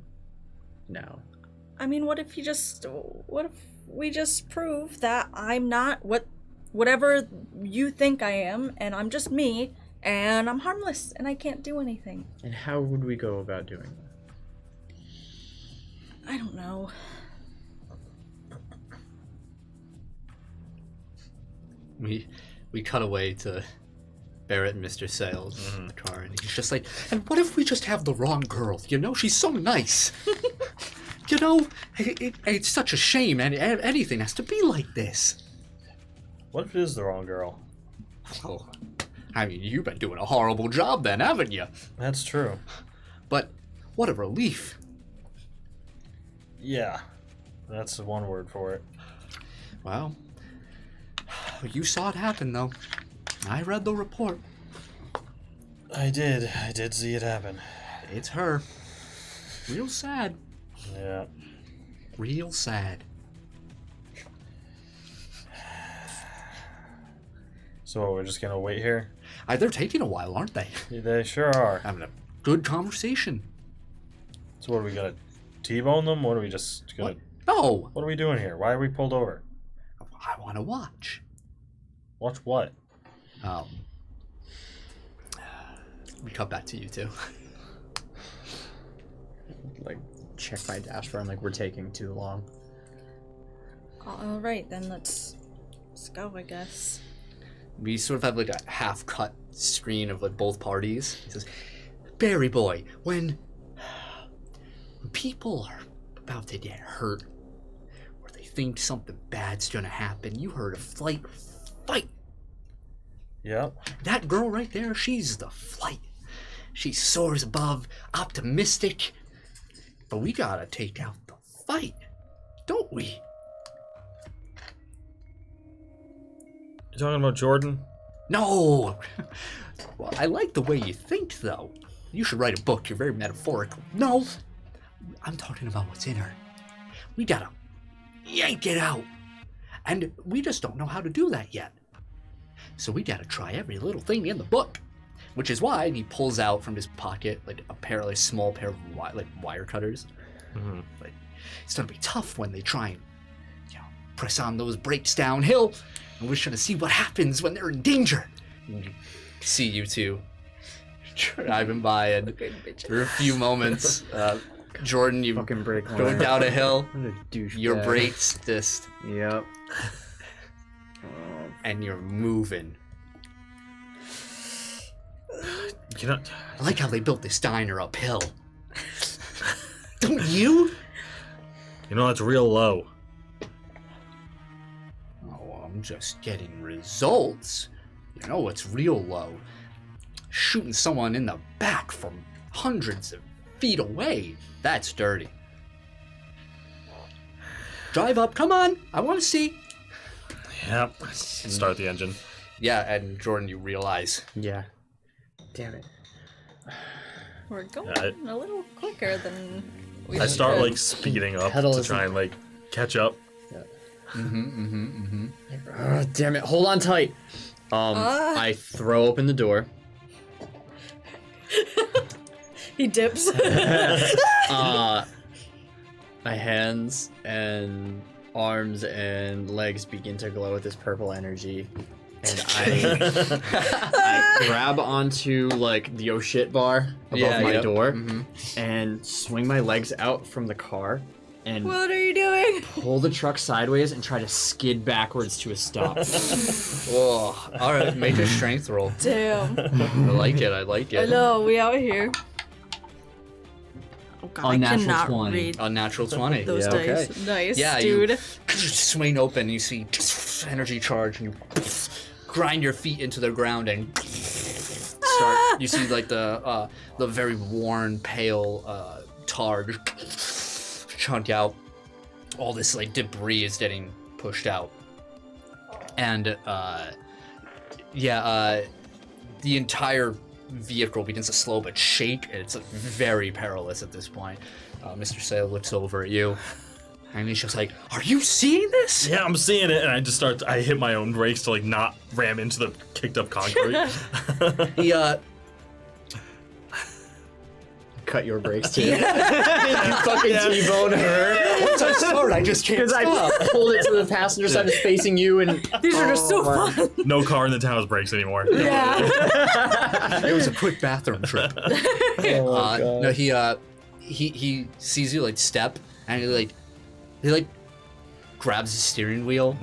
Now. I mean, what if we just prove that I'm not whatever you think I am, and I'm just me, and I'm harmless, and I can't do anything? And how would we go about doing that? I don't know. We cut away to Barrett and Mr. Sayles in the car, and he's just like, and what if we just have the wrong girl? You know, she's so nice. You know, it's such a shame, and anything has to be like this. What if it is the wrong girl? Oh, I mean, you've been doing a horrible job then, haven't you? That's true. But what a relief. Yeah, that's one word for it. Well, you saw it happen, though. I read the report. I did see it happen. It's her. Real sad. Yeah. Real sad. So we're just gonna wait here? They're taking a while, aren't they? They sure are. Having a good conversation. So what are we gonna T-bone them? What are we just gonna... What? No! What are we doing here? Why are we pulled over? I want to watch. Watch what? We cut back to you two. Like, check my dashboard. I'm like, we're taking too long. All right, then let's Let's go, I guess. We sort of have like a half-cut screen of like both parties. He says, Barry boy, when people are about to get hurt, or they think something bad's gonna happen, you heard of flight or fight. Yep. That girl right there, she's the flight. She soars above, optimistic. But we gotta take out the fight, don't we? You talking about Jordan? No! Well, I like the way you think, though. You should write a book. You're very metaphorical. No! I'm talking about what's in her. We gotta yank it out. And we just don't know how to do that yet. So we gotta try every little thing in the book. Which is why he pulls out from his pocket like a small pair of wire cutters. Mm-hmm. Like, it's gonna be tough when they try and, press on those brakes downhill. And we're trying to see what happens when they're in danger. And you see you two driving by, and for a few moments, Jordan, you Fucking break going down a hill. What a douchebag. Your brakes just, Yep. and you're moving. You know, I like how they built this diner uphill. Don't you? that's real low. Oh, I'm just getting results. You know what's real low? Shooting someone in the back from hundreds of feet away. That's dirty. Drive up, come on. I want to see. Yep. Start the engine. Yeah, and Jordan, you realize. Yeah. Damn it. We're going Yeah, a little quicker than we I start should. like speeding up Pedal to isn't- try and like catch up. Damn it. Hold on tight. I throw open the door. He dips. My hands and arms and legs begin to glow with this purple energy. And I grab onto like the oh shit bar above my door and swing my legs out from the car and What are you doing? pull the truck sideways and try to skid backwards to a stop. Oh, all right, make a strength roll. Damn. I like it. I know, we out here. Oh god, I Unnatural cannot 20. read Unnatural 20. those Yeah, dice. okay. Nice, Yeah, dude. you swing open, you see energy charge, and you grind your feet into the ground and start. You see like the very worn, pale tar chunk out. All this like debris is getting pushed out, and the entire vehicle begins to slow but shake. It's very perilous at this point. Mr. Sayles looks over at you, and he's just like, "Are you seeing this?" Yeah, I'm seeing it, and I hit my own brakes to like not ram into the kicked up concrete. He Cut your brakes too. You fucking T-bone her. once I start, I just can't Because I stop. pulled it to the passenger side, is facing you, and These are just so fun. No car in the town has brakes anymore. Yeah. It was a quick bathroom trip. God. No, he sees you like step, and he grabs the steering wheel,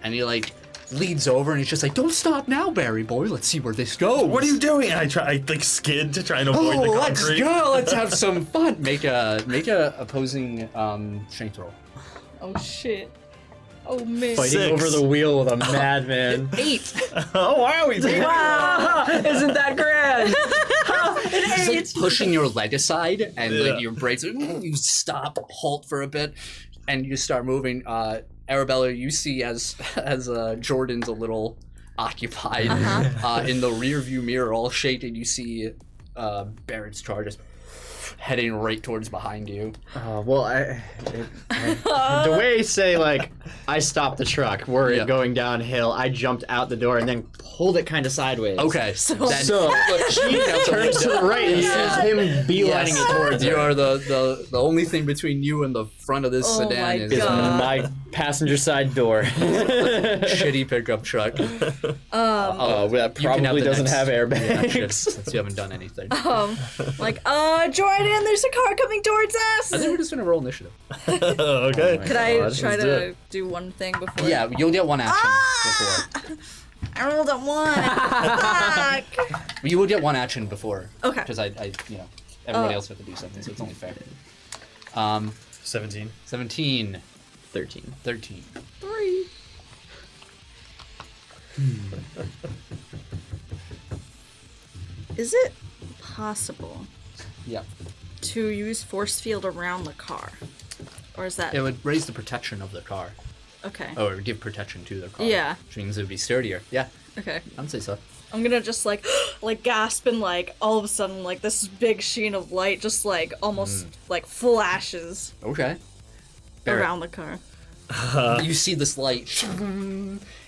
and he like leads over, and he's just like, "Don't stop now, Barry boy. Let's see where this goes." What are you doing? And I like skid to try and avoid the Oh, let's concrete. go. Let's have some fun. Make a opposing strength roll. Oh shit. Oh man. fighting 6. over the wheel with a madman. 8. Oh wow, he's Wow. Isn't that grand? He's like pushing your leg aside, and Yeah. like your brakes. You stop, halt for a bit, and you start moving. Arabella, you see as Jordan's a little occupied in the rear view mirror, all shaken. You see Barrett's car just heading right towards behind you. Well, the way you say, like, I stopped the truck, we're Yeah. going downhill, I jumped out the door and then pulled it kind of sideways. Okay, So- then So, she turns to the right and sees him beelining it towards you her. are the only thing between you and the front of this Oh my sedan is Is God. my passenger side door. shitty pickup truck. That You can have probably the doesn't next have airbags. reaction, since you haven't done anything. Like, Jordan, Jordan, there's a car coming towards us! I think we're just gonna roll initiative. Okay. Could I God, try let's do to it. do one thing before? Yeah, you'll get one action before. I rolled a 1. Fuck! You will get one action before. Okay. Because everybody else has to do something, so it's only fair. 17. 17. 13. 13. 3. Is it possible Yeah. to use force field around the car? Or is that... It would raise the protection of the car. Okay. Or give protection to the car. Yeah. Which means it would be sturdier. Yeah, Okay. I would say so. I'm gonna just like gasp and like all of a sudden like this big sheen of light just like almost like flashes Okay. Barrett, around the car. you see this light,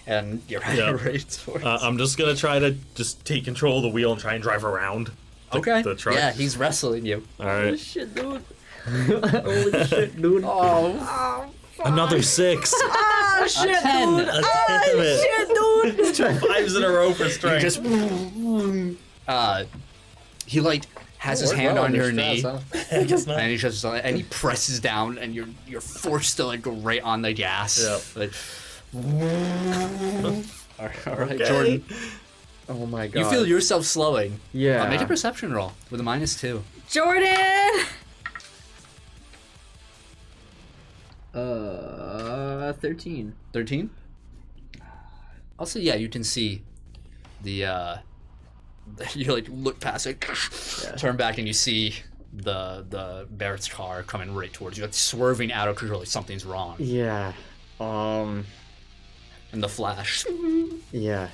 and you're ready for it. I'm just gonna try to just take control of the wheel and try and drive around the truck. Yeah, he's wrestling you. All right. Shit, dude. Holy shit, dude. Oh. Another 6. Ah, shit, 10. dude. Damn Ah, it. shit, dude. 5s in a row for He strength. just, he like has his hand on your knee, I guess not. and he just and he presses down, and you're forced to like go right on the gas. Yep. Like, all right, Okay. Jordan. Oh my god. You feel yourself slowing. Yeah. Make a perception roll with a -2. Jordan. 13. 13. Also, yeah, you can see the you like look past it, turn back, and you see the Barrett's car coming right towards you, like swerving out of control, like something's wrong. Yeah. And the flash. Yeah.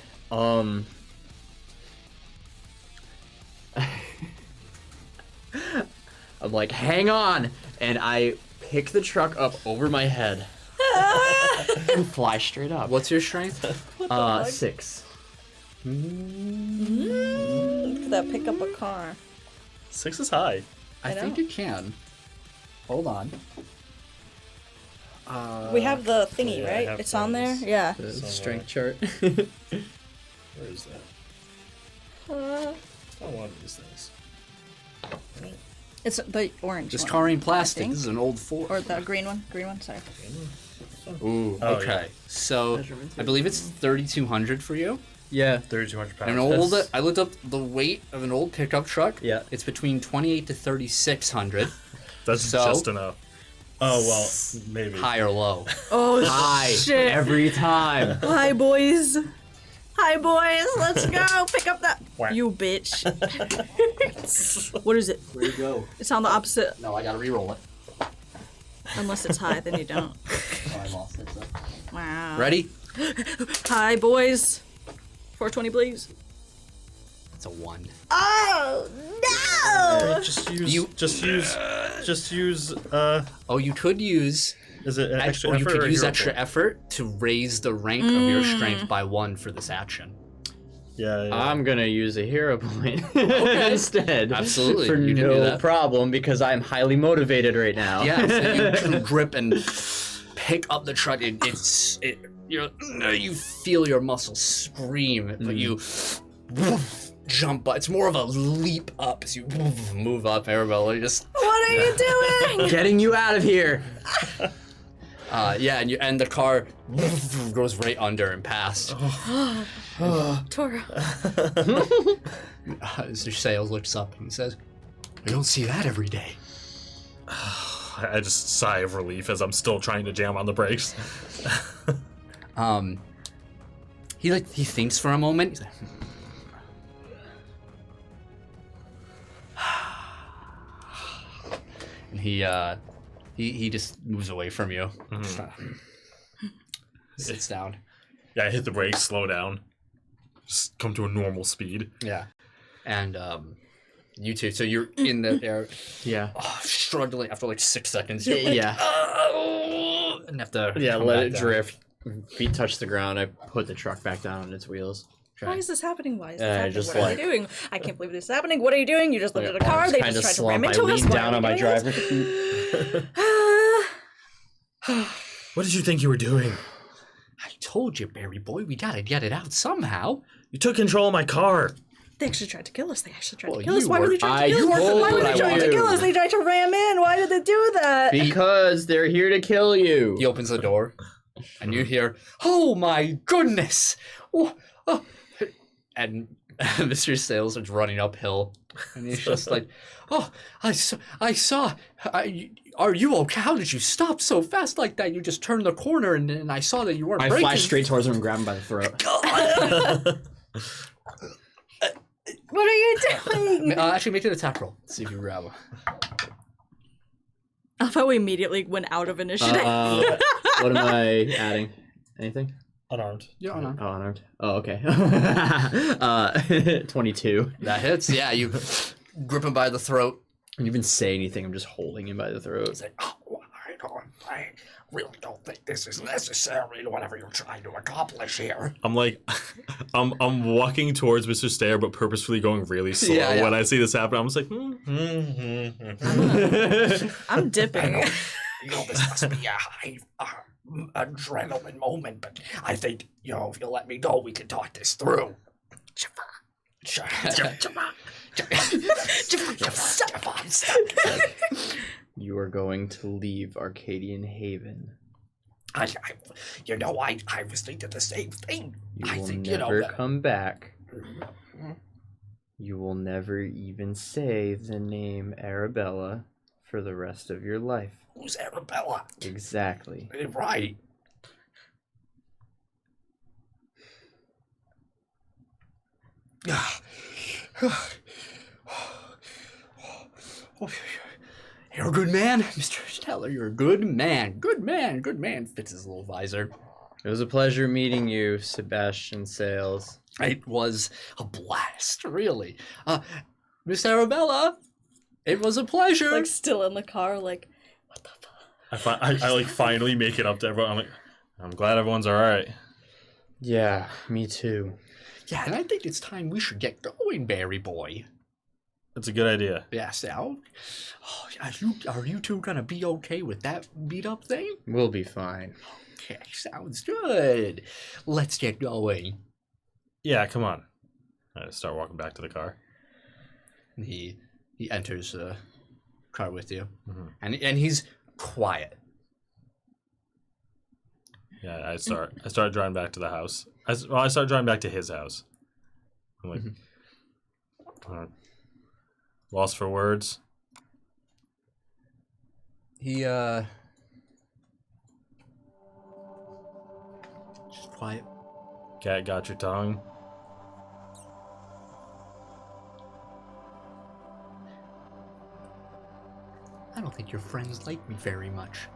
I'm like, hang on, and I pick the truck up over my head and fly straight up. What's your strength? 6. Could that pick up a car? 6 is high. I think you can. Hold on. We have the thingy, yeah, I right? have It's on there? things. Yeah. The Somewhere. strength chart. Where is that? Not one of these things. It's the orange This one. car ain't plastic. think. This is an old Ford. Or the green one. Green one, sorry. Ooh, Oh, okay. yeah. So Measurements, I believe it's 3,200 for you. Yeah. 3,200 pounds. An old. I looked up the weight of an old pickup truck. Yeah. It's between 2,800 to 3,600. That's So? just enough. Oh, well, maybe. High or low. Oh, High. shit. Every time. Hi, boys. Hi, boys. Let's go. Pick up that. Whack. You bitch. What is it? Where'd you go? It's on the opposite. No, I gotta re-roll it. Unless it's high, then you don't. Oh, I lost it. So. Wow. Ready? Hi, boys. 420, please. It's a 1. Oh, no. Just use. You- Just use. Oh, you could use. Is it an extra Or you effort could or use hero extra point? effort to raise the rank of your strength by 1 for this action. Yeah. I'm gonna use a hero point instead. Absolutely, For you can do no that. problem because I'm highly motivated right now. Yeah, so you can grip and pick up the truck. You feel your muscles scream, but you jump up. It's more of a leap up as you move up, Arabella. You just What are you doing? Getting you out of here. yeah, and the car goes right under and past. Tora. Mr. Sayles looks up and says, "I don't see that every day." I just sigh of relief as I'm still trying to jam on the brakes. He thinks for a moment. He's like, and he just moves away from you. Sits down. Yeah, I hit the brakes, slow down, just come to a normal speed. Yeah. And you two, so you're in the air, Yeah. struggling after like 6 seconds. You're like, Yeah. "Oh," and have to Yeah, come let back it down. drift. Feet touch the ground. I put the truck back down on its wheels. Why is this happening? Why is this I happening? just, What are like- you doing? I can't believe this is happening. What are you doing? You just lifted a car. Arms They kinda just tried to ram slump. into I us. lean Why down are on we my doing driver. this? What did you think you were doing? I told you, Barry boy, we gotta get it out somehow. You took control of my car. They actually tried to kill us. They actually tried Well, to kill us. you Why would were- they try I to kill us? told Why would what they I try to would. kill us? They tried to ram in. Why did they do that? Because they're here to kill you. He opens the door, and you hear, "Oh my goodness!" Oh, oh. And Mr. Sayles is running uphill, and he's just like, "Oh, I saw. Are you okay? How did you stop so fast like that? You just turned the corner, and I saw that you weren't I breaking." flash straight towards him and grab him by the throat. What are you doing? Actually, make an attack roll. See if you grab him. I thought we immediately went out of initiative. What am I adding? Anything? Unarmed. You're unarmed. Oh, unarmed. Oh, okay. 22. That hits. Yeah, you grip him by the throat. I don't even say anything. I'm just holding him by the throat. Say, oh, I really don't think this is necessary, whatever you're trying to accomplish here. I'm like, I'm walking towards Mr. Stair, but purposefully going really slow. Yeah, yeah. When I see this happen, I'm just like, I'm dipping. You know, this must be a high adrenaline moment, but I think, if you'll let me go, we can talk this through. You are going to leave Arcadian Haven. I was thinking the same thing. You I will think, never that- come back. You will never even say the name Arabella for the rest of your life. Who's Arabella? Exactly. Right. You're a good man, Mr. Teller. You're a good man. Good man. Good man. Fits his little visor. It was a pleasure meeting you, Sebastian Sayles. It was a blast, really. Miss Arabella, it was a pleasure. Like still in the car, like, what the fuck? I like finally make it up to everyone. I'm like, I'm glad everyone's all right. Yeah, me too. Yeah, and I think it's time we should get going, Barry boy. That's a good idea. Yeah, Sal. Oh, are you two gonna be okay with that beat up thing? We'll be fine. Okay, sounds good. Let's get going. Yeah, come on. I just start walking back to the car. And he enters the car with you, Mhm. and he's quiet. Yeah, I start driving back to the house. I start driving back to his house. I'm like, lost for words. He just quiet. Cat got your tongue. I don't think your friends like me very much.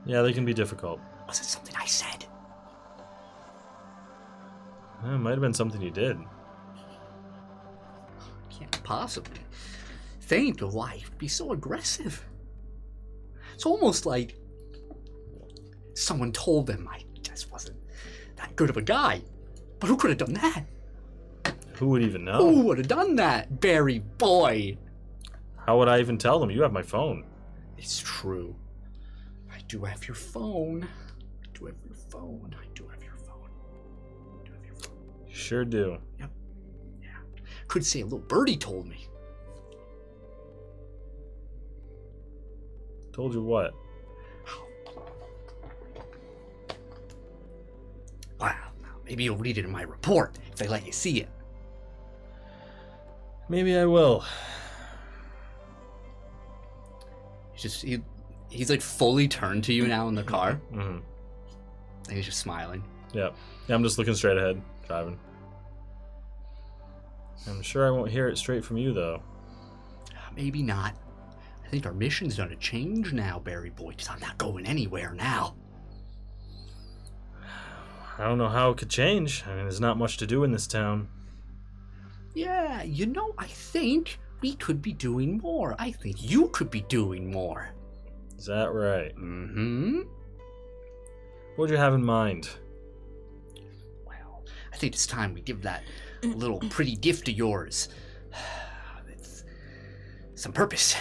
Yeah, they can be difficult. Was it something I said? It might have been something you did. Can't possibly think of why you'd be so aggressive. It's almost like someone told them I just wasn't that good of a guy. But who could have done that? Who would even know? Who would have done that, Barry boy? How would I even tell them? You have my phone. It's true. I do have your phone. I do have your phone. I do have your phone. I do have your phone. Sure do. Yep. Yeah. Could say a little birdie told me. Told you what? Wow. Maybe you'll read it in my report if they let you see it. Maybe I will. He's like fully turned to you now in the car, Mm-hmm. and he's just smiling. Yep. Yeah, I'm just looking straight ahead, driving. I'm sure I won't hear it straight from you, though. Maybe not. I think our mission's gonna change now, Barry boy, because I'm not going anywhere now. I don't know how it could change. I mean, there's not much to do in this town. Yeah, I think we could be doing more. I think you could be doing more. Is that right? Mm-hmm. What would you have in mind? Well, I think it's time we give that little pretty gift of yours it's some purpose.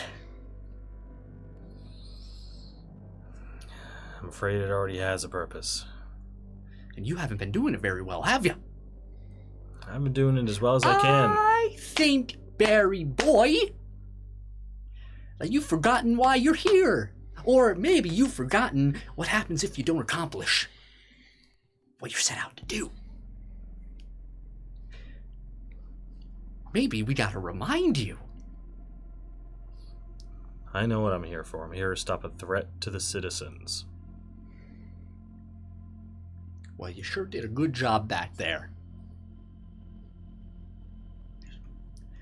I'm afraid it already has a purpose. And you haven't been doing it very well, have you? I I've been doing it as well as I can. I think, Barry boy, that you've forgotten why you're here. Or maybe you've forgotten what happens if you don't accomplish what you're set out to do. Maybe we gotta remind you. I know what I'm here for. I'm here to stop a threat to the citizens. Well, you sure did a good job back there.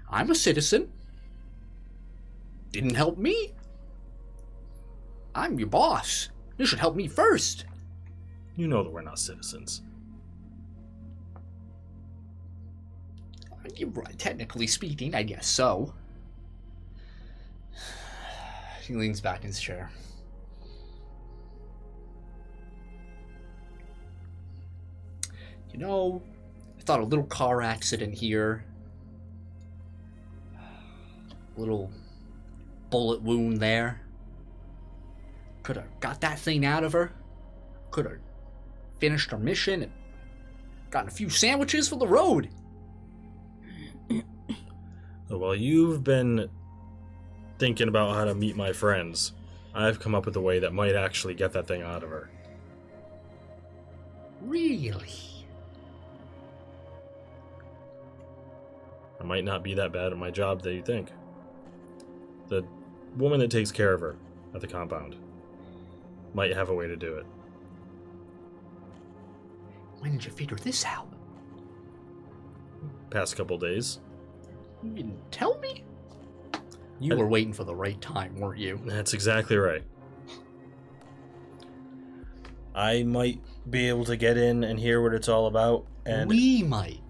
I'm a citizen. Didn't help me. I'm your boss. You should help me first. You know that we're not citizens. You're right, technically speaking, I guess so. He leans back in his chair. You know, I thought a little car accident here. A little bullet wound there. Could have got that thing out of her. Could have finished our mission and gotten a few sandwiches for the road. While you've been thinking about how to meet my friends, I've come up with a way that might actually get that thing out of her. Really? I might not be that bad at my job that you think. The woman that takes care of her at the compound might have a way to do it. When did you figure this out? Past couple days. You didn't tell me? You were waiting for the right time, weren't you? That's exactly right. I might be able to get in and hear what it's all about, and We might.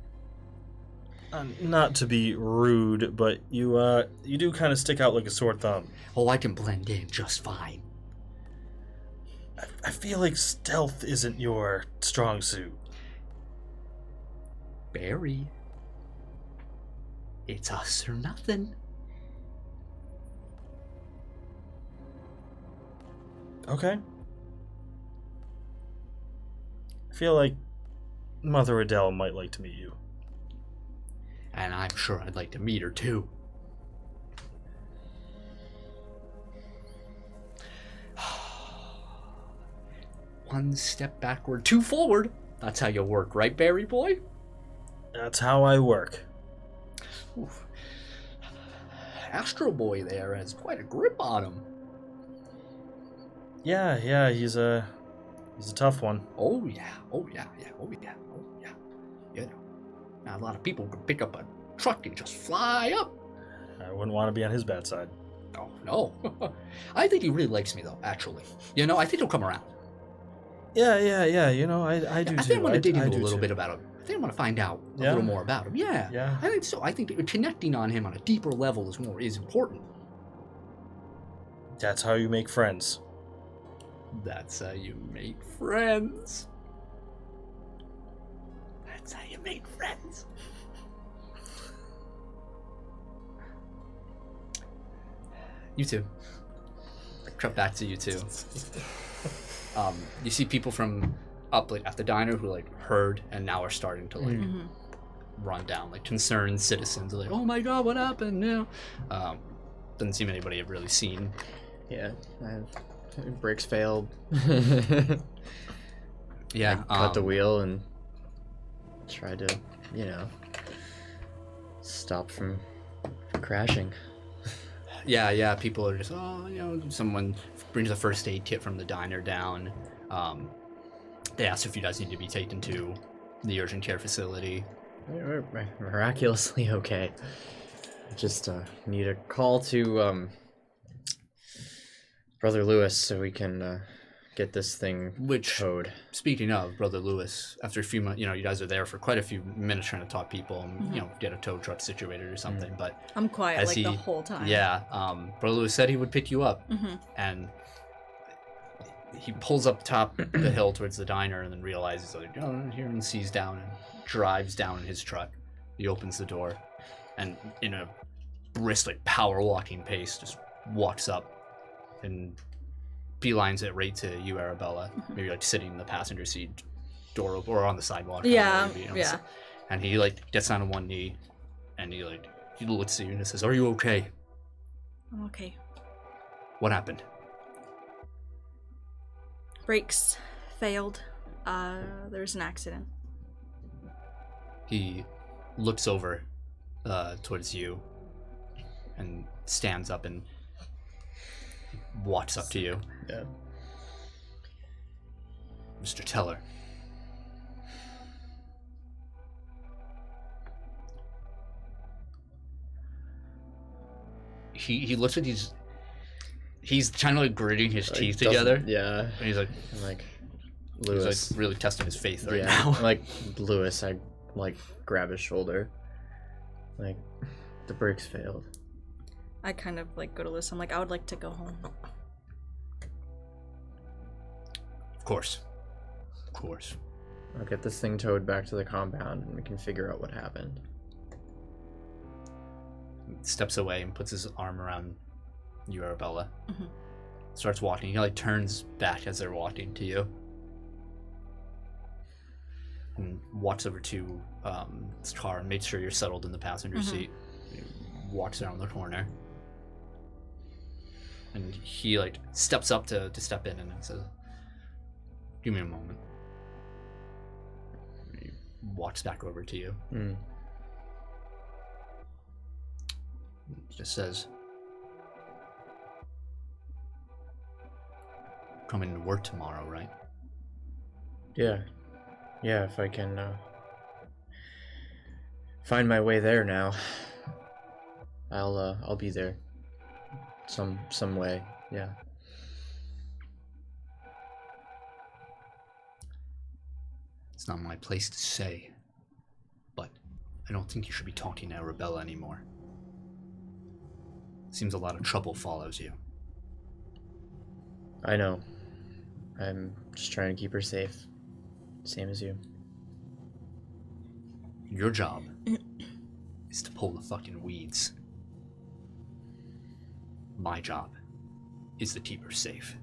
not to be rude, but you do kind of stick out like a sore thumb. Oh, I can blend in just fine. I feel like stealth isn't your strong suit. Barry. It's us or nothing. Okay. I feel like Mother Adele might like to meet you. And I'm sure I'd like to meet her too. One step backward, two forward. That's how you work, right, Barry boy? That's how I work. Oof. Astro Boy there has quite a grip on him. Yeah, he's a tough one. Oh yeah, oh yeah, oh yeah. You know, now a lot of people could pick up a truck and just fly up. I wouldn't want to be on his bad side. Oh no, I think he really likes me though. Actually, you know, I think he'll come around. Yeah. You know, I do too. I think I want to dig I into a do little too. bit about him. I think I want to find out a Yeah? little more about him. Yeah, Yeah. I think so. I think that connecting on him on a deeper level is important. That's how you make friends. That's how you make friends. That's how you make friends. You too. Cut back to you too. You see people from up like at the diner who like heard and now are starting to like run down, like concerned citizens are like, oh my god, what happened now? Doesn't seem anybody have really seen. Yeah, brakes failed. Yeah, I cut the wheel and tried to, stop from crashing. Yeah, people are just, someone brings a first aid kit from the diner down. They ask if you guys need to be taken to the urgent care facility. We're miraculously okay. Just need a call to Brother Lewis so we can get this thing towed. Speaking of Brother Lewis, after a few months, you guys are there for quite a few minutes trying to talk people and, get a tow truck situated or something. But I'm quiet as like the whole time. Yeah, Brother Lewis said he would pick you up, and he pulls up top the hill towards the diner and then realizes, like, here, and sees down and drives down in his truck. He opens the door and in a brisk, like, power walking pace, just walks up and beelines it right to you, Arabella. Maybe like sitting in the passenger seat, door open, or on the sidewalk. Yeah, maybe, yeah. And he like gets down on one knee, and he looks at you and says, "Are you okay? I'm okay. What happened?" Brakes failed. There was an accident. He looks over towards you and stands up and walks up to you. Yeah. Mr. Teller. He looks like he's kind of like gritting his teeth together. Yeah. And he's like, I'm like, Lewis. he's like really testing his faith right yeah. now. I'm like, Lewis, I like grab his shoulder. Like, the brakes failed. I kind of like go to Liz. I'm like, I would like to go home. Of course. I'll get this thing towed back to the compound and we can figure out what happened. He steps away and puts his arm around you, Arabella. Mm-hmm. Starts walking. He like turns back as they're walking to you. And walks over to his car and makes sure you're settled in the passenger seat. He walks around the corner. And he like steps up to step in and says, "Give me a moment." He walks back over to you. Mm. Just says, "Coming to work tomorrow, right?" Yeah. Yeah, if I can find my way there now, I'll be there. Some way, yeah. It's not my place to say, but I don't think you should be talking to Arabella anymore. Seems a lot of trouble follows you. I know. I'm just trying to keep her safe. Same as you. Your job is to pull the fucking weeds. My job is to keep her safe.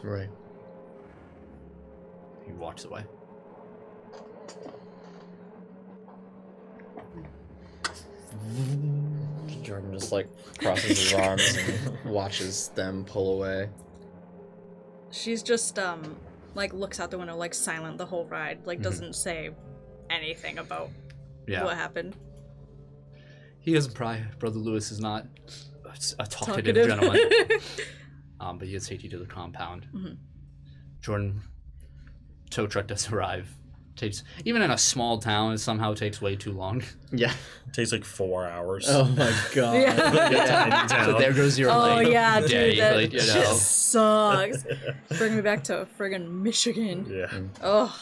Right. He walks away. Jordan just like crosses his arms and watches them pull away. She's just like looks out the window, like silent the whole ride, like doesn't say anything about what happened. He doesn't pry. Brother Lewis is not a talkative gentleman. But he does take you to the compound. Mm-hmm. Jordan, tow truck does arrive. Takes, even in a small town, it somehow takes way too long. Yeah. It takes like 4 hours. Oh my god. Yeah. So there goes your yeah, day. dude, that like, you know. just sucks. Bring me back to friggin' Michigan. Yeah. Oh.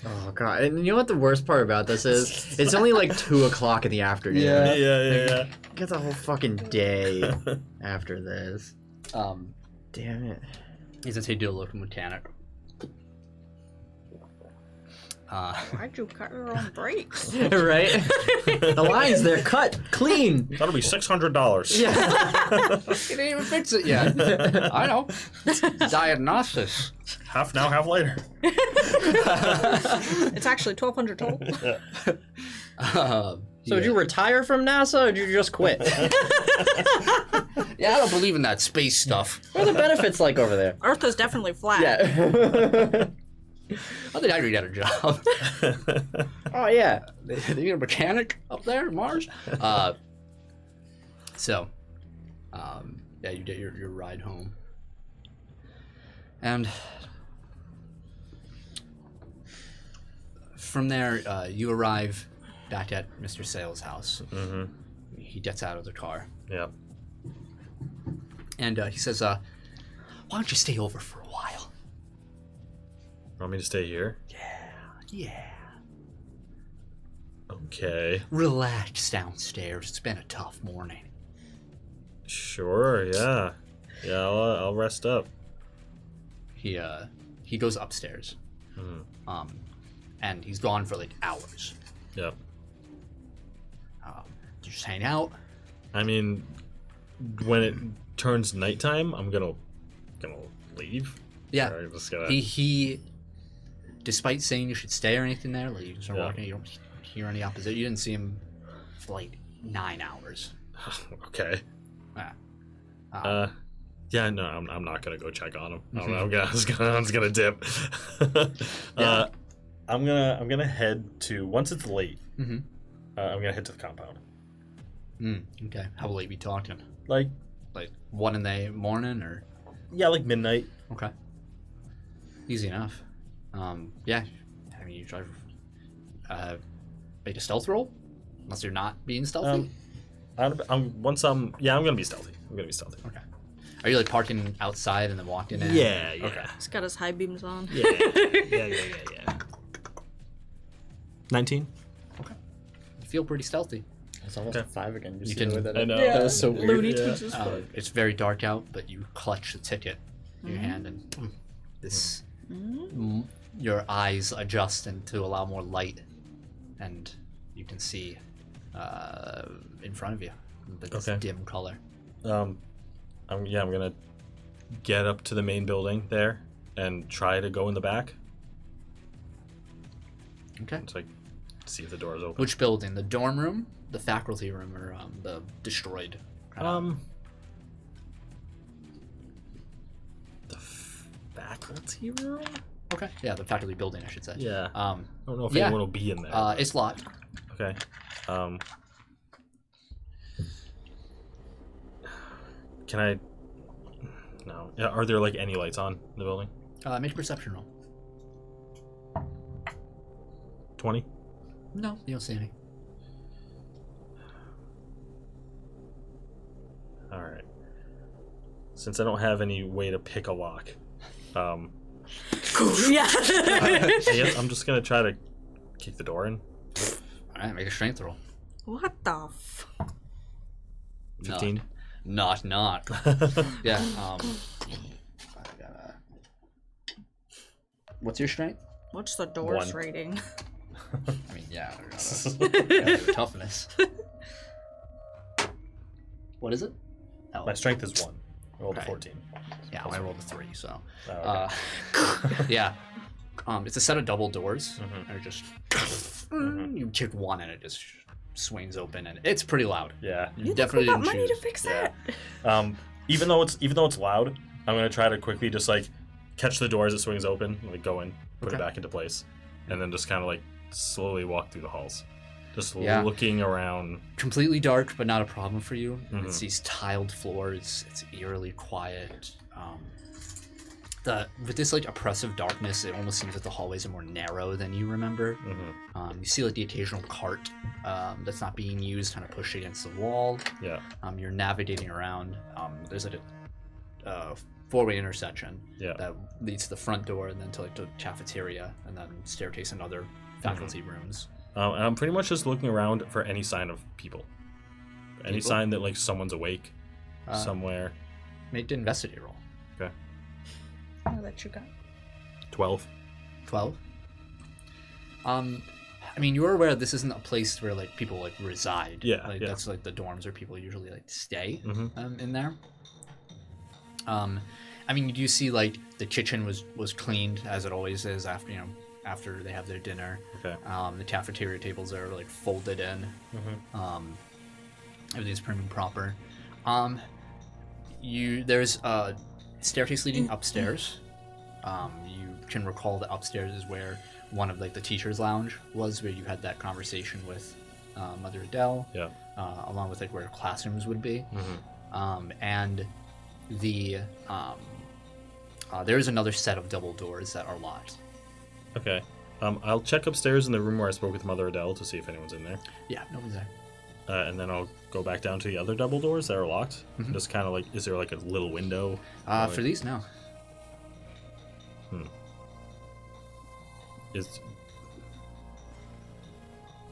Oh god. And you know what the worst part about this is? It's only like 2 o'clock in the afternoon. Yeah. Get the whole fucking day after this. Damn it. He's a take to a local mechanic. Why'd you cut your own brakes? Right? The lines, they're cut clean. That'll be $600. Yeah. He didn't even fix it yet. I know. Diagnosis. Half now, half later. It's actually $1,200 total. So did you retire from NASA or did you just quit? Yeah, I don't believe in that space stuff. What are the benefits like over there? Earth is definitely flat. Yeah. I think I could get a job. Oh yeah. They need a mechanic up there, Mars. Yeah, you get your ride home, and from there you arrive back at Mr. Sayles' house. Mm-hmm. He gets out of the car. Yep. And he says, "Why don't you stay over for a while?" Want me to stay here? Yeah. Okay. Relax downstairs. It's been a tough morning. Sure. Yeah. Yeah. I'll rest up. He goes upstairs. And he's gone for like hours. Yep. You just hang out. I mean, when it turns nighttime, I'm gonna leave. Yeah. Or just gonna... He, despite saying you should stay or anything there, like you can start walking, you don't hear any opposition. You didn't see him for like 9 hours. Okay. Yeah. Yeah, no, I'm not gonna go check on him. I'm just gonna dip. I'm gonna head to, once it's late. Mm-hmm. I'm gonna head to the compound. Okay. How late we talking? Like 1 in the morning or? Yeah, like midnight. Okay. Easy enough. Yeah. I mean, you try. Make a stealth roll, unless you're not being stealthy. I'm gonna be stealthy. Okay. Are you like parking outside and then walking in? Yeah. Okay. He's got his high beams on. Yeah. 19. Okay. You feel pretty stealthy. It's almost a 5 again. You can- that I know. Yeah. That was so weird. Looney Tunes is fun. It's very dark out, but you clutch the ticket in your hand, and this your eyes adjust and to allow more light, and you can see in front of you this Okay. dim color. I'm gonna get up to the main building there and try to go in the back. Okay. It's like see if the door is open. Which building? The dorm room, the faculty room, or the destroyed? The faculty room. Okay. Yeah, the faculty building, I should say. Yeah. I don't know if yeah. anyone will be in there. It's locked. Okay. Can I? No. Yeah, are there like any lights on in the building? Make a perception roll. 20. No, you don't see any. All right. Since I don't have any way to pick a lock, Yeah. I'm just gonna try to kick the door in. All right, make a strength roll. What the f? 15. Not. Yeah. What's your strength? What's the door's 1. rating? I mean, yeah. Your toughness. What is it? Oh, My strength is 1. I rolled a Okay. 14. yeah, I rolled a 3, so. Oh, okay. Yeah. It's a set of double doors. Mhm. They're just. You kick one and it just swings open, and it's pretty loud. Yeah. You definitely got didn't money choose. to fix Yeah. that. Even though it's loud, I'm gonna try to quickly just like catch the door as it swings open, like go in, put it Okay. back into place, and then just kind of like slowly walk through the halls, just Yeah. looking around. Completely dark, but not a problem for you. Mhm. It's these tiled floors. It's eerily quiet. With this like oppressive darkness, it almost seems like the hallways are more narrow than you remember. Mm-hmm. You see like the occasional cart that's not being used, kind of pushed against the wall. Yeah. You're navigating around. There's like a four-way intersection Yeah. that leads to the front door, and then to like the cafeteria, and then staircase and other faculty rooms. And I'm pretty much just looking around for any sign of people. Any People? sign that like someone's awake somewhere. Make an investigate roll. Okay. I'll let you go. 12. 12. I mean, you're aware this isn't a place where like people like reside. Yeah, Like yeah. that's like the dorms where people usually like stay Mhm. in there. I mean, you do see like the kitchen was cleaned as it always is after they have their dinner. Okay. The cafeteria tables are like folded in. Everything's prim and proper. There's a staircase leading upstairs. You can recall that upstairs is where one of like the teacher's lounge was, where you had that conversation with Mother Adele. Yeah. Along with like where classrooms would be. Mm-hmm. And the there is another set of double doors that are locked. Okay. I'll check upstairs in the room where I spoke with Mother Adele to see if anyone's in there. Yeah, nobody's there. And then I'll go back down to the other double doors that are locked. Mhm. Just kind of like, is there like a little window? For these, no.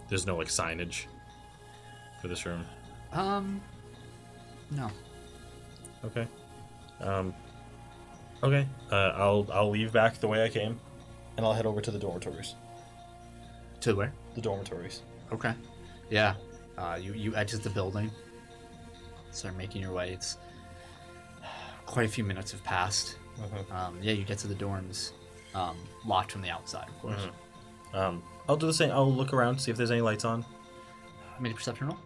There's no like signage for this room. No. Okay. Okay. I'll leave back the way I came, and I'll head over to the dormitories. To where? The dormitories. Okay. Yeah. You exit the building. Start making your way. It's quite a few minutes have passed. Yeah, you get to the dorms, locked from the outside, of course. I'll do the same. I'll look around, see if there's any lights on. Make a perception roll.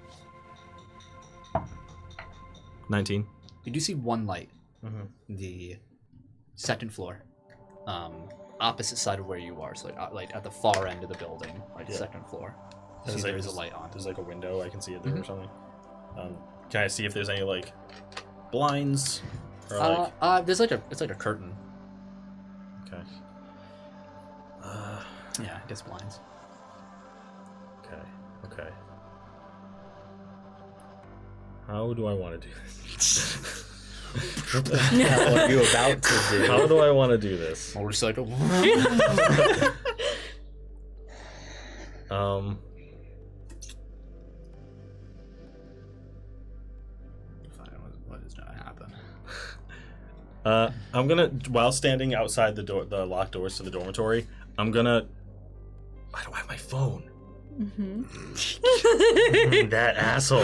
19. You do see one light, the second floor, opposite side of where you are, so like at the far end of the building, like second floor. See, there is a light on. There's like a window. I can see it there or something. Can I see if there's any like blinds? Or, like... There's like it's like a curtain. Okay. Yeah, I guess blinds. Okay. How do I want to do this? What are you about to do? How do I want to do this? Motorcycle. What is gonna happen? I'm gonna, while standing outside the door, the locked doors to the dormitory, I'm gonna. I don't have my phone. That asshole.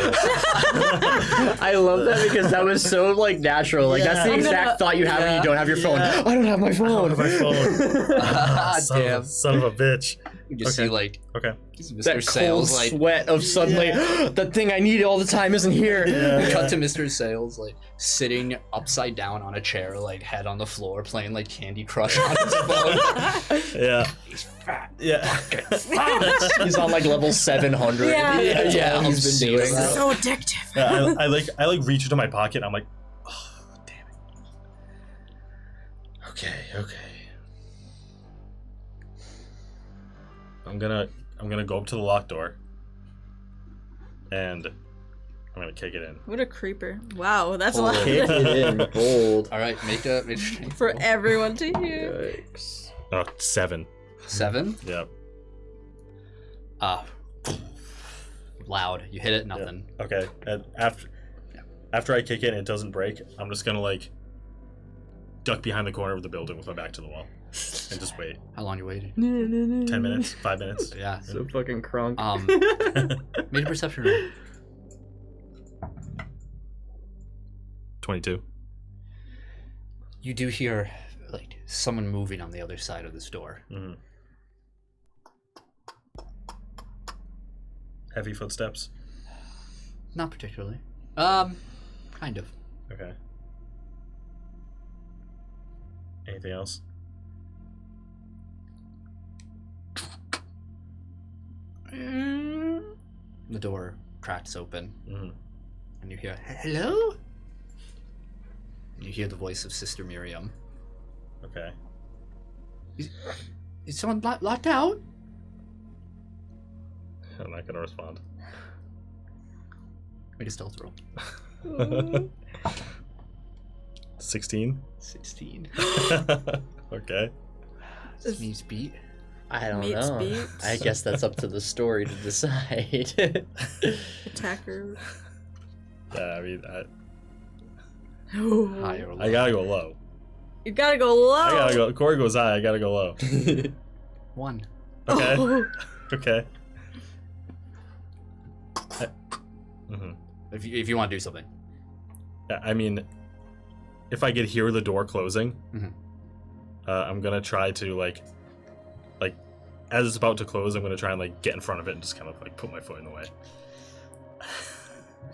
I love that because that was so like natural. Like that's the exact thought you have when you don't have your phone. I don't have my phone. I don't have my phone. Damn. Son of a bitch. You just see like Mr. That cold Sayles like sweat of suddenly the thing I need all the time isn't here. we cut to Mr. Sayles like sitting upside down on a chair, like head on the floor, playing like Candy Crush on his phone. Yeah. He's fat. Yeah. He's on like level 700. Yeah. That's all he's been doing. So addictive. Yeah, I like reach into my pocket. And I'm like, oh, damn it. Okay. I'm gonna go up to the locked door, and I'm gonna kick it in. What a creeper. Wow, that's a lot Kick it in, bold. All right, make a strength for roll. everyone to hear. Yikes. Oh, 7. 7. Yep. Loud. You hit it, nothing. Yep. Okay. And after I kick it and it doesn't break, I'm just gonna like duck behind the corner of the building with my back to the wall and just wait. How long you waiting? 10 minutes, 5 minutes. Yeah. So fucking crunk. Make a perception roll. 22. You do hear like someone moving on the other side of this door. Heavy footsteps. Not particularly. Kind of. Okay. Anything else? The door cracks open, Mm-hmm. and you hear hello. And you hear the voice of Sister Miriam. Okay. Is someone locked out? I'm not gonna respond. Make a stealth roll. 16. 16. Okay. This means beat. I don't Meets know. beats. I guess that's up to the story to decide. Attacker. Yeah, I mean, High or low. I gotta go low. You gotta go low. I gotta go. Cory goes high. I gotta go low. 1. Okay. Oh. Okay. If you want to do something. Yeah, I mean, if I could hear the door closing, I'm gonna try to like, as it's about to close, I'm gonna try and like get in front of it and just kind of like put my foot in the way.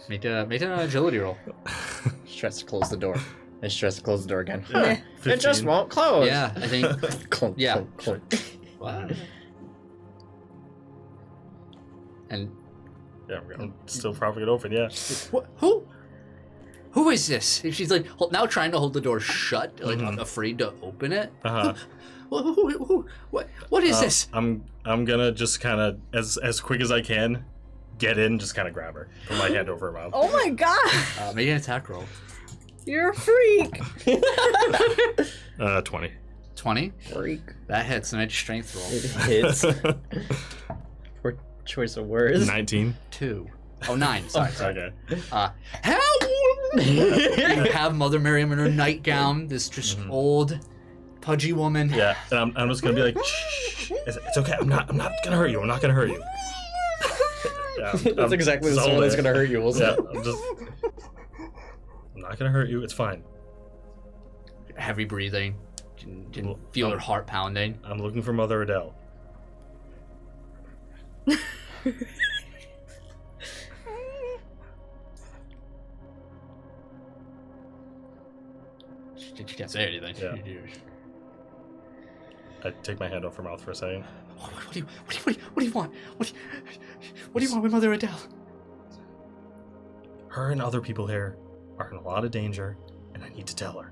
Make an agility roll. She tries to close the door. And she tries to close the door again. Yeah, It just 15. won't close. Yeah, I think. Clunk, Yeah. clunk, clunk. Wow. And Yeah, I'm still propping it open. Yeah. who is this? And she's like now trying to hold the door shut, like I'm afraid to open it. What is this? I'm gonna just kind of as quick as I can get in, just kind of grab her, put my hand over her mouth. Oh my god. Make an attack roll. You're a freak. 20. 20. Freak. That hits. Make a strength roll. It hits. Poor choice of words. 19. 2. Oh, 9. Sorry. Okay. Help! You have Mother Miriam in her nightgown. This just old, pudgy woman. Yeah, and I'm just gonna be like, shh. It's okay. I'm not gonna hurt you. I'm not gonna hurt you. Yeah, That's exactly the someone that's gonna hurt you, wasn't Yeah, I'm not gonna hurt you. It's fine. heavy breathing. Can feel her heart pounding. I'm looking for Mother Adele. She can't say anything. Yeah. I take my hand off her mouth for a second. What do you want? What do you want with Mother Adele? Her and other people here are in a lot of danger, and I need to tell her.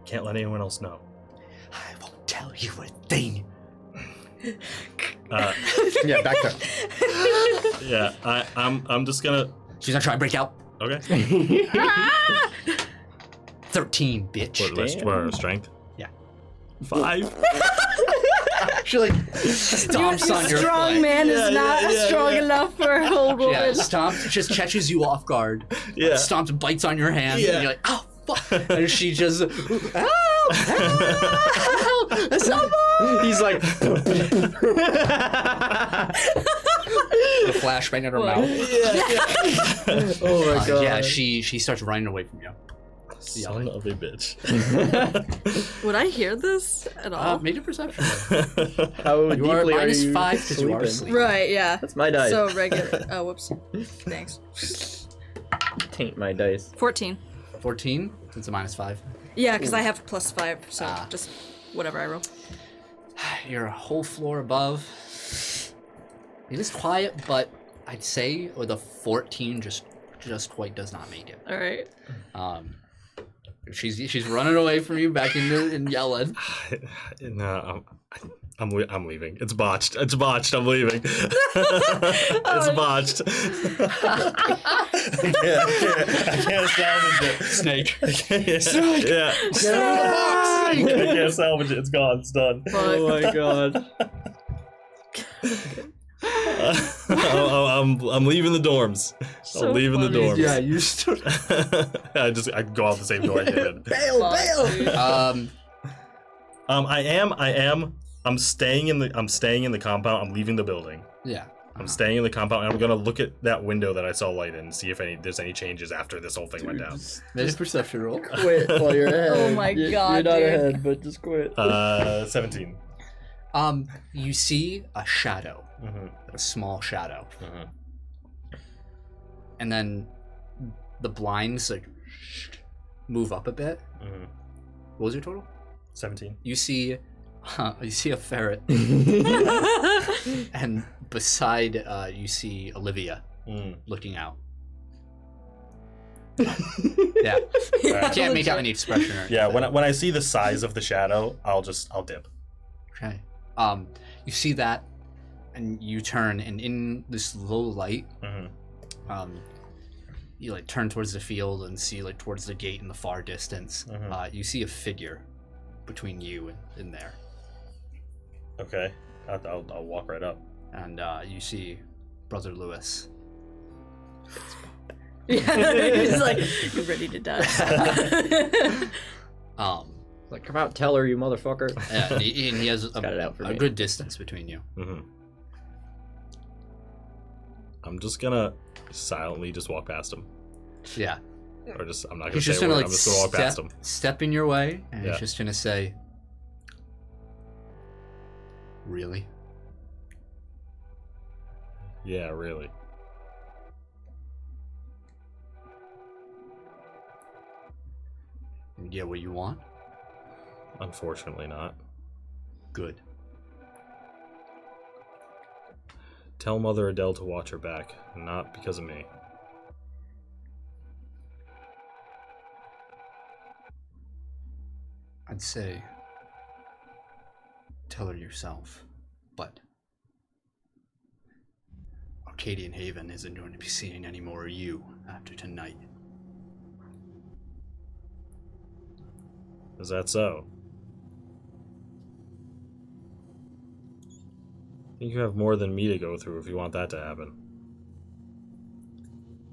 Can't let anyone else know. I won't tell you a thing. Yeah, back there. Yeah, I'm just gonna. She's gonna try and break out. Okay. 13, bitch. What, strength? Yeah. 5. She like stomps on your strong foot. man is not strong enough for a whole woman. Yeah, stomps, just catches you off guard. Yeah. Stomps, bites on your hand, Yeah. and you're like, oh, fuck. And she just, help! Someone! He's like, The flashbang in her mouth. oh my god. Yeah, she starts running away from you. Son of a bitch. Would I hear this at all? Make a perception. How You are deeply are minus you 5 because you are sleeping? asleep. Right, yeah. That's my dice. So regular. Oh, whoops. Thanks. Taint my dice. 14. 14? It's a minus 5. Yeah, because I have +5, so Ah. just whatever I roll. You're a whole floor above. It is quiet, but I'd say with a 14 just quite does not make it. All right. She's running away from you back and yelling. No, I'm leaving. It's botched. I'm leaving. It's botched. I can't salvage it. Snake. Yeah. I can't salvage it. It's gone. It's done. Oh my god. I'm leaving the dorms. So I'm leaving the funny. dorms. Yeah, you stood. I go out the same door I came in. Bail. I'm staying in the compound. I'm leaving the building. Yeah. I'm staying in the compound, and I'm gonna look at that window that I saw light in and see if there's any changes after this whole thing went down. Made a perception roll. Quit while you're ahead. Oh my god, You're not dude. ahead, but just quit. 17. You see a shadow, Mm-hmm. a small shadow, Uh-huh. and then the blinds like move up a bit. Mm-hmm. What was your total? 17. You see a ferret, and beside you see Olivia looking out. Yeah, I can't make out any expression. Or Yeah, anything. when I see the size of the shadow, I'll dip. Okay. You see that, and you turn, and in this low light, Mm-hmm. you like turn towards the field and see like towards the gate in the far distance. Mhm. You see a figure between you and there, Okay, I'll walk right up. and you see Brother Lewis. Yeah, he's like, you're ready to die. Like, come out, tell her, you motherfucker. And he has Got it out for a me. good distance between you. Mm-hmm. I'm just gonna silently just walk past him, Yeah. or I'm not gonna He's say just a gonna word. like I'm just gonna walk past him. step in your way, and Yeah. he's just gonna say, "Really?" Yeah, really. You get what you want? Unfortunately, not. Good. Tell Mother Adele to watch her back, not because of me. I'd say tell her yourself, but Arcadian Haven isn't going to be seeing any more of you after tonight. Is that so? I think you have more than me to go through if you want that to happen.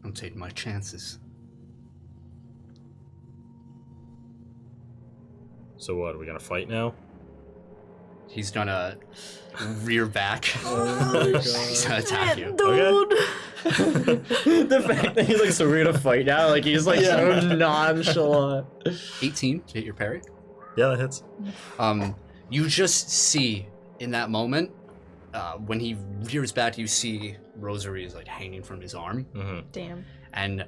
I'm taking my chances. So what, are we gonna fight now? He's gonna rear back. Oh, He's gonna attack you. dude. The fact that he's like, so we're gonna fight now? Like, he's like so nonchalant. 18 to hit your parry. Yeah, that hits. You just see in that moment, when he rears back, you see Rosary is like hanging from his arm. Mm-hmm. Damn. And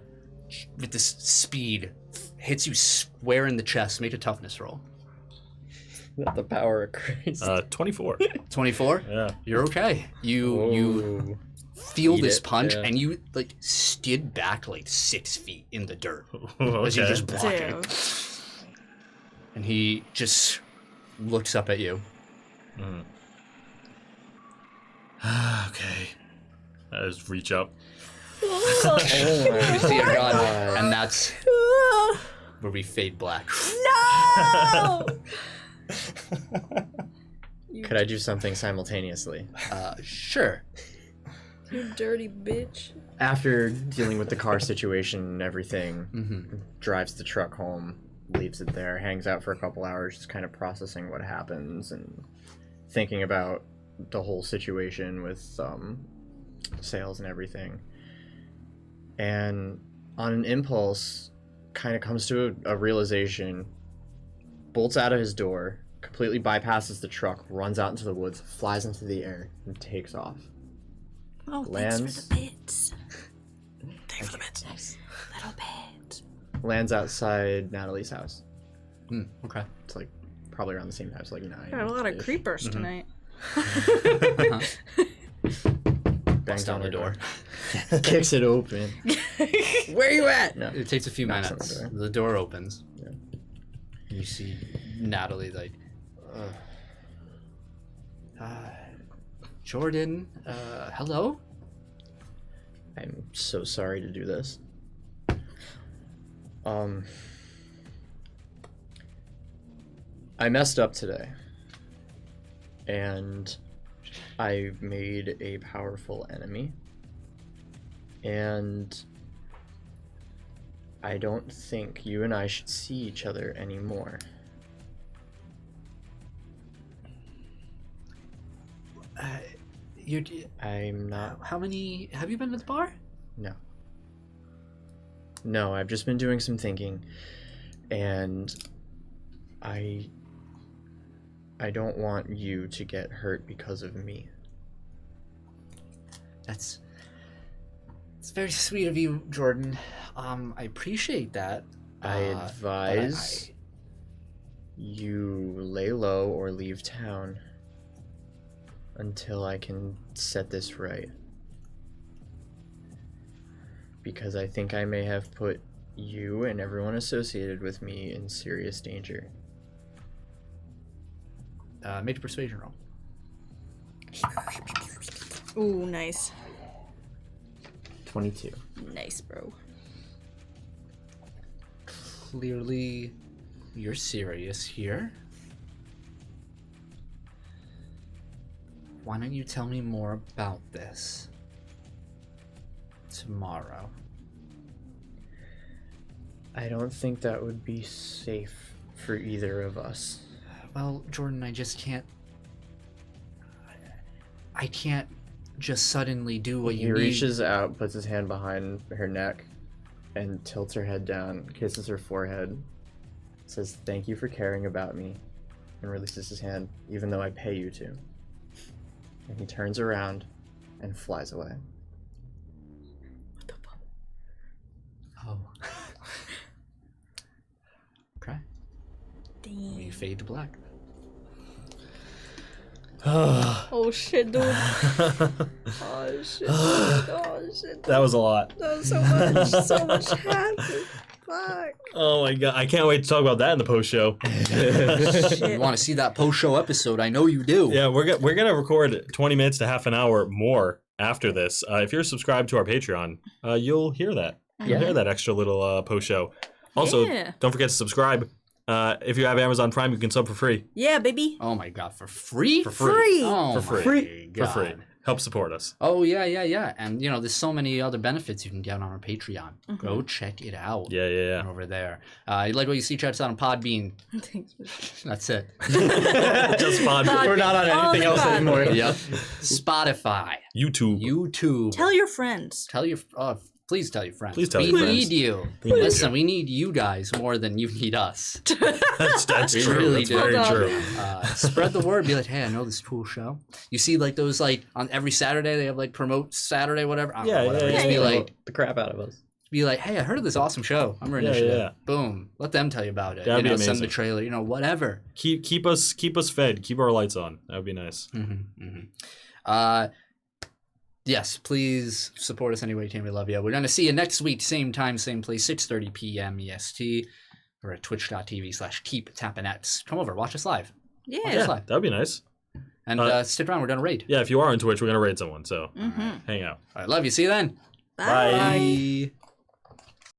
with this speed, hits you square in the chest. Make a toughness roll. The power of Christ. 24. 24? Yeah. You're okay. You feel Eat this it, punch, yeah. and you like skid back like 6 feet in the dirt Okay. as you just block Damn. it. And he just looks up at you. Mm. Okay. I just reach up. You see a gun, and that's where we fade black. No! Could I do something simultaneously? Sure. You dirty bitch. After dealing with the car situation and everything, Mm-hmm. drives the truck home, leaves it there, hangs out for a couple hours, just kind of processing what happens and thinking about the whole situation with Sayles and everything. And on an impulse, kind of comes to a realization, bolts out of his door, completely bypasses the truck, runs out into the woods, flies into the air, and takes off. Oh, Lands. thanks for the bits. Thanks for the bits. Little bit. Lands outside Natalie's house. Okay. It's like probably around the same time, it's like 9. Got a lot of creepers tonight. Bangs down the door. Kicks it open. Where you at? No. It takes a few Knocks on minutes. the door. The door opens. Yeah. You see Natalie like, Jordan, hello? I'm so sorry to do this. I messed up today. And I made a powerful enemy. And I don't think you and I should see each other anymore. I'm not. How many, have you been to the bar? No, I've just been doing some thinking, and I don't want you to get hurt because of me. It's very sweet of you, Jordan. I appreciate that. I advise you lay low or leave town until I can set this right. Because I think I may have put you and everyone associated with me in serious danger. Make a persuasion roll. Ooh, nice. 22. Nice, bro. Clearly, you're serious here. Why don't you tell me more about this tomorrow? I don't think that would be safe for either of us. Well, Jordan, I just can't. I can't just suddenly do what He you need. reaches out, puts his hand behind her neck, and tilts her head down, kisses her forehead, says, "Thank you for caring about me," and releases his hand, "Even though I pay you to." And he turns around and flies away. What the fuck? Oh. Okay. We Damn. fade to black. Oh shit, dude. Oh shit, dude. Oh shit. That was a lot. That was so much happened. Fuck. Oh my god, I can't wait to talk about that in the post show. You want to see that post-show episode? I know you do. Yeah, we're gonna record 20 minutes to half an hour more after this. If you're subscribed to our Patreon, you'll hear that. You'll hear that extra little post show. Also, Yeah. don't forget to subscribe. If you have Amazon Prime, you can sub for free. Yeah, baby. Oh my god, for free? For free. Oh For my free. God. For free. help support us. Oh, yeah. And, there's so many other benefits you can get on our Patreon. Go check it out. Yeah. Over there. You like what you see, check us out on Podbean. Thanks. That's it. Just Podbean. We're not on anything else anymore. Yep. Spotify. YouTube. Tell your friends. Please tell your friends. Please tell we your friends. need you. We need Listen, you. we need you guys more than you need us. That's We true. really That's do. very true. Spread the word. Be like, hey, I know this cool show. You see, like those, like on every Saturday they have like promote Saturday, whatever. I don't know, whatever. Just be like, the crap out of us. be like, hey, I heard of this awesome show. I'm really interested. Yeah. Boom. Let them tell you about it. That'd be Send the amazing. trailer. Whatever. Keep us fed. Keep our lights on. That would be nice. Yes, please support us any way you can. We love you. We're going to see you next week, same time, same place, 6:30 p.m. EST. We're at twitch.tv/keeptappinets. Come over, watch us live. Yeah. Watch us live. That'd be nice. And stick around, we're going to raid. Yeah, if you are on Twitch, we're gonna raid someone. So hang out. All right, love you. See you then. Bye. Bye.